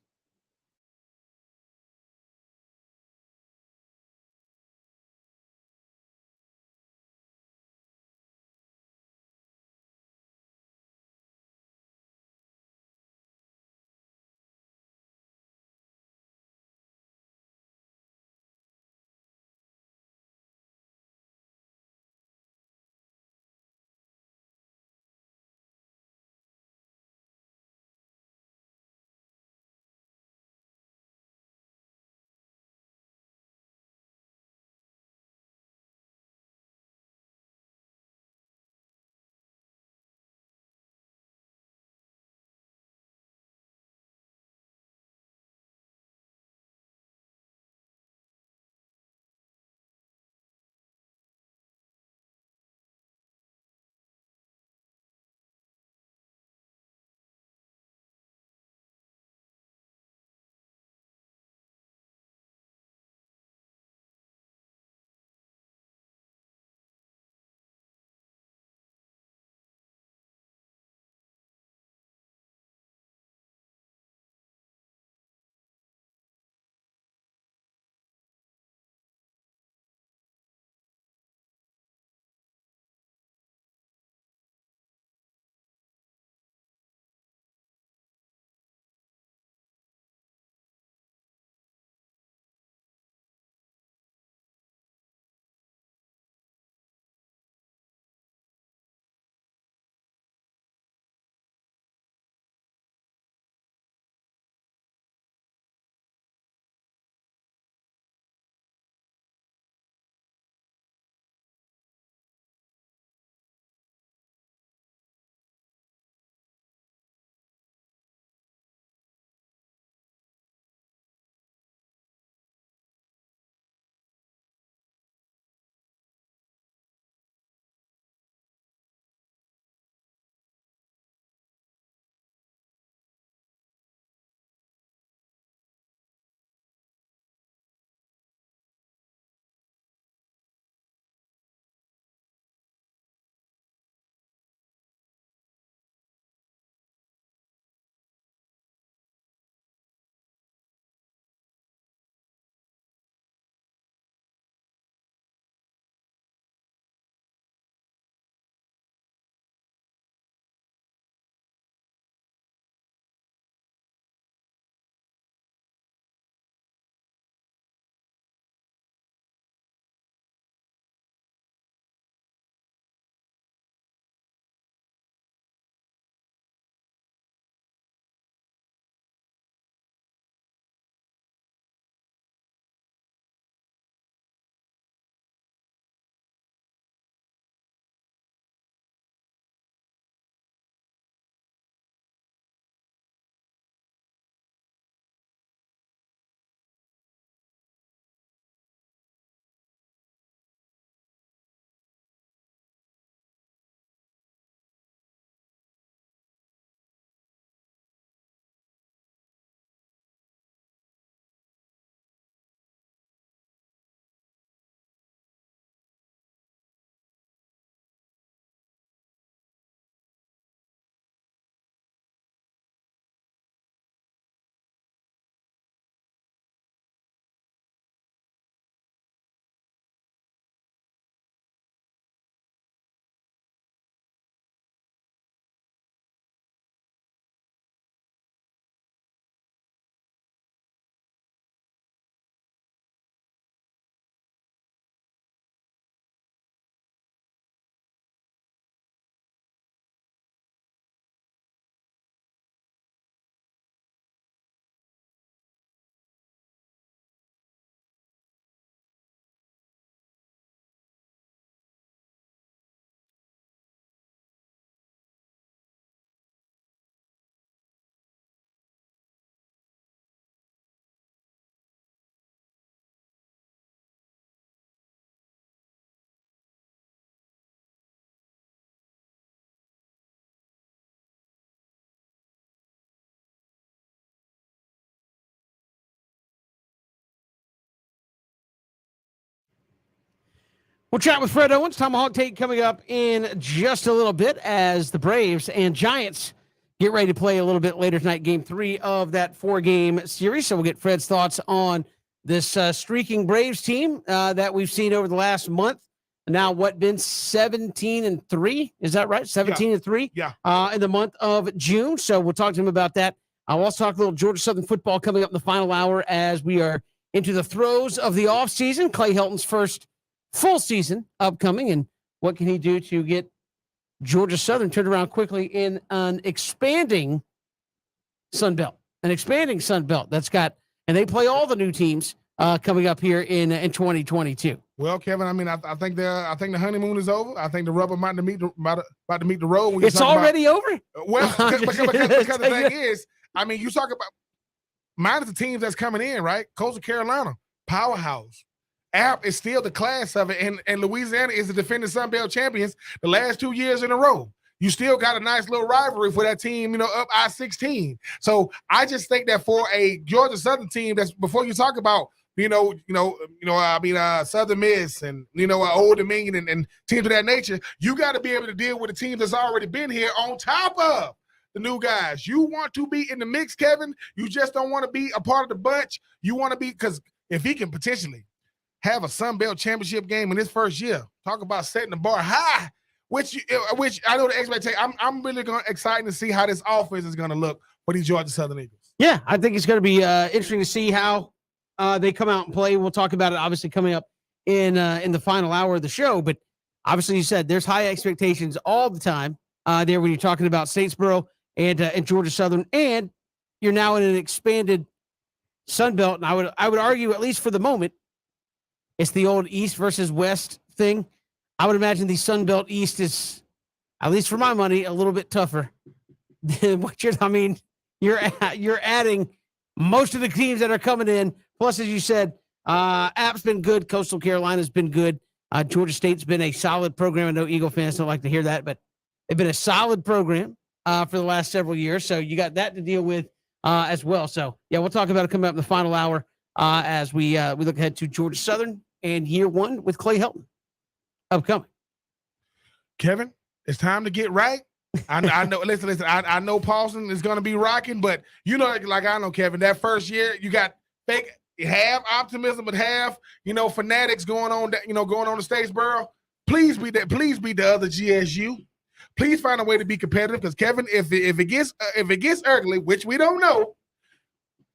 We'll chat with Fred Owens, Tomahawk Tate coming up in just a little bit as the Braves and Giants get ready to play a little bit later tonight, game 3 of that 4-game series. So we'll get Fred's thoughts on this streaking Braves team that we've seen over the last month. Now, been 17-3? Is that right? 17-3? Yeah. In the month of June. So we'll talk to him about that. I'll also talk a little Georgia Southern football coming up in the final hour as we are into the throes of the offseason. Clay Helton's first full season upcoming, and what can he do to get Georgia Southern turned around quickly in an expanding Sun Belt. That's got, and they play all the new teams coming up here in 2022. Well, Kevin, I mean, I think the honeymoon is over. I think the rubber about to meet the road. When it's already over. Well, because the thing is, I mean, you talk about minus the teams that's coming in, right? Coastal Carolina, powerhouse. App is still the class of it, and Louisiana is the defending Sun Belt champions the last 2 years in a row. You still got a nice little rivalry for that team, up I-16. So I just think that for a Georgia Southern team, that's before you talk about, Southern Miss and Old Dominion and teams of that nature, you got to be able to deal with the team that's already been here on top of the new guys. You want to be in the mix, Kevin. You just don't want to be a part of the bunch. You want to be, because if he can potentially have a Sun Belt championship game in his first year, talk about setting the bar high, which I know the expectation. I'm really excited to see how this offense is going to look for these Georgia Southern Eagles. Yeah, I think it's going to be interesting to see how they come out and play. We'll talk about it obviously coming up in the final hour of the show. But obviously, you said there's high expectations all the time there when you're talking about Statesboro and Georgia Southern, and you're now in an expanded Sun Belt. And I would argue, at least for the moment, it's the old East versus West thing. I would imagine the Sun Belt East is, at least for my money, a little bit tougher than what you're adding most of the teams that are coming in. Plus, as you said, App's been good. Coastal Carolina's been good. Georgia State's been a solid program. I know Eagle fans don't like to hear that, but they've been a solid program for the last several years. So you got that to deal with as well. So, yeah, we'll talk about it coming up in the final hour as we look ahead to Georgia Southern and year 1 with Clay Helton upcoming. Kevin, it's time to get right. I know. Listen. I know Paulson is going to be rocking, but like I know, Kevin, that first year you got fake, half optimism, but half fanatics going on. Going on the Statesboro. Please be that. Please be the other GSU. Please find a way to be competitive, because Kevin, if it gets ugly, which we don't know,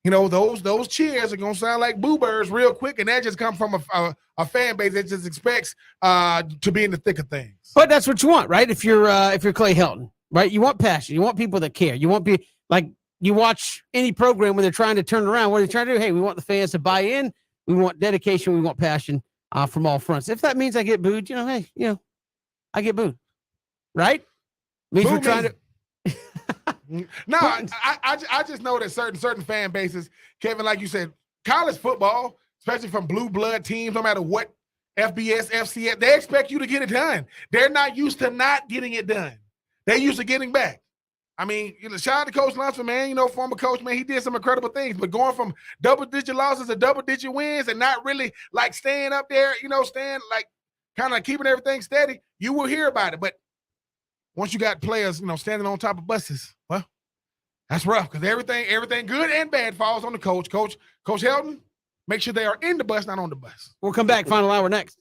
those cheers are gonna sound like boo birds real quick, and that just comes from a fan base that just expects to be in the thick of things. But that's what you want, right? If you're Clay Helton, right? You want passion. You want people that care. You want people, like, you watch any program when they're trying to turn around. What are they trying to do? Hey, we want the fans to buy in. We want dedication. We want passion from all fronts. If that means I get booed, I get booed, right? Means we're trying to. No, I just know that certain fan bases, Kevin, like you said, college football, especially from blue blood teams, no matter what FBS, FCS, they expect you to get it done. They're not used to not getting it done. They're used to getting back. I mean, shout out to Coach Lunsford, man. Former coach, man, he did some incredible things. But going from double-digit losses to double-digit wins and not really like staying up there, staying like kind of keeping everything steady, you will hear about it. But once you got players, standing on top of buses, well, that's rough, because everything good and bad falls on the coach. Coach Helton, make sure they are in the bus, not on the bus. We'll come back. Final hour next.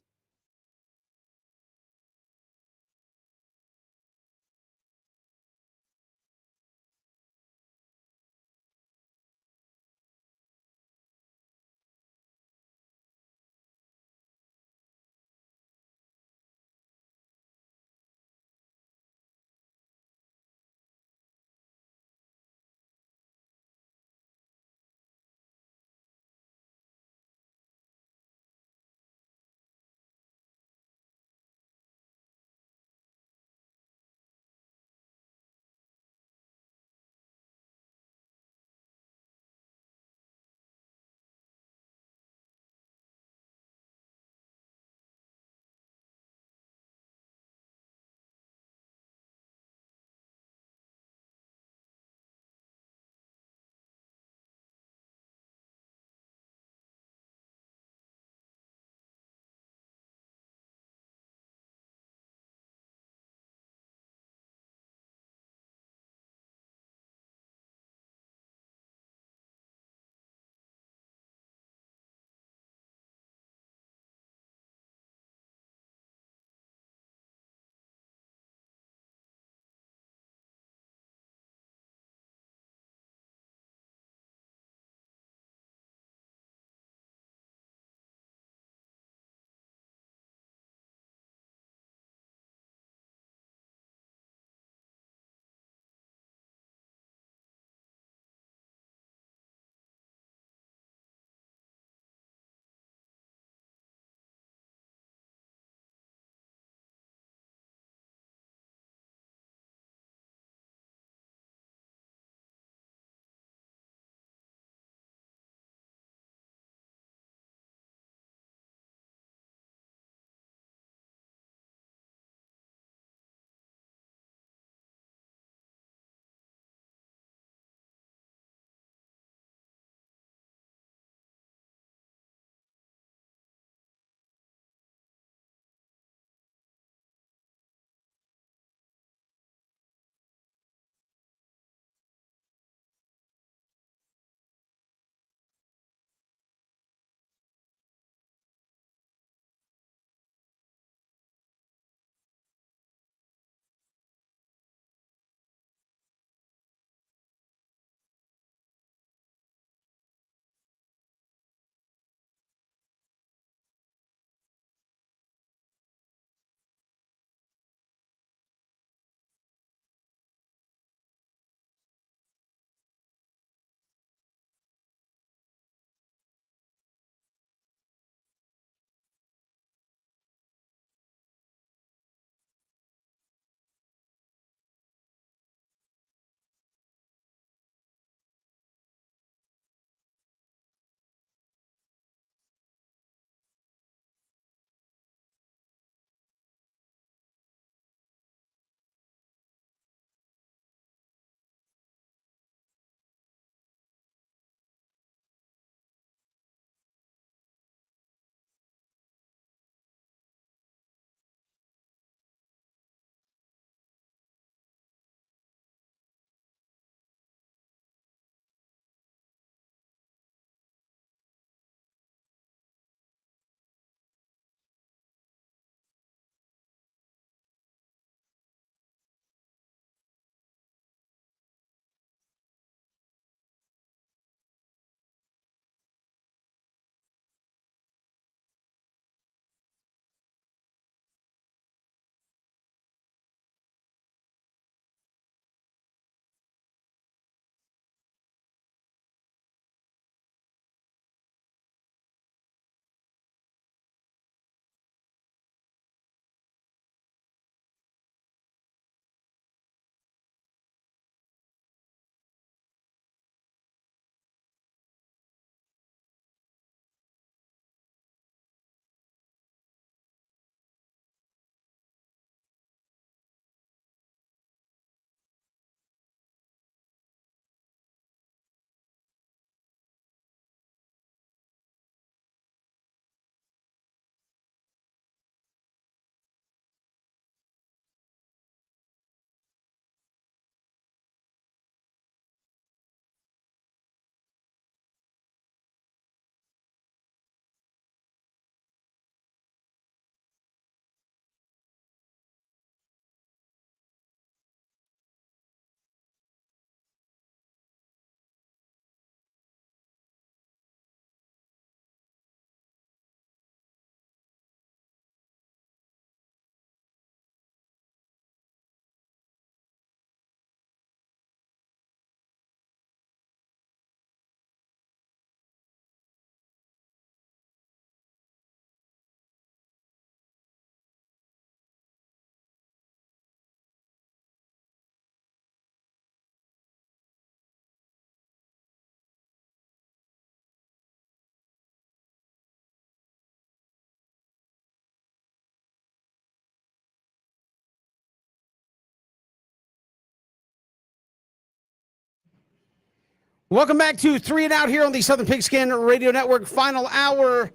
Welcome back to 3 and Out here on the Southern Pigskin Radio Network. Final hour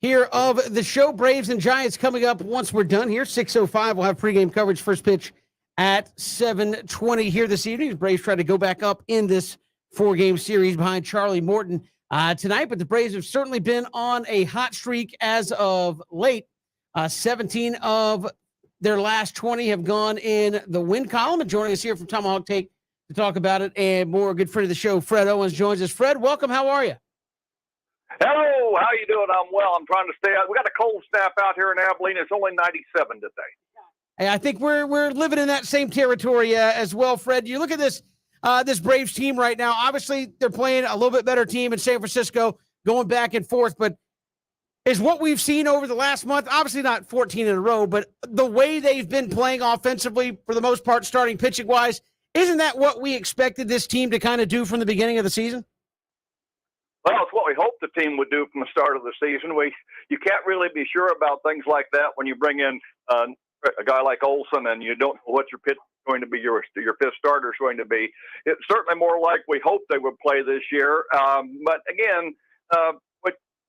here of the show. Braves and Giants coming up once we're done here. 6:05. We'll have pregame coverage. First pitch at 7:20 here this evening. The Braves try to go back up in this 4-game series behind Charlie Morton tonight. But the Braves have certainly been on a hot streak as of late. 17 of their last 20 have gone in the win column. And joining us here from Tomahawk Take to talk about it and more, a good friend of the show, Fred Owens, joins us. Fred, welcome. How are you? Hello, how you doing? I'm well. I'm trying to stay out. We got a cold snap out here in Abilene. It's only 97 today. Hey, I think we're living in that same territory as well, Fred. You look at this this Braves team right now. Obviously, they're playing a little bit better team in San Francisco, going back and forth. But is what we've seen over the last month, obviously not 14 in a row, but the way they've been playing offensively for the most part, starting pitching-wise, isn't that what we expected this team to kind of do from the beginning of the season? Well, it's what we hoped the team would do from the start of the season. You can't really be sure about things like that when you bring in a guy like Olsen and you don't know what your pitch is going to be, your fifth starter is going to be. It's certainly more like we hoped they would play this year. But again,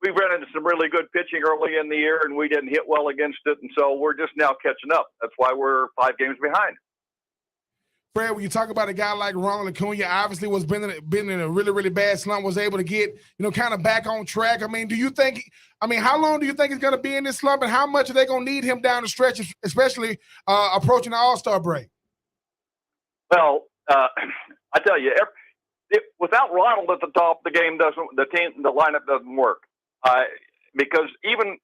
we ran into some really good pitching early in the year, and we didn't hit well against it, and so we're just now catching up. That's why we're 5 games behind. Fred, when you talk about a guy like Ronald Acuna, obviously was been in a really, really bad slump, was able to get, kind of back on track. I mean, how long do you think he's going to be in this slump, and how much are they going to need him down the stretch, especially approaching the All-Star break? Well, I tell you, without Ronald at the top, the lineup doesn't work. Because even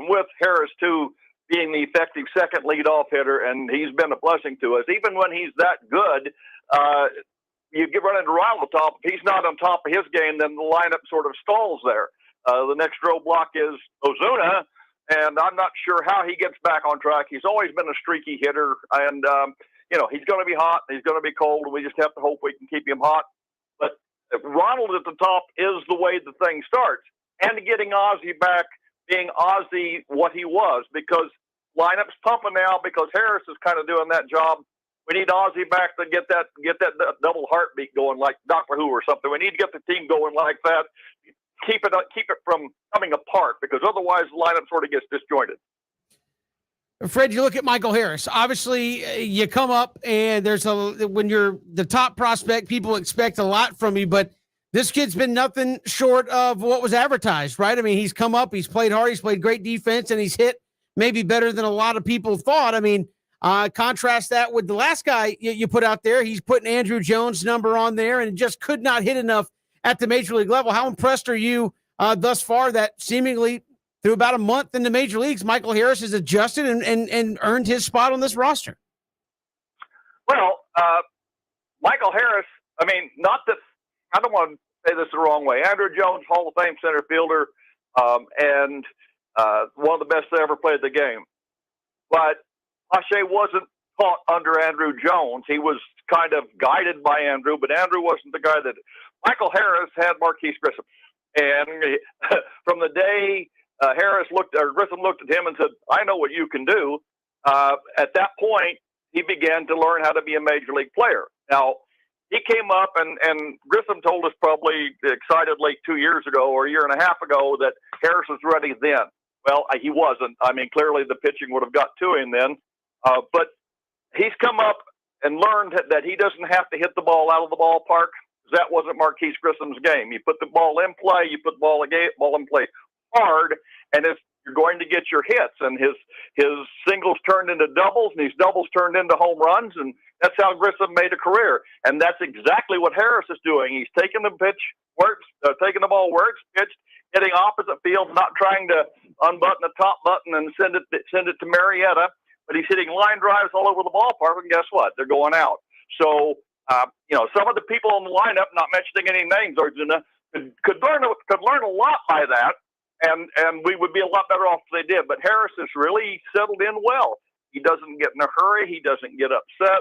with Harris too being the effective second leadoff hitter, and he's been a blessing to us, even when he's that good, you run into Ronald at the top. If he's not on top of his game, then the lineup sort of stalls there. The next roadblock is Ozuna, and I'm not sure how he gets back on track. He's always been a streaky hitter, and he's going to be hot, and he's going to be cold, and we just have to hope we can keep him hot. But Ronald at the top is the way the thing starts. And getting Ozzie back, being Ozzie what he was, because lineup's pumping now because Harris is kind of doing that job. We need Ozzie back to get that double heartbeat going like Doctor Who or something. We need to get the team going like that. Keep it from coming apart, because otherwise the lineup sort of gets disjointed. Fred, you look at Michael Harris. Obviously, you come up and when you're the top prospect, people expect a lot from you, but this kid's been nothing short of what was advertised, right? I mean, he's come up, he's played hard, he's played great defense, and he's hit maybe better than a lot of people thought. I mean, contrast that with the last guy you put out there. He's putting Andrew Jones' number on there and just could not hit enough at the major league level. How impressed are you thus far that seemingly through about a month in the major leagues, Michael Harris has adjusted and earned his spot on this roster? Well, Michael Harris, I mean, not that I don't want to say this the wrong way. Andrew Jones, Hall of Fame center fielder, and one of the best that ever played the game. But Pache wasn't taught under Andrew Jones. He was kind of guided by Andrew, but Andrew wasn't the guy that Michael Harris had Marquise Grissom. And from the day Grissom looked at him and said, "I know what you can do," at that point, he began to learn how to be a major league player. Now, he came up, and Grissom told us probably excitedly 2 years ago or a year and a half ago that Harris was ready then. Well, he wasn't. I mean, clearly the pitching would have got to him then. But he's come up and learned that he doesn't have to hit the ball out of the ballpark. That wasn't Marquise Grissom's game. You put the ball in play, you put the ball in play hard, and you're going to get your hits. And his singles turned into doubles, and his doubles turned into home runs, and that's how Grissom made a career. And that's exactly what Harris is doing. He's taking the taking the ball where it's pitched, hitting opposite field, not trying to unbutton the top button and send it to Marietta, but he's hitting line drives all over the ballpark. And guess what? They're going out. So, some of the people in the lineup, not mentioning any names, Arjuna, could learn a lot by that. And we would be a lot better off if they did. But Harris has really settled in well. He doesn't get in a hurry. He doesn't get upset.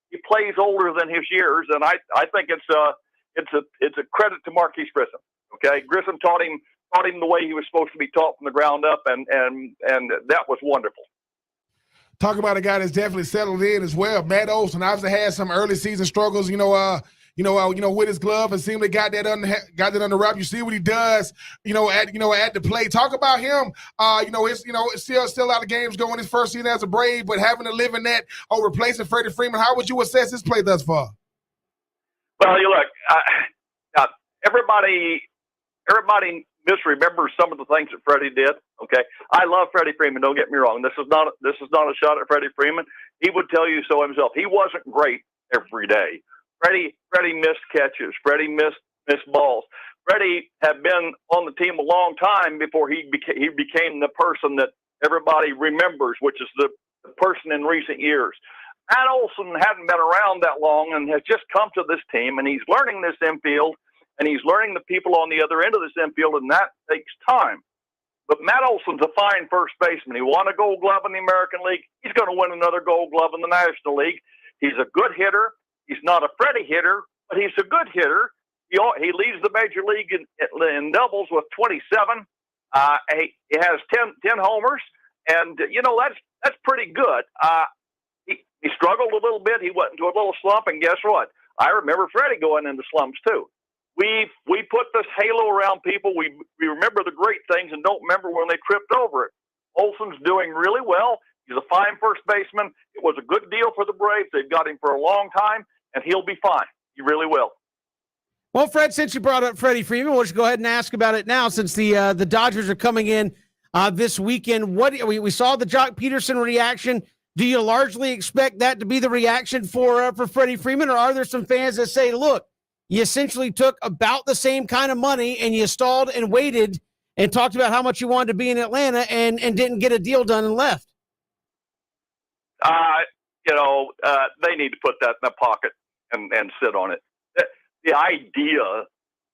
He plays older than his years, and I think it's a credit to Marquise Grissom. Okay, Grissom taught him the way he was supposed to be taught from the ground up, and that was wonderful. Talk about a guy that's definitely settled in as well. Matt Olson obviously had some early season struggles. with his glove and seemingly got that under wrap. You see what he does, at the plate. Talk about him. It's still a lot of games going his first season as a Brave, but having to live in that replacing Freddie Freeman. How would you assess his play thus far? Well, you look, everybody misremembers some of the things that Freddie did. Okay, I love Freddie Freeman. Don't get me wrong. This is not a shot at Freddie Freeman. He would tell you so himself. He wasn't great every day. Freddie missed catches. Freddie missed balls. Freddie had been on the team a long time before he became the person that everybody remembers, which is the person in recent years. Matt Olson hadn't been around that long and has just come to this team, and he's learning this infield, and he's learning the people on the other end of this infield, and that takes time. But Matt Olson's a fine first baseman. He won a Gold Glove in the American League. He's going to win another Gold Glove in the National League. He's a good hitter. He's not a Freddie hitter, but he's a good hitter. He leads the major league in doubles with 27. He has 10 homers, and that's pretty good. He struggled a little bit. He went into a little slump, and guess what? I remember Freddie going into slumps too. We put this halo around people. We remember the great things and don't remember when they tripped over it. Olson's doing really well. He's a fine first baseman. It was a good deal for the Braves. They've got him for a long time, and he'll be fine. He really will. Well, Fred, since you brought up Freddie Freeman, we'll just go ahead and ask about it now since the Dodgers are coming in this weekend. We saw the Jock Peterson reaction. Do you largely expect that to be the reaction for Freddie Freeman, or are there some fans that say, look, you essentially took about the same kind of money and you stalled and waited and talked about how much you wanted to be in Atlanta and didn't get a deal done and left? They need to put that in their pocket and sit on it. The idea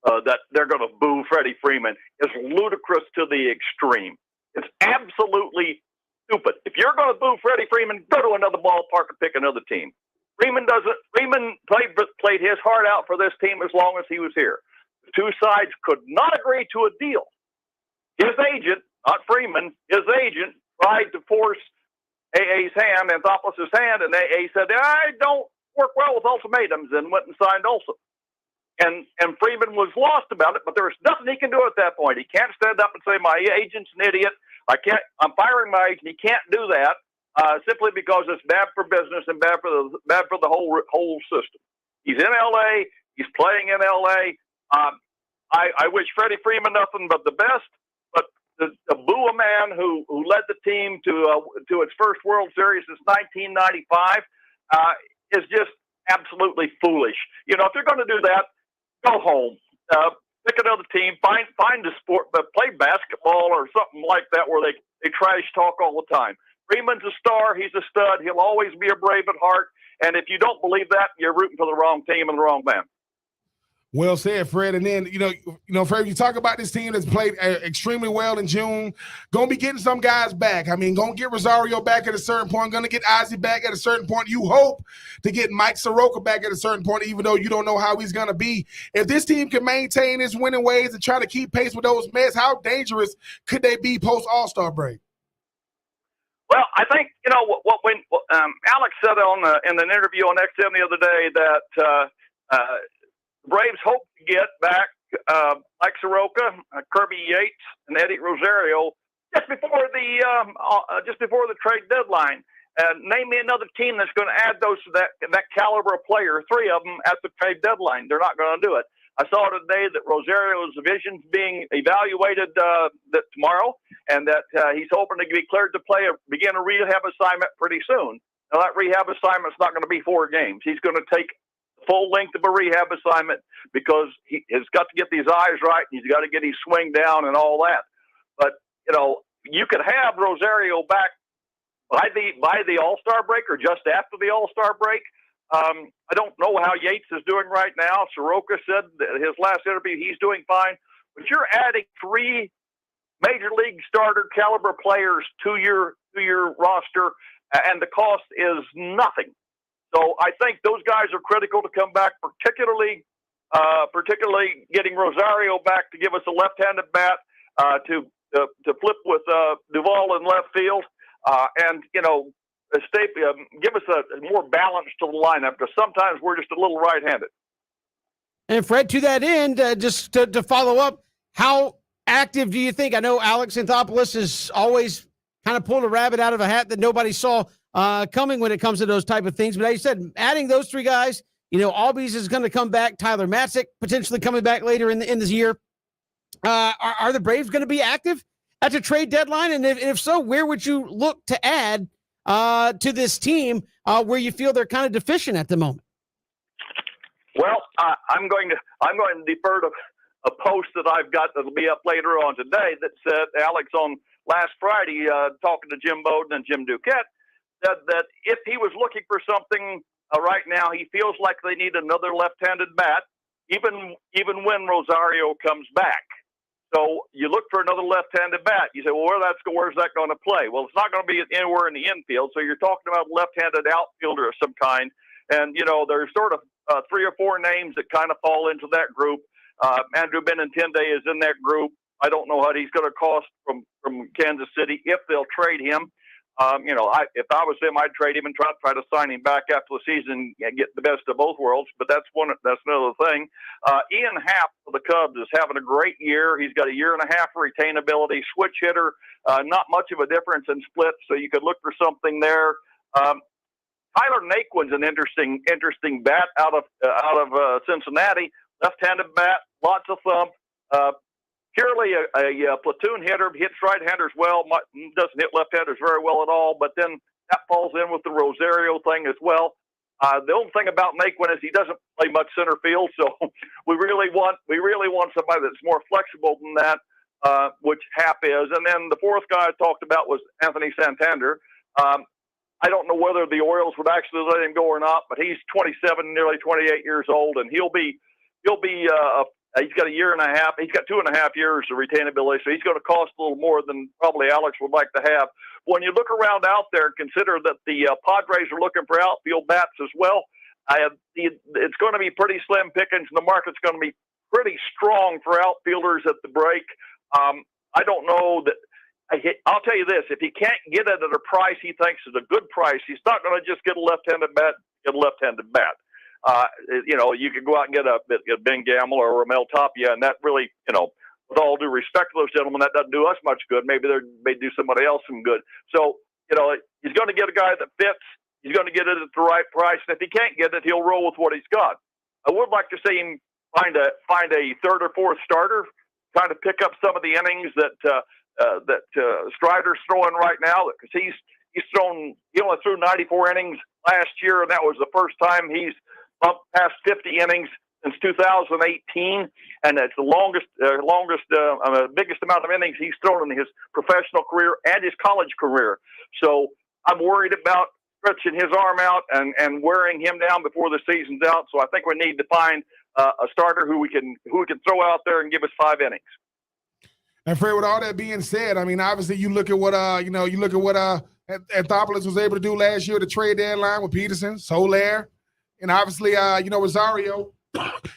that they're going to boo Freddie Freeman is ludicrous to the extreme. It's absolutely stupid. If you're going to boo Freddie Freeman, go to another ballpark and pick another team. Freeman played his heart out for this team as long as he was here. The two sides could not agree to a deal. His agent, not Freeman, his agent tried to force AA's hand, Anthopoulos' hand, and AA said, I don't work well with ultimatums, and went and signed Olson. And Freeman was lost about it, but there was nothing he can do at that point. He can't stand up and say, my agent's an idiot. I'm firing my agent. He can't do that simply because it's bad for business and bad for the whole system. He's in L.A. He's playing in L.A. I wish Freddie Freeman nothing but the best, but to boo a man who led the team to its first World Series since 1995 is just absolutely foolish. If you're going to do that, go home. Pick another team. Find a sport, but play basketball or something like that where they trash talk all the time. Freeman's a star. He's a stud. He'll always be a Brave at heart. And if you don't believe that, you're rooting for the wrong team and the wrong man. Well said, Fred. And then, Fred, you talk about this team that's played extremely well in June. Going to be getting some guys back. I mean, going to get Rosario back at a certain point. Going to get Ozzie back at a certain point. You hope to get Mike Soroka back at a certain point, even though you don't know how he's going to be. If this team can maintain its winning ways and try to keep pace with those Mets, how dangerous could they be post-All-Star break? Well, I think, when Alex said in an interview on XM the other day that Braves hope to get back Mike Soroka, Kirby Yates, and Eddie Rosario just before the trade deadline. Name me another team that's going to add those to that caliber of player. 3 of them at the trade deadline. They're not going to do it. I saw today that Rosario's vision's being evaluated tomorrow, and that he's hoping to be cleared to begin a rehab assignment pretty soon. Now, that rehab assignment's not going to be 4 games. He's going to take full length of a rehab assignment because he has got to get these eyes right. And he's got to get his swing down and all that. But you could have Rosario back by the All-Star break or just after the All-Star break. I don't know how Yates is doing right now. Soroka said that his last interview he's doing fine. But you're adding 3 major league starter caliber players to your roster, and the cost is nothing. So I think those guys are critical to come back, particularly getting Rosario back to give us a left-handed bat to flip with Duvall in left field, and give us a more balance to the lineup because sometimes we're just a little right-handed. And Fred, to that end, just to follow up, how active do you think? I know Alex Anthopoulos has always kind of pulled a rabbit out of a hat that nobody saw coming when it comes to those type of things. But as you said, adding those three guys, Albies is going to come back. Tyler Matzik potentially coming back later in this year. Are the Braves going to be active at the trade deadline? And if so, where would you look to add to this team where you feel they're kind of deficient at the moment? Well, I'm going to defer to a post that I've got that'll be up later on today that said Alex on last Friday talking to Jim Bowden and Jim Duquette said that if he was looking for something right now, he feels like they need another left-handed bat, even when Rosario comes back. So you look for another left-handed bat. You say, well, where's that going to play? Well, it's not going to be anywhere in the infield. So you're talking about a left-handed outfielder of some kind. And, there's sort of 3 or 4 names that kind of fall into that group. Andrew Benintende is in that group. I don't know what he's going to cost from Kansas City if they'll trade him. If I was him, I'd trade him and try to sign him back after the season and get the best of both worlds. But that's another thing. Ian Happ of the Cubs is having a great year. He's got a 1.5 year retainability, switch hitter, not much of a difference in splits. So you could look for something there. Tyler Naquin's an interesting bat out of Cincinnati. Left-handed bat, lots of thump. Purely a platoon hitter, hits right-handers well, doesn't hit left-handers very well at all, but then that falls in with the Rosario thing as well. The only thing about Naquin is he doesn't play much center field, so we really want somebody that's more flexible than that, which Happ is. And then the fourth guy I talked about was Anthony Santander. I don't know whether the Orioles would actually let him go or not, but he's 27, nearly 28 years old, and he's got a 1.5 years. He's got 2.5 years of retainability, so he's going to cost a little more than probably Alex would like to have. When you look around out there and consider that the Padres are looking for outfield bats as well, it's going to be pretty slim pickings, and the market's going to be pretty strong for outfielders at the break. I don't know that. I'll tell you this: if he can't get it at a price he thinks is a good price, he's not going to just get a left-handed bat. You could go out and get a Ben Gamble or Ramel Tapia, and that really, with all due respect to those gentlemen, that doesn't do us much good. Maybe they may do somebody else some good. So, he's going to get a guy that fits. He's going to get it at the right price, and if he can't get it, he'll roll with what he's got. I would like to see him find a third or fourth starter, kind of pick up some of the innings that Strider's throwing right now, because he only threw 94 innings last year, and that was the first time he's bumped past 50 innings since 2018, and it's the biggest amount of innings he's thrown in his professional career and his college career. So I'm worried about stretching his arm out and wearing him down before the season's out. So I think we need to find a starter who we can throw out there and give us 5 innings. And Fred, with all that being said, I mean, obviously you look at what Anthopoulos was able to do last year at the trade deadline with Peterson, Soler, and obviously Rosario.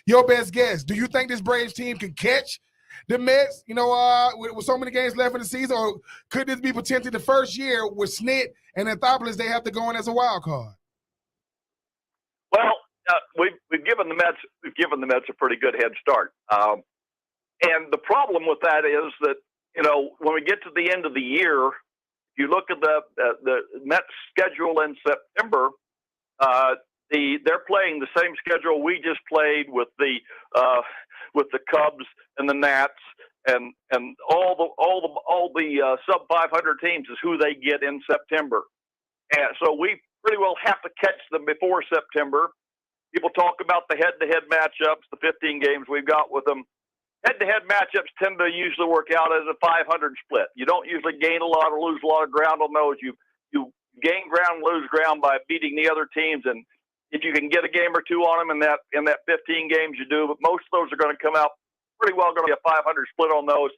Your best guess. Do you think this Braves team can catch the Mets, with so many games left in the season, or could this be potentially the first year with Snit and Anthopoulos they have to go in as a wild card? Well, we've given the Mets a pretty good head start. And the problem with that is that, when we get to the end of the year, you look at the Mets schedule in September, they're playing the same schedule we just played with the Cubs and the Nats and all the sub 500 teams is who they get in September. And so we pretty well have to catch them before September. People talk about the head-to-head matchups, the 15 games we've got with them. Head-to-head matchups tend to usually work out as a 500 split. You don't usually gain a lot or lose a lot of ground on those. You gain ground and lose ground by beating the other teams, and if you can get a game or two on them in that 15 games, you do. But most of those are going to come out pretty well going to be a 500 split on those.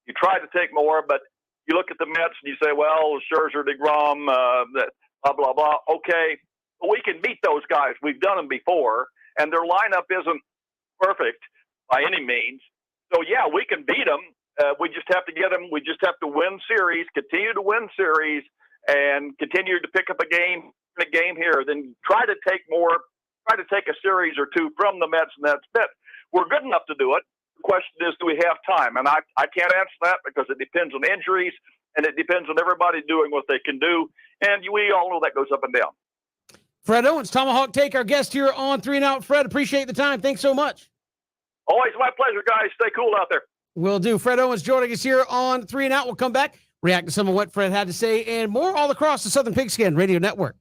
You try to take more, but you look at the Mets and you say, well, Scherzer, DeGrom, blah, blah, blah. Okay, but we can beat those guys. We've done them before, and their lineup isn't perfect by any means. So, yeah, we can beat them. We just have to get them. We just have to win series, continue to win series, and continue to pick up a game here. Then try to take more try to take a series or two from the Mets, and that's it. We're good enough to do it. The question is, do we have time? And I can't answer that because it depends on injuries, and it depends on everybody doing what they can do. And we all know that goes up and down. Fred Owens, Tomahawk Take, our guest here on 3 and Out. Fred, appreciate the time. Thanks so much. Always my pleasure, guys. Stay cool out there. Will do. Fred Owens joining us here on 3 and Out. We'll come back, react to some of what Fred had to say, and more all across the Southern Pigskin Radio Network.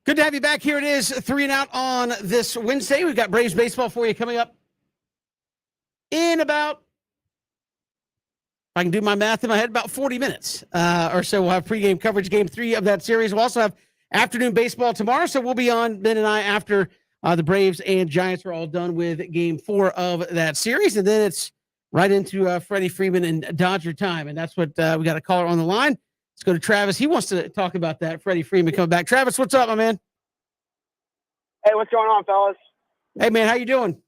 Good to have you back. Here it is, 3 and Out on this Wednesday. We've got Braves baseball for you coming up in about, if I can do my math in my head, about 40 minutes or so. We'll have pregame coverage, game 3 of that series. We'll also have afternoon baseball tomorrow, so we'll be on, Ben and I, after the Braves and Giants are all done with game 4 of that series, and then it's right into Freddie Freeman and Dodger time, and that's what we got a caller on the line. Let's go to Travis. He wants to talk about that. Freddie Freeman coming back. Travis, what's up, my man? Hey, what's going on, fellas? Hey, man, how you doing?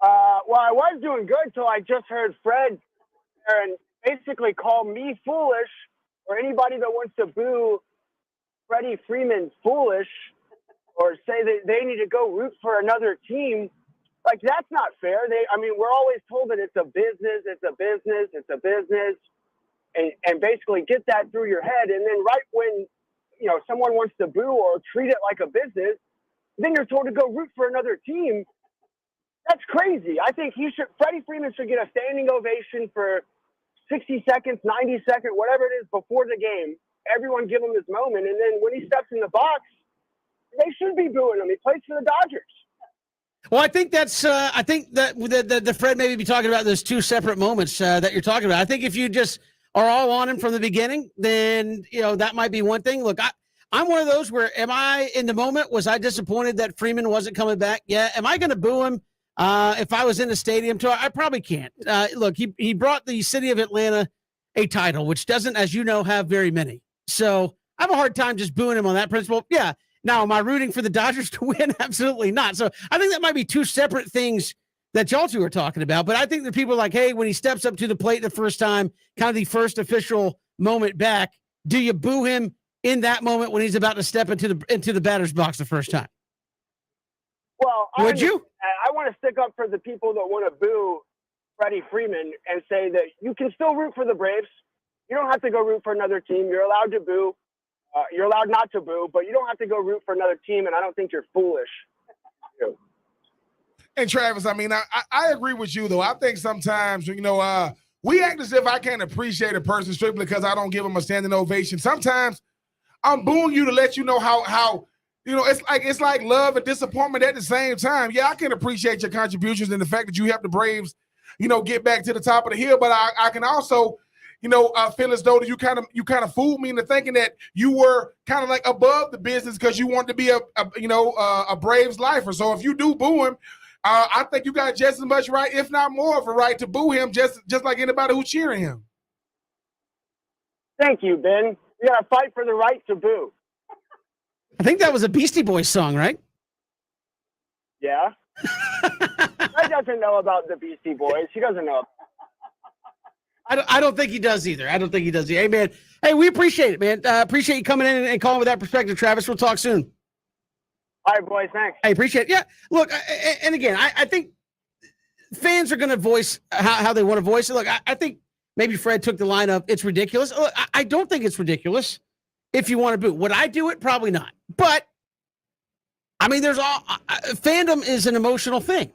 Well, I was doing good till I just heard Fred and basically call me foolish, or anybody that wants to boo Freddie Freeman foolish, or say that they need to go root for another team. Like, that's not fair. We're always told that it's a business, and basically get that through your head. And then right when, someone wants to boo or treat it like a business, then you're told to go root for another team. That's crazy. I think Freddie Freeman should get a standing ovation for 60 seconds, 90 seconds, whatever it is before the game. Everyone give him this moment. And then when he steps in the box, they should be booing him. He plays for the Dodgers. Well, I think that's. I think that the Fred maybe be talking about those two separate moments that you're talking about. I think if you just are all on him from the beginning, then that might be one thing. Look, I'm one of those where, am I in the moment? Was I disappointed that Freeman wasn't coming back? Yeah. Am I going to boo him if I was in the stadium? I probably can't. Look, he brought the city of Atlanta a title, which doesn't, as you know, have very many. So I have a hard time just booing him on that principle. Yeah. Now, am I rooting for the Dodgers to win? Absolutely not. So I think that might be two separate things that y'all two are talking about. But I think that people are like, hey, when he steps up to the plate the first time, kind of the first official moment back, do you boo him in that moment when he's about to step into the batter's box the first time? Well, would you? I want to stick up for the people that want to boo Freddie Freeman and say that you can still root for the Braves. You don't have to go root for another team. You're allowed to boo. You're allowed not to boo, but you don't have to go root for another team, and I don't think you're foolish. And Travis, I agree with you, though. I think sometimes, we act as if I can't appreciate a person strictly because I don't give them a standing ovation. Sometimes I'm booing you to let you know how it's like love and disappointment at the same time. Yeah, I can appreciate your contributions and the fact that you helped the Braves, get back to the top of the hill. But I can also, feel as though that you kind of fooled me into thinking that you were kind of like above the business because you wanted to be a Braves lifer. So if you do boo him, I think you got just as much right, if not more of a right, to boo him, just like anybody who's cheering him. Thank you, Ben. You got to fight for the right to boo. I think that was a Beastie Boys song, right? Yeah. Fred doesn't know about the Beastie Boys. He doesn't know. I don't think he does either. Hey, man. Hey, we appreciate it, man. Appreciate you coming in and calling with that perspective, Travis. We'll talk soon. All right, boys. Thanks. I appreciate it. Yeah. Look, and again, I think fans are going to voice how they want to voice it. Look, I think maybe Fred took the line of it's ridiculous. Look, I don't think it's ridiculous if you want to boo. Would I do it? Probably not. But, there's fandom is an emotional thing.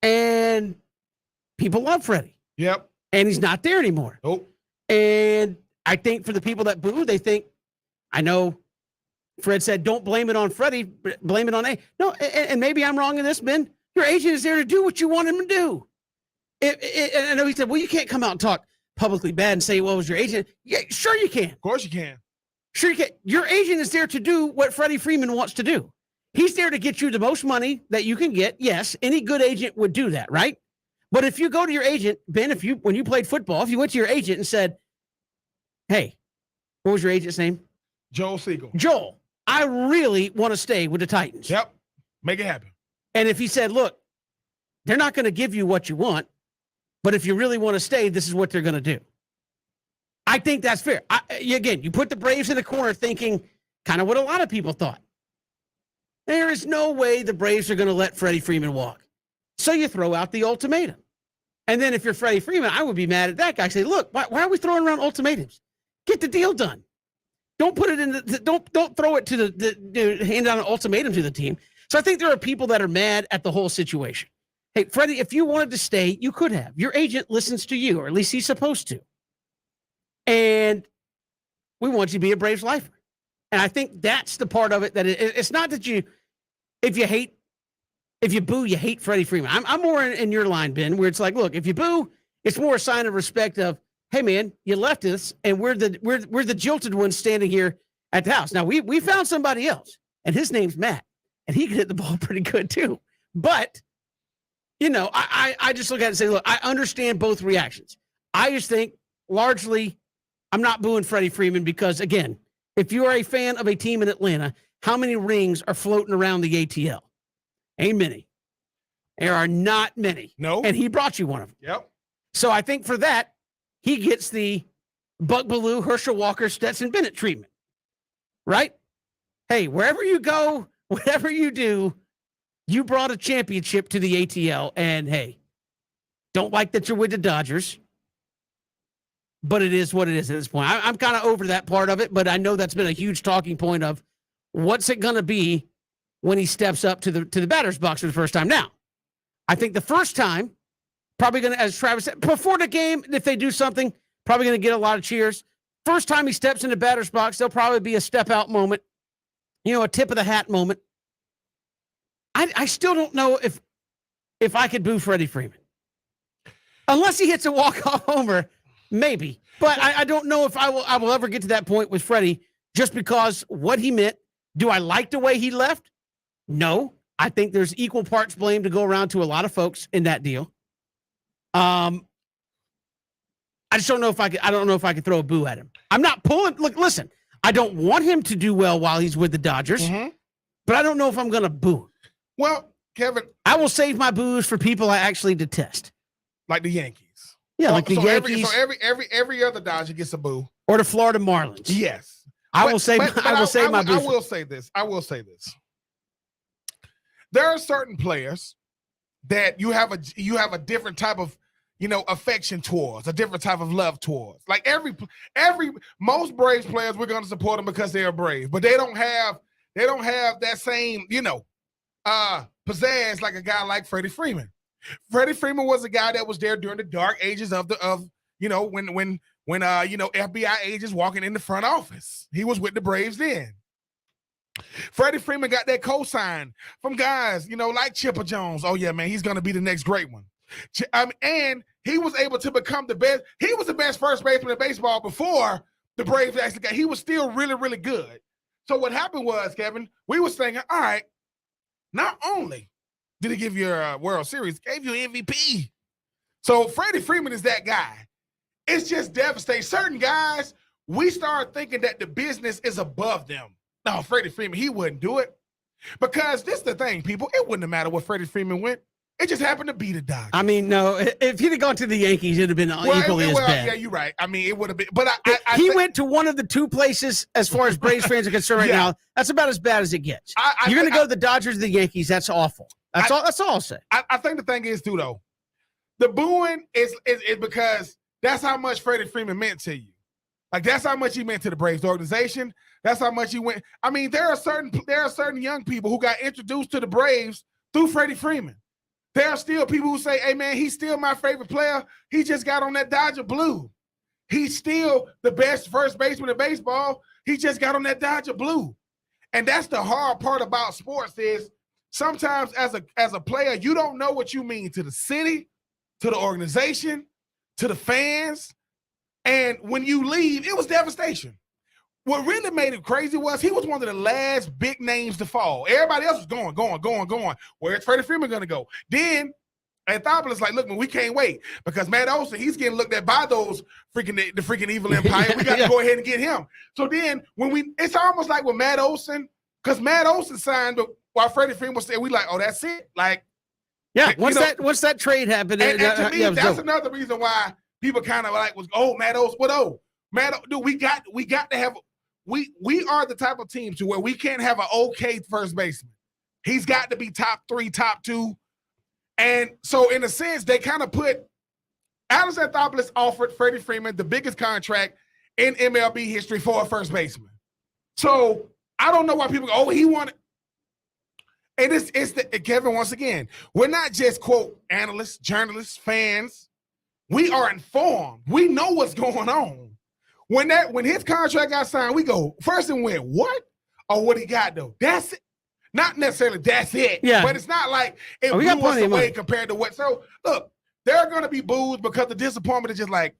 And people love Freddie. Yep. And he's not there anymore. Nope. And I think for the people that boo, they think, I know Fred said, don't blame it on Freddie, blame it on A. No, and maybe I'm wrong in this, Ben. Your agent is there to do what you want him to do. And I know he said, well, you can't come out and talk publicly bad and say, well, it was your agent. Yeah, sure you can. Of course you can. Sure you can. Your agent is there to do what Freddie Freeman wants to do. He's there to get you the most money that you can get. Yes, any good agent would do that, right? But if you go to your agent, Ben, when you played football, if you went to your agent and said, hey, what was your agent's name? Joel Siegel. Joel, I really want to stay with the Titans. Yep. Make it happen. And if he said, look, they're not going to give you what you want, but if you really want to stay, this is what they're going to do. I think that's fair. Again, you put the Braves in the corner thinking kind of what a lot of people thought. There is no way the Braves are going to let Freddie Freeman walk. So you throw out the ultimatum. And then if you're Freddie Freeman, I would be mad at that guy. Say, look, why are we throwing around ultimatums? Get the deal done. Don't put it in don't throw it to hand out an ultimatum to the team. So I think there are people that are mad at the whole situation. Hey, Freddie, if you wanted to stay, you could have. Your agent listens to you, or at least he's supposed to. And we want you to be a Braves lifer. And I think that's the part of it that it's not that if you boo, you hate Freddie Freeman. I'm more in your line, Ben, where it's like, look, if you boo, it's more a sign of respect of, hey man, you left us, and we're the jilted ones standing here at the house. Now we found somebody else, and his name's Matt, and he can hit the ball pretty good too. But I just look at it and say, look, I understand both reactions. I just think largely I'm not booing Freddie Freeman because, again, if you are a fan of a team in Atlanta, how many rings are floating around the ATL? Ain't many. There are not many. No. And he brought you one of them. Yep. So I think for that, he gets the Buck Bellew, Herschel Walker, Stetson Bennett treatment. Right? Hey, wherever you go, whatever you do, you brought a championship to the ATL, and hey, don't like that you're with the Dodgers, but it is what it is at this point. I'm kind of over that part of it, but I know that's been a huge talking point of what's it going to be when he steps up to the batter's box for the first time. Now, I think the first time, probably going to, as Travis said, before the game, if they do something, probably going to get a lot of cheers. First time he steps in the batter's box, there'll probably be a step out moment, a tip of the hat moment. I still don't know if I could boo Freddie Freeman. Unless he hits a walk-off homer, maybe. But I don't know if I will ever get to that point with Freddie just because what he meant. Do I like the way he left? No. I think there's equal parts blame to go around to a lot of folks in that deal. I just don't know if I could throw a boo at him. I'm not pulling. Look, listen, I don't want him to do well while he's with the Dodgers, but I don't know if I'm going to boo him. Well, Kevin, I will save my boos for people I actually detest. Like the Yankees. Yeah, like the Yankees. Every other Dodger gets a boo. Or the Florida Marlins. Yes. I will say my boos. I will say this. There are certain players that you have a different type of affection towards, a different type of love towards. Like most Braves players, we're going to support them because they're Braves, but they don't have that same pizzazz like a guy like Freddie Freeman. Freddie Freeman was a guy that was there during the dark ages of when FBI agents walking in the front office. He was with the Braves then. Freddie Freeman got that cosign from guys, like Chipper Jones. Oh yeah, man, he's going to be the next great one. And he was able to become the best. He was the best first baseman in baseball before the Braves actually got. He was still really, really good. So what happened was, Kevin, we was thinking, all right, not only did he give you a World Series, gave you an MVP. So Freddie Freeman is that guy. It's just devastating. Certain guys, we start thinking that the business is above them. No, Freddie Freeman, he wouldn't do it. Because this is the thing, people, it wouldn't have mattered where Freddie Freeman went. It just happened to be the Dodgers. I mean, no, if he'd have gone to the Yankees, it'd have been equally as bad. Yeah, you're right. I mean, it would have been. But he went to one of the two places, as far as Braves fans are concerned right now, that's about as bad as it gets. You're going to go to the Dodgers or the Yankees, that's awful. That's all I'll say. I think the thing is, too, though, the booing is because that's how much Freddie Freeman meant to you. Like, that's how much he meant to the Braves organization. That's how much he went. I mean, there are certain young people who got introduced to the Braves through Freddie Freeman. There are still people who say, hey, man, he's still my favorite player. He just got on that Dodger blue. He's still the best first baseman in baseball. He just got on that Dodger blue. And that's the hard part about sports is sometimes as a player, you don't know what you mean to the city, to the organization, to the fans. And when you leave, it was devastation. What really made it crazy was he was one of the last big names to fall. Everybody else was going. Where's Freddie Freeman going to go? Then Anthopoulos like, look, man, we can't wait because Matt Olson, he's getting looked at by those the freaking evil empire. We got to go ahead and get him. So then it's almost like with Matt Olson, because Matt Olson signed while Freddie Freeman was there, we like, oh, that's it. Like, yeah, once that trade happened, and to me, that's another reason why people kind of like was, oh, Matt Olson, what dude, we got to have. We are the type of team to where we can't have an okay first baseman. He's got to be top 3, top 2. And so in a sense, they kind of put Alex Anthopoulos offered Freddie Freeman the biggest contract in MLB history for a first baseman. So I don't know why people go, oh, he wanted. And it's Kevin, once again, we're not just, quote, analysts, journalists, fans. We are informed. We know what's going on. when his contract got signed, we go first and went, what? Or what he got though? That's it. Not necessarily that's it. Yeah. But it's not like it blew us away compared to what. So look, there are gonna be boos because the disappointment is just like,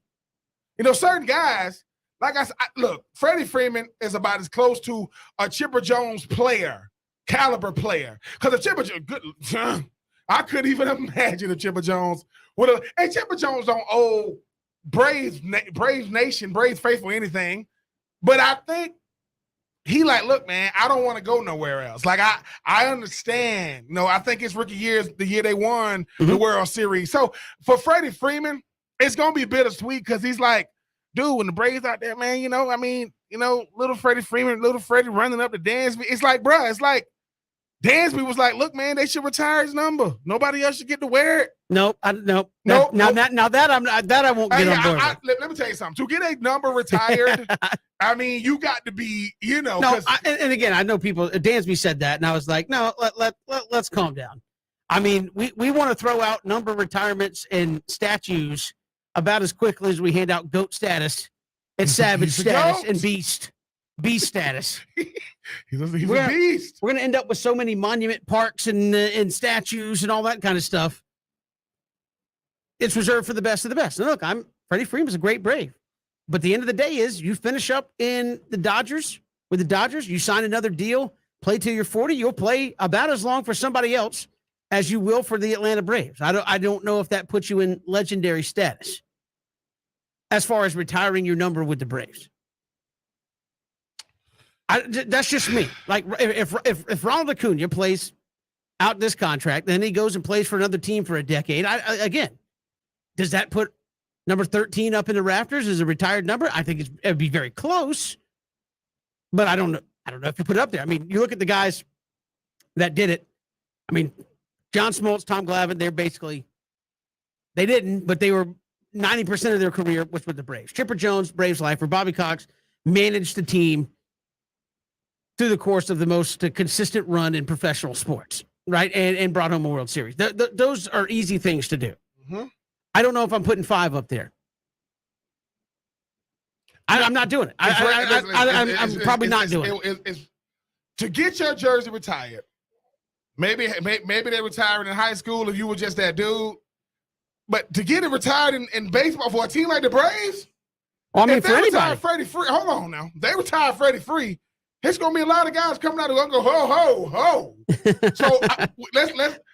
certain guys, like I said, look, Freddie Freeman is about as close to a Chipper Jones caliber player. Because a Chipper Jones, I couldn't even imagine a Chipper Jones would have. And Chipper Jones don't owe Braves Nation, Braves faithful anything. But I think he like, look, man, I don't want to go nowhere else. Like, I understand. I think his rookie year is the year they won the World Series. So for Freddie Freeman, it's going to be bittersweet because he's like, dude, when the Braves out there, man, little Freddie Freeman, little Freddie running up to Dansby. It's like, bruh, it's like Dansby was like, look, man, they should retire his number. Nobody else should get to wear it. Nope. Now that I won't get on board. Let me tell you something. To get a number retired, I mean, you got to be, No, and again, I know people. Dansby said that, and I was like, no, let's calm down. I mean, we want to throw out number retirements and statues about as quickly as we hand out GOAT status and Savage status and Beast status. He's a beast. We're going to end up with so many monument parks and statues and all that kind of stuff. It's reserved for the best of the best. And look, Freddie Freeman's a great Brave. But the end of the day is you finish up with the Dodgers, you sign another deal, play till you're 40, you'll play about as long for somebody else as you will for the Atlanta Braves. I don't know if that puts you in legendary status as far as retiring your number with the Braves. That's just me. Like if Ronald Acuna plays out this contract, then he goes and plays for another team for a decade. Again, does that put number 13 up in the rafters as a retired number? I think it'd be very close, but I don't know. I don't know if you put it up there. I mean, you look at the guys that did it. I mean, John Smoltz, Tom Glavine, they didn't, but they were 90% of their career was with the Braves. Chipper Jones, Braves lifer, Bobby Cox managed the team through the course of the most consistent run in professional sports, right? And brought home a World Series. Those are easy things to do. Mm-hmm. I don't know if I'm putting 5 up there. I'm not doing it. I'm probably not doing it. To get your jersey retired, maybe they retired in high school if you were just that dude. But to get it retired in baseball for a team like the Braves, well, I mean, if for they anybody. retire Freddie Free, hold on now. They retire Freddie Free. There's gonna be a lot of guys coming out who are gonna go ho ho ho. So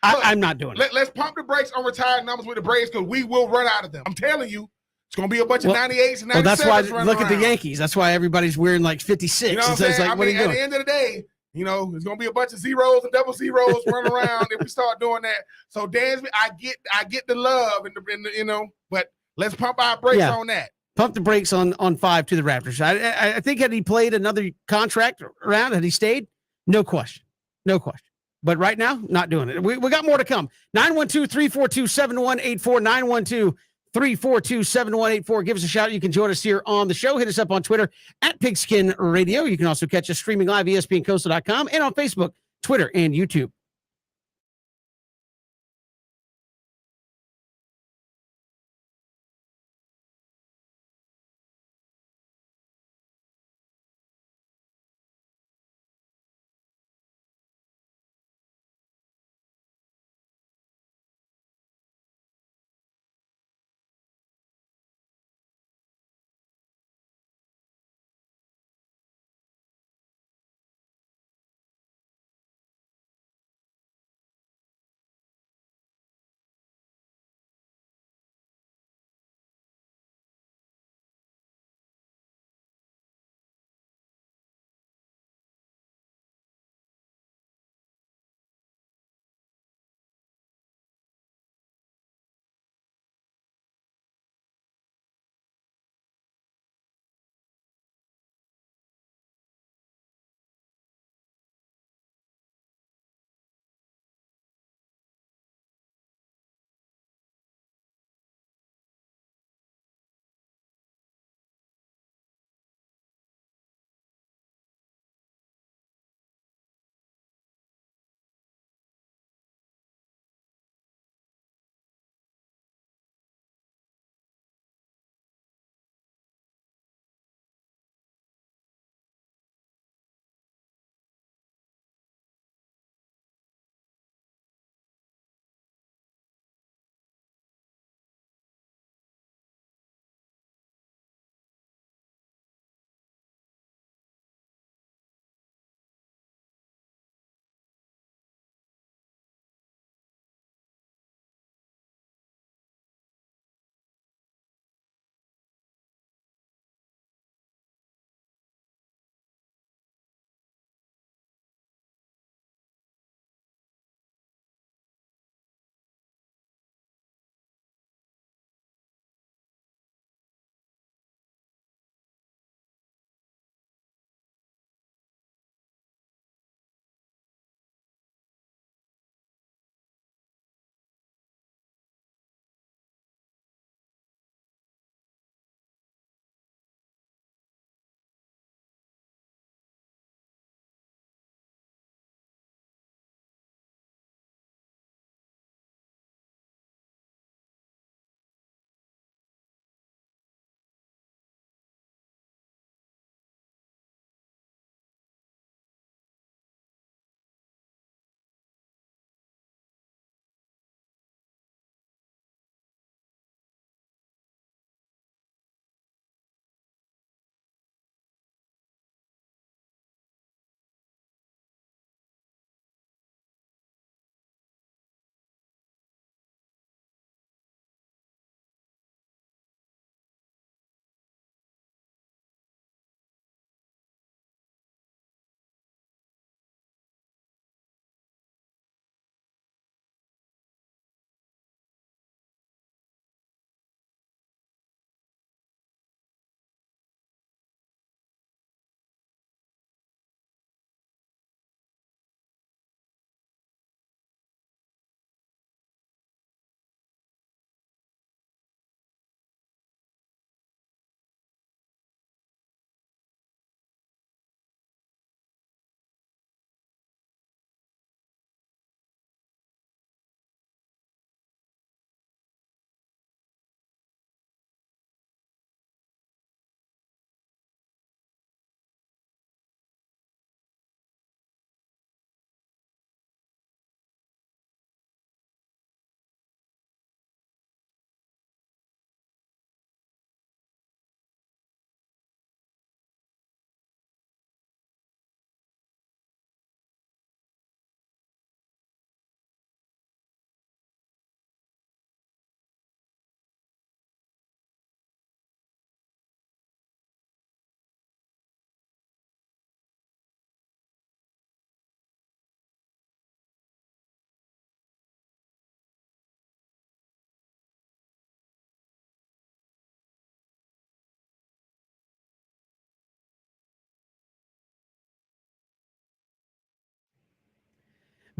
I'm not doing it. Let's pump the brakes on retired numbers with the Braves because we will run out of them. I'm telling you, it's gonna be a bunch of 98s and 97s. Well, that's why look around. At the Yankees. That's why everybody's wearing like 56. You know what I'm saying? Like, what are you at doing? the end of the day, there's gonna be a bunch of zeros and double zeros running around if we start doing that. So Dansby, I get the love and the but let's pump our brakes on that. Pump the brakes on 5 to the Raptors. I think had he played another contract round, had he stayed, no question. But right now, not doing it. We got more to come. 912-342-7184, 912-342-7184. Give us a shout. You can join us here on the show. Hit us up on Twitter at Pigskin Radio. You can also catch us streaming live, ESPNCoastal.com, and on Facebook, Twitter, and YouTube.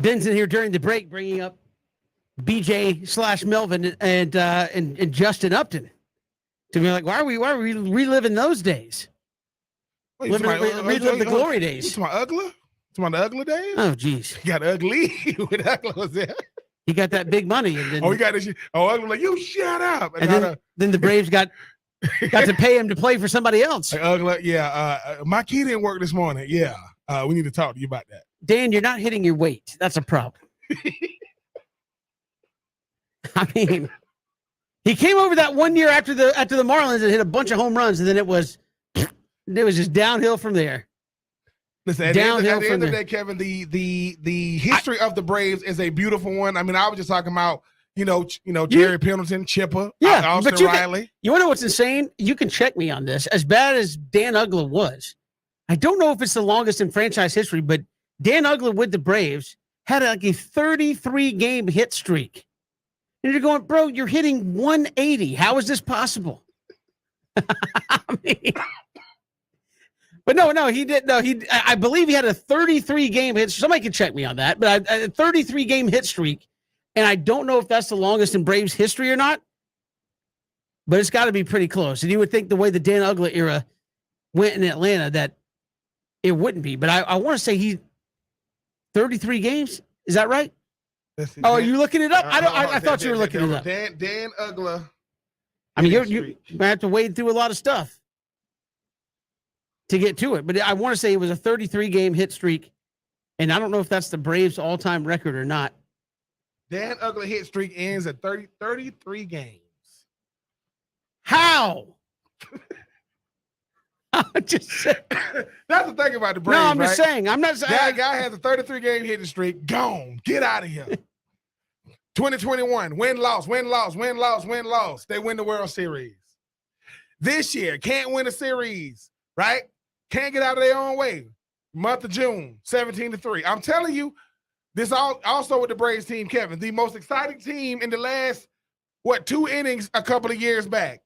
Ben's in here during the break bringing up BJ/Melvin and Justin Upton to be like, why are we reliving those days? Wait, Relive the glory days. It's my ugly. It's my ugly days. Oh, geez. You got ugly when ugly was there. He got that big money, and then Oh, he got this. Oh, ugly like you shut up. and then the Braves got to pay him to play for somebody else. Like, ugly, yeah. My key didn't work this morning. Yeah, we need to talk to you about that. Dan, you're not hitting your weight. That's a problem. I mean, he came over that one year after the Marlins and hit a bunch of home runs, and then it was just downhill from there. Listen, at the end of the day, Kevin, the history of the Braves is a beautiful one. I mean, I was just talking about, Jerry Pendleton, Chipper, Austin Riley. You want to know what's insane? You can check me on this. As bad as Dan Uggla was, I don't know if it's the longest in franchise history, but Dan Uggla with the Braves had like a 33-game hit streak. And you're going, bro, you're hitting 180. How is this possible? I mean, but no, he didn't. No, I believe he had a 33-game hit. Somebody can check me on that. But a 33-game hit streak, and I don't know if that's the longest in Braves history or not. But it's got to be pretty close. And you would think the way the Dan Uggla era went in Atlanta that it wouldn't be. But I want to say 33 games. Is that right? Oh, are you looking it up? I thought you were looking it up. Dan Uggla. I mean, you have to wade through a lot of stuff to get to it. But I want to say it was a 33-game hit streak, and I don't know if that's the Braves' all-time record or not. Dan Uggla hit streak ends at 33 games. How? Just saying. That's the thing about the Braves. No, I'm right? just saying. I'm not saying. That guy has a 33-game hitting streak. Gone. Get out of here. 2021, win-loss. They win the World Series. This year, can't win a series, right? Can't get out of their own way. Month of June, 17-3. I'm telling you, this also with the Braves team, Kevin, the most exciting team in the last, 2 innings a couple of years back.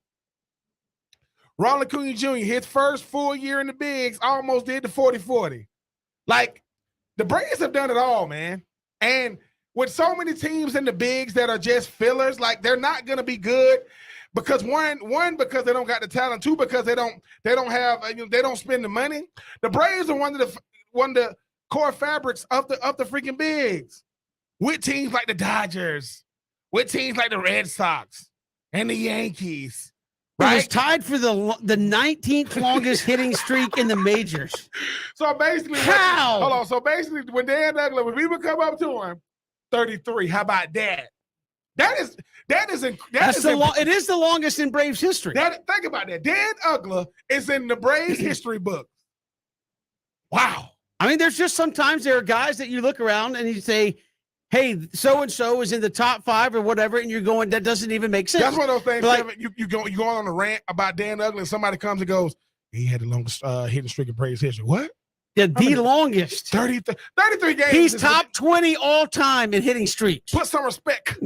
Ronald Acuna Jr., his first full year in the bigs, almost did the 40-40. Like, the Braves have done it all, man. And with so many teams in the bigs that are just fillers, like, they're not going to be good because one, because they don't got the talent, two, because they don't have, they don't spend the money. The Braves are one of the core fabrics of the freaking bigs with teams like the Dodgers, with teams like the Red Sox and the Yankees. Right? It was tied for the 19th longest hitting streak in the majors. So basically, how? Hold on. So basically, when Dan Uggla, when we would come up to him, 33. How about that? It is the longest in Braves history. Think about that. Dan Uggla is in the Braves history book. Wow. I mean, there's just sometimes there are guys that you look around and you say, hey, so-and-so is in the top 5 or whatever, and you're going, that doesn't even make sense. That's one of those things, like, you go on a rant about Dan Uggla, and somebody comes and goes, he had the longest hitting streak in Braves history. What? Yeah, the longest. 33 games. He's top 20 all-time in hitting streaks. Put some respect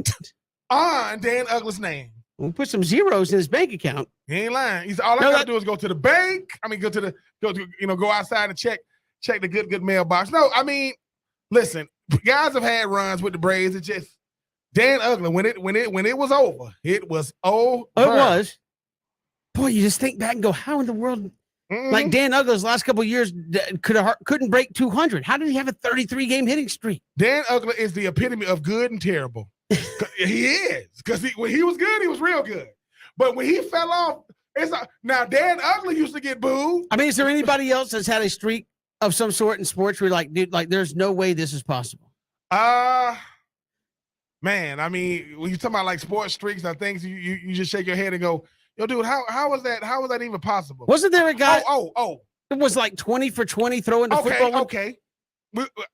on Dan Uggla's name. We'll put some zeros in his bank account. He ain't lying. All I gotta do is go to the bank. I mean, go outside and check the good mailbox. No, I mean, listen, guys have had runs with the Braves. It's just Dan Uggla, when it was over, it was over. Oh, it was. Boy, you just think back and go, how in the world? Mm-hmm. Like Dan Uggla's last couple of years couldn't break 200. How did he have a 33-game hitting streak? Dan Uggla is the epitome of good and terrible. He is, because when he was good, he was real good. But when he fell off, now Dan Uggla used to get booed. I mean, is there anybody else that's had a streak of some sort in sports where you're like, dude, like there's no way this is possible? Man, I mean, when you talk about like sports streaks and things, you just shake your head and go, yo, dude, how was that even possible? Wasn't there a guy? Oh. It was like 20 for 20 throwing the football. Okay.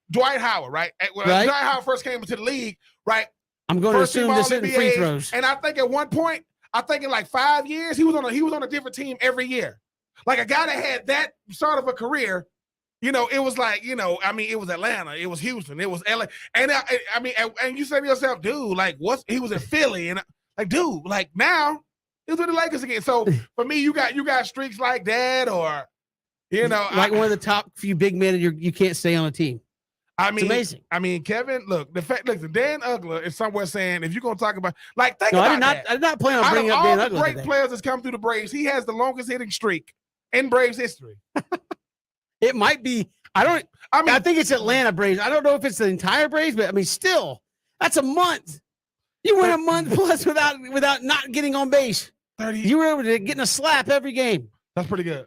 Dwight Howard, right? When Dwight Howard first came into the league, right? I'm going to assume this isn't free throws. And I think at one point, in like 5 years, he was on a different team every year. Like a guy that had that sort of a career, it was like, I mean, it was Atlanta, it was Houston, it was LA. And I mean, and you say to yourself, dude, like he was in Philly, and like, dude, like now he's with the Lakers again. So for me, you got streaks like that, or like one of the top few big men, and you can't stay on a team. It's amazing. I mean, Kevin, look, Dan Ugler is somewhere saying if you're gonna talk about think No, about I did not plan on out bringing of up all Dan the Ugler great today. players that's come through the Braves, he has the longest hitting streak in Braves history. It might be. I think it's Atlanta Braves. I don't know if it's the entire Braves, but I mean, still, that's a month. You went a month plus without not getting on base. 30. You were able to get a slap every game. That's pretty good.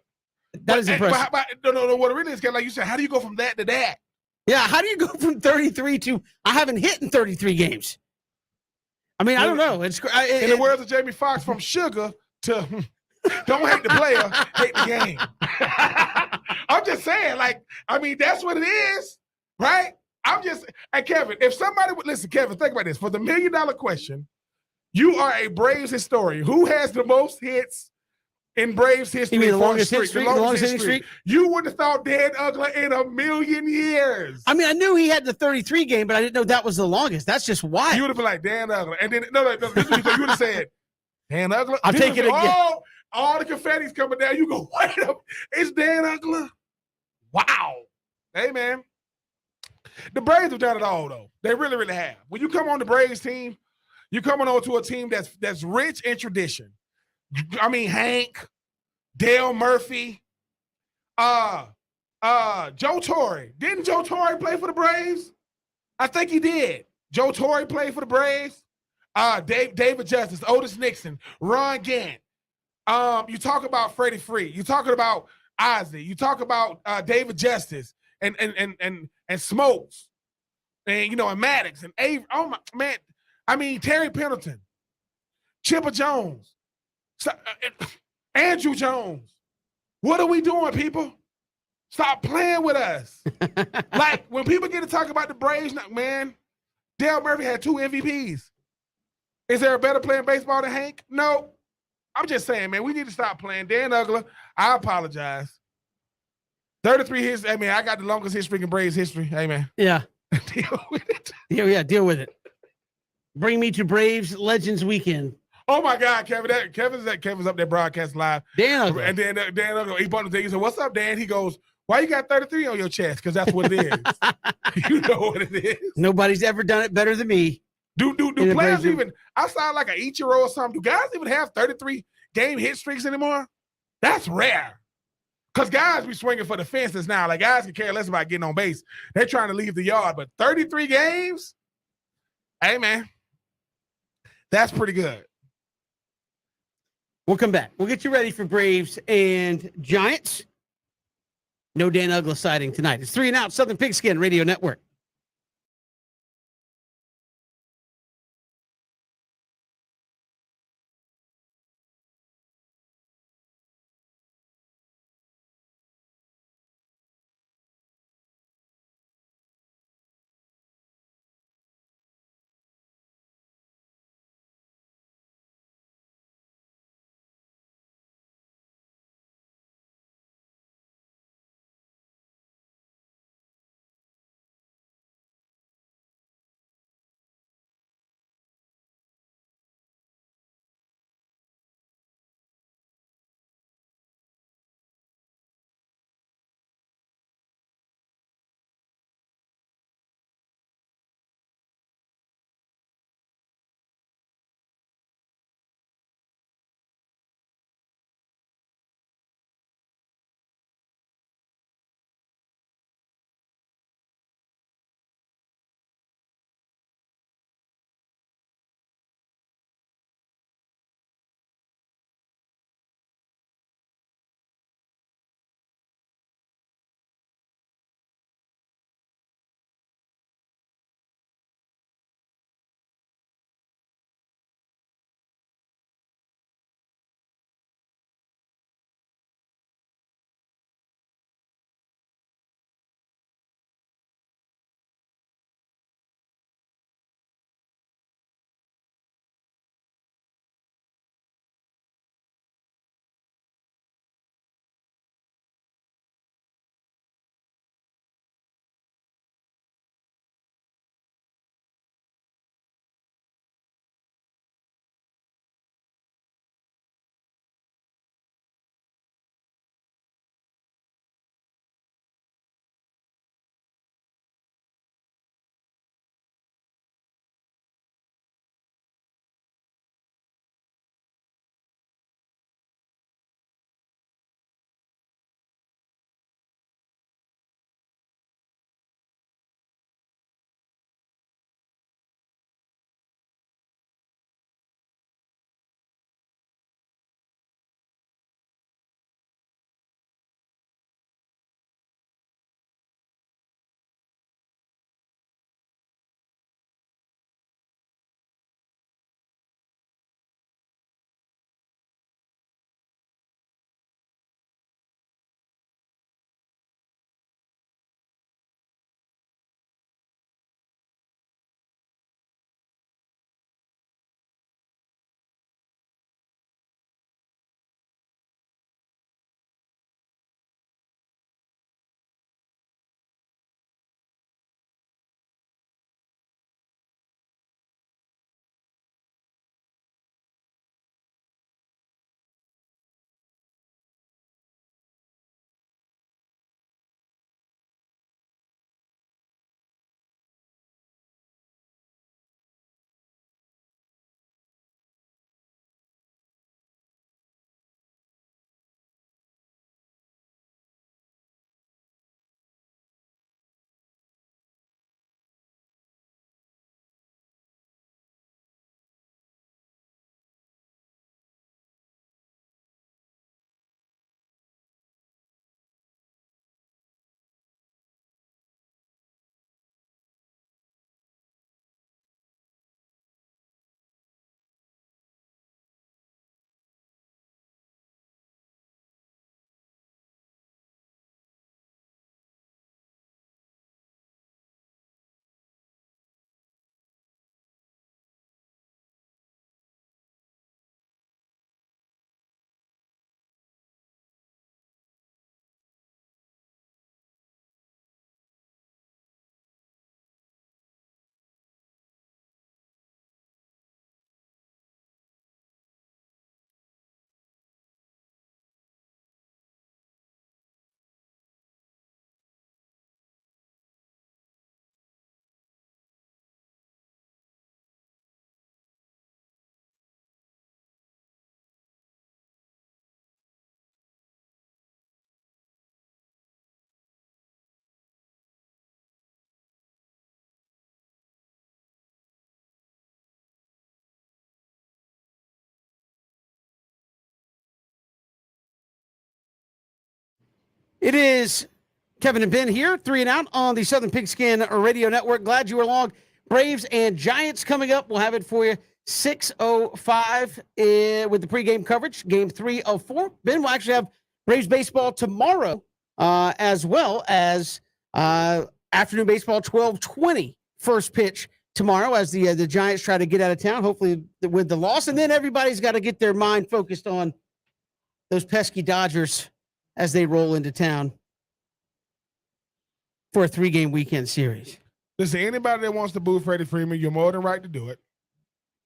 That is impressive. No. What it really is, like you said, how do you go from that to that? Yeah, how do you go from 33 to I haven't hit in 33 games? I mean, I don't know. It's in the words of Jamie Foxx, from sugar to don't hate the player, hate the game. I'm just saying, that's what it is, right? And Kevin, if somebody would listen, Kevin, think about this. For the $1 million question, you are a Braves historian. Who has the most hits in Braves history? You mean the longest hit streak? The longest hitting streak? You wouldn't have thought Dan Ugler in a million years. I mean, I knew he had the 33 game, but I didn't know that was the longest. That's just wild. You would have been like Dan Ugler. And then, no, you would have said, Dan Ugler? I'll take it again. All the confetti's coming down. You go, wait up. It's Dan Ugler. Wow. Hey, man. The Braves have done it all, though. They really, really have. When you come on the Braves team, you're coming on to a team that's rich in tradition. I mean, Hank, Dale Murphy, Joe Torre. Didn't Joe Torre play for the Braves? I think he did. Joe Torre played for the Braves. David Justice, Otis Nixon, Ron Gant. You talk about Freddie Freed. You talking about Ozzie. You talk about David Justice and Smokes, and and Maddox and Avery. Oh my man! I mean Terry Pendleton, Chipper Jones, Andrew Jones. What are we doing, people? Stop playing with us. Like when people get to talk about the Braves, man, Dale Murphy had 2 MVPs. Is there a better player in baseball than Hank? No. I'm just saying, man, we need to stop playing. Dan Ugler, I apologize. 33 hits. I mean, I got the longest hit streak in Braves history. Hey, man. Yeah. Deal with it. Yeah, deal with it. Bring me to Braves Legends Weekend. Oh, my God, Kevin. Kevin's up there broadcast live. Dan Ugler. And then Dan Ugler, he bought the thing. He said, what's up, Dan? He goes, why you got 33 on your chest? Because that's what it is. You know what it is. Nobody's ever done it better than me. Do players even, I sound like an Ichiro or something. Do guys even have 33 game hit streaks anymore? That's rare. Because guys be swinging for the fences now. Like, guys can care less about getting on base. They're trying to leave the yard. But 33 games? Hey, man. That's pretty good. We'll come back. We'll get you ready for Braves and Giants. No Dan Ugler sighting tonight. It's 3 and Out, Southern Pigskin Radio Network. It is Kevin and Ben here, 3 and Out on the Southern Pigskin Radio Network. Glad you were along. Braves and Giants coming up. We'll have it for you 6:05 with the pregame coverage. Game 3 of 4. Ben will actually have Braves baseball tomorrow, as well as afternoon baseball 12:20 first pitch tomorrow as the Giants try to get out of town, hopefully with the loss. And then everybody's got to get their mind focused on those pesky Dodgers as they roll into town for a 3-game weekend series. Listen, anybody that wants to boo Freddie Freeman, you're more than right to do it.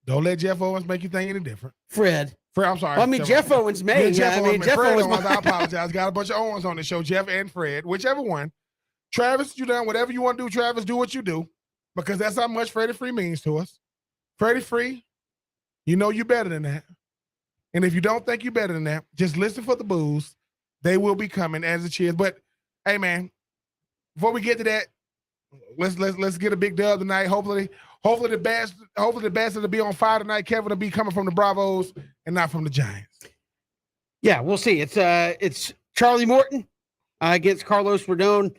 Don't let Jeff Owens make you think any different. Fred, I'm sorry. well, I mean, Jeff Owens may. Jeff Owens. I I apologize. Got a bunch of Owens on the show, Jeff and Fred, whichever one. Travis, you done whatever you want to do, Travis, do what you do, because that's how much Freddie Free means to us. Freddie Free, you know you're better than that. And if you don't think you're better than that, just listen for the boos. They will be coming as the cheers. But hey, man, before we get to that, let's get a big dub tonight. Hopefully the best will be on fire tonight. Kevin will be coming from the Bravos and not from the Giants. Yeah, we'll see. It's Charlie Morton against Carlos Rodon.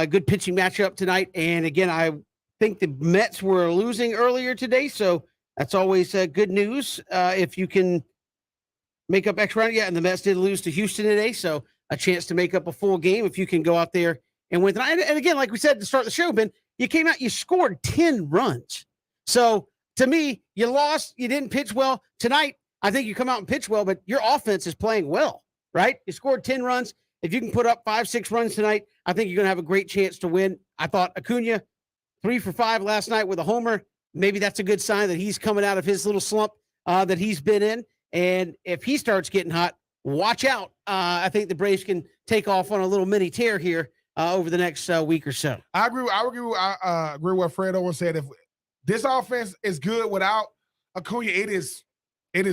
Good pitching matchup tonight. And again, I think the Mets were losing earlier today, so that's always good news if you can make up extra round. Yeah, and the Mets did lose to Houston today, so a chance to make up a full game if you can go out there and win tonight. And again, like we said to start the show, Ben, you came out, you scored 10 runs. So to me, you lost, you didn't pitch well. Tonight, I think you come out and pitch well, but your offense is playing well, right? You scored 10 runs. If you can put up 5-6 runs tonight, I think you're going to have a great chance to win. I thought Acuna, 3 for 5 last night with a homer. Maybe that's a good sign that he's coming out of his little slump that he's been in. And if he starts getting hot, watch out. I think the Braves can take off on a little mini tear here over the next week or so. I agree with what Fred Owens said. If this offense is good without Acuna, it is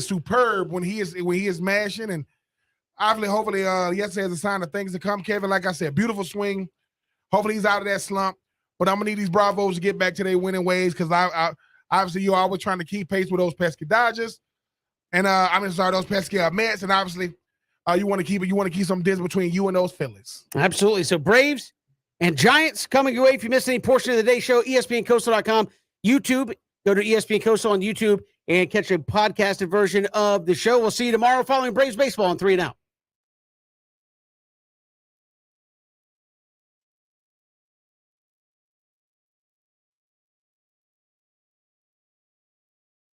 superb when he is mashing. And obviously, hopefully, yesterday is a sign of things to come. Kevin, like I said, beautiful swing. Hopefully, he's out of that slump. But I'm gonna need these Bravos to get back to their winning ways because I obviously you're always trying to keep pace with those pesky Dodgers. And those pesky Mets, and obviously, you want to keep some distance between you and those Phillies. Absolutely. So Braves and Giants coming your way. If you missed any portion of the day show, ESPNCoastal.com, YouTube. Go to ESPN Coastal on YouTube and catch a podcasted version of the show. We'll see you tomorrow following Braves baseball on 3 and Out.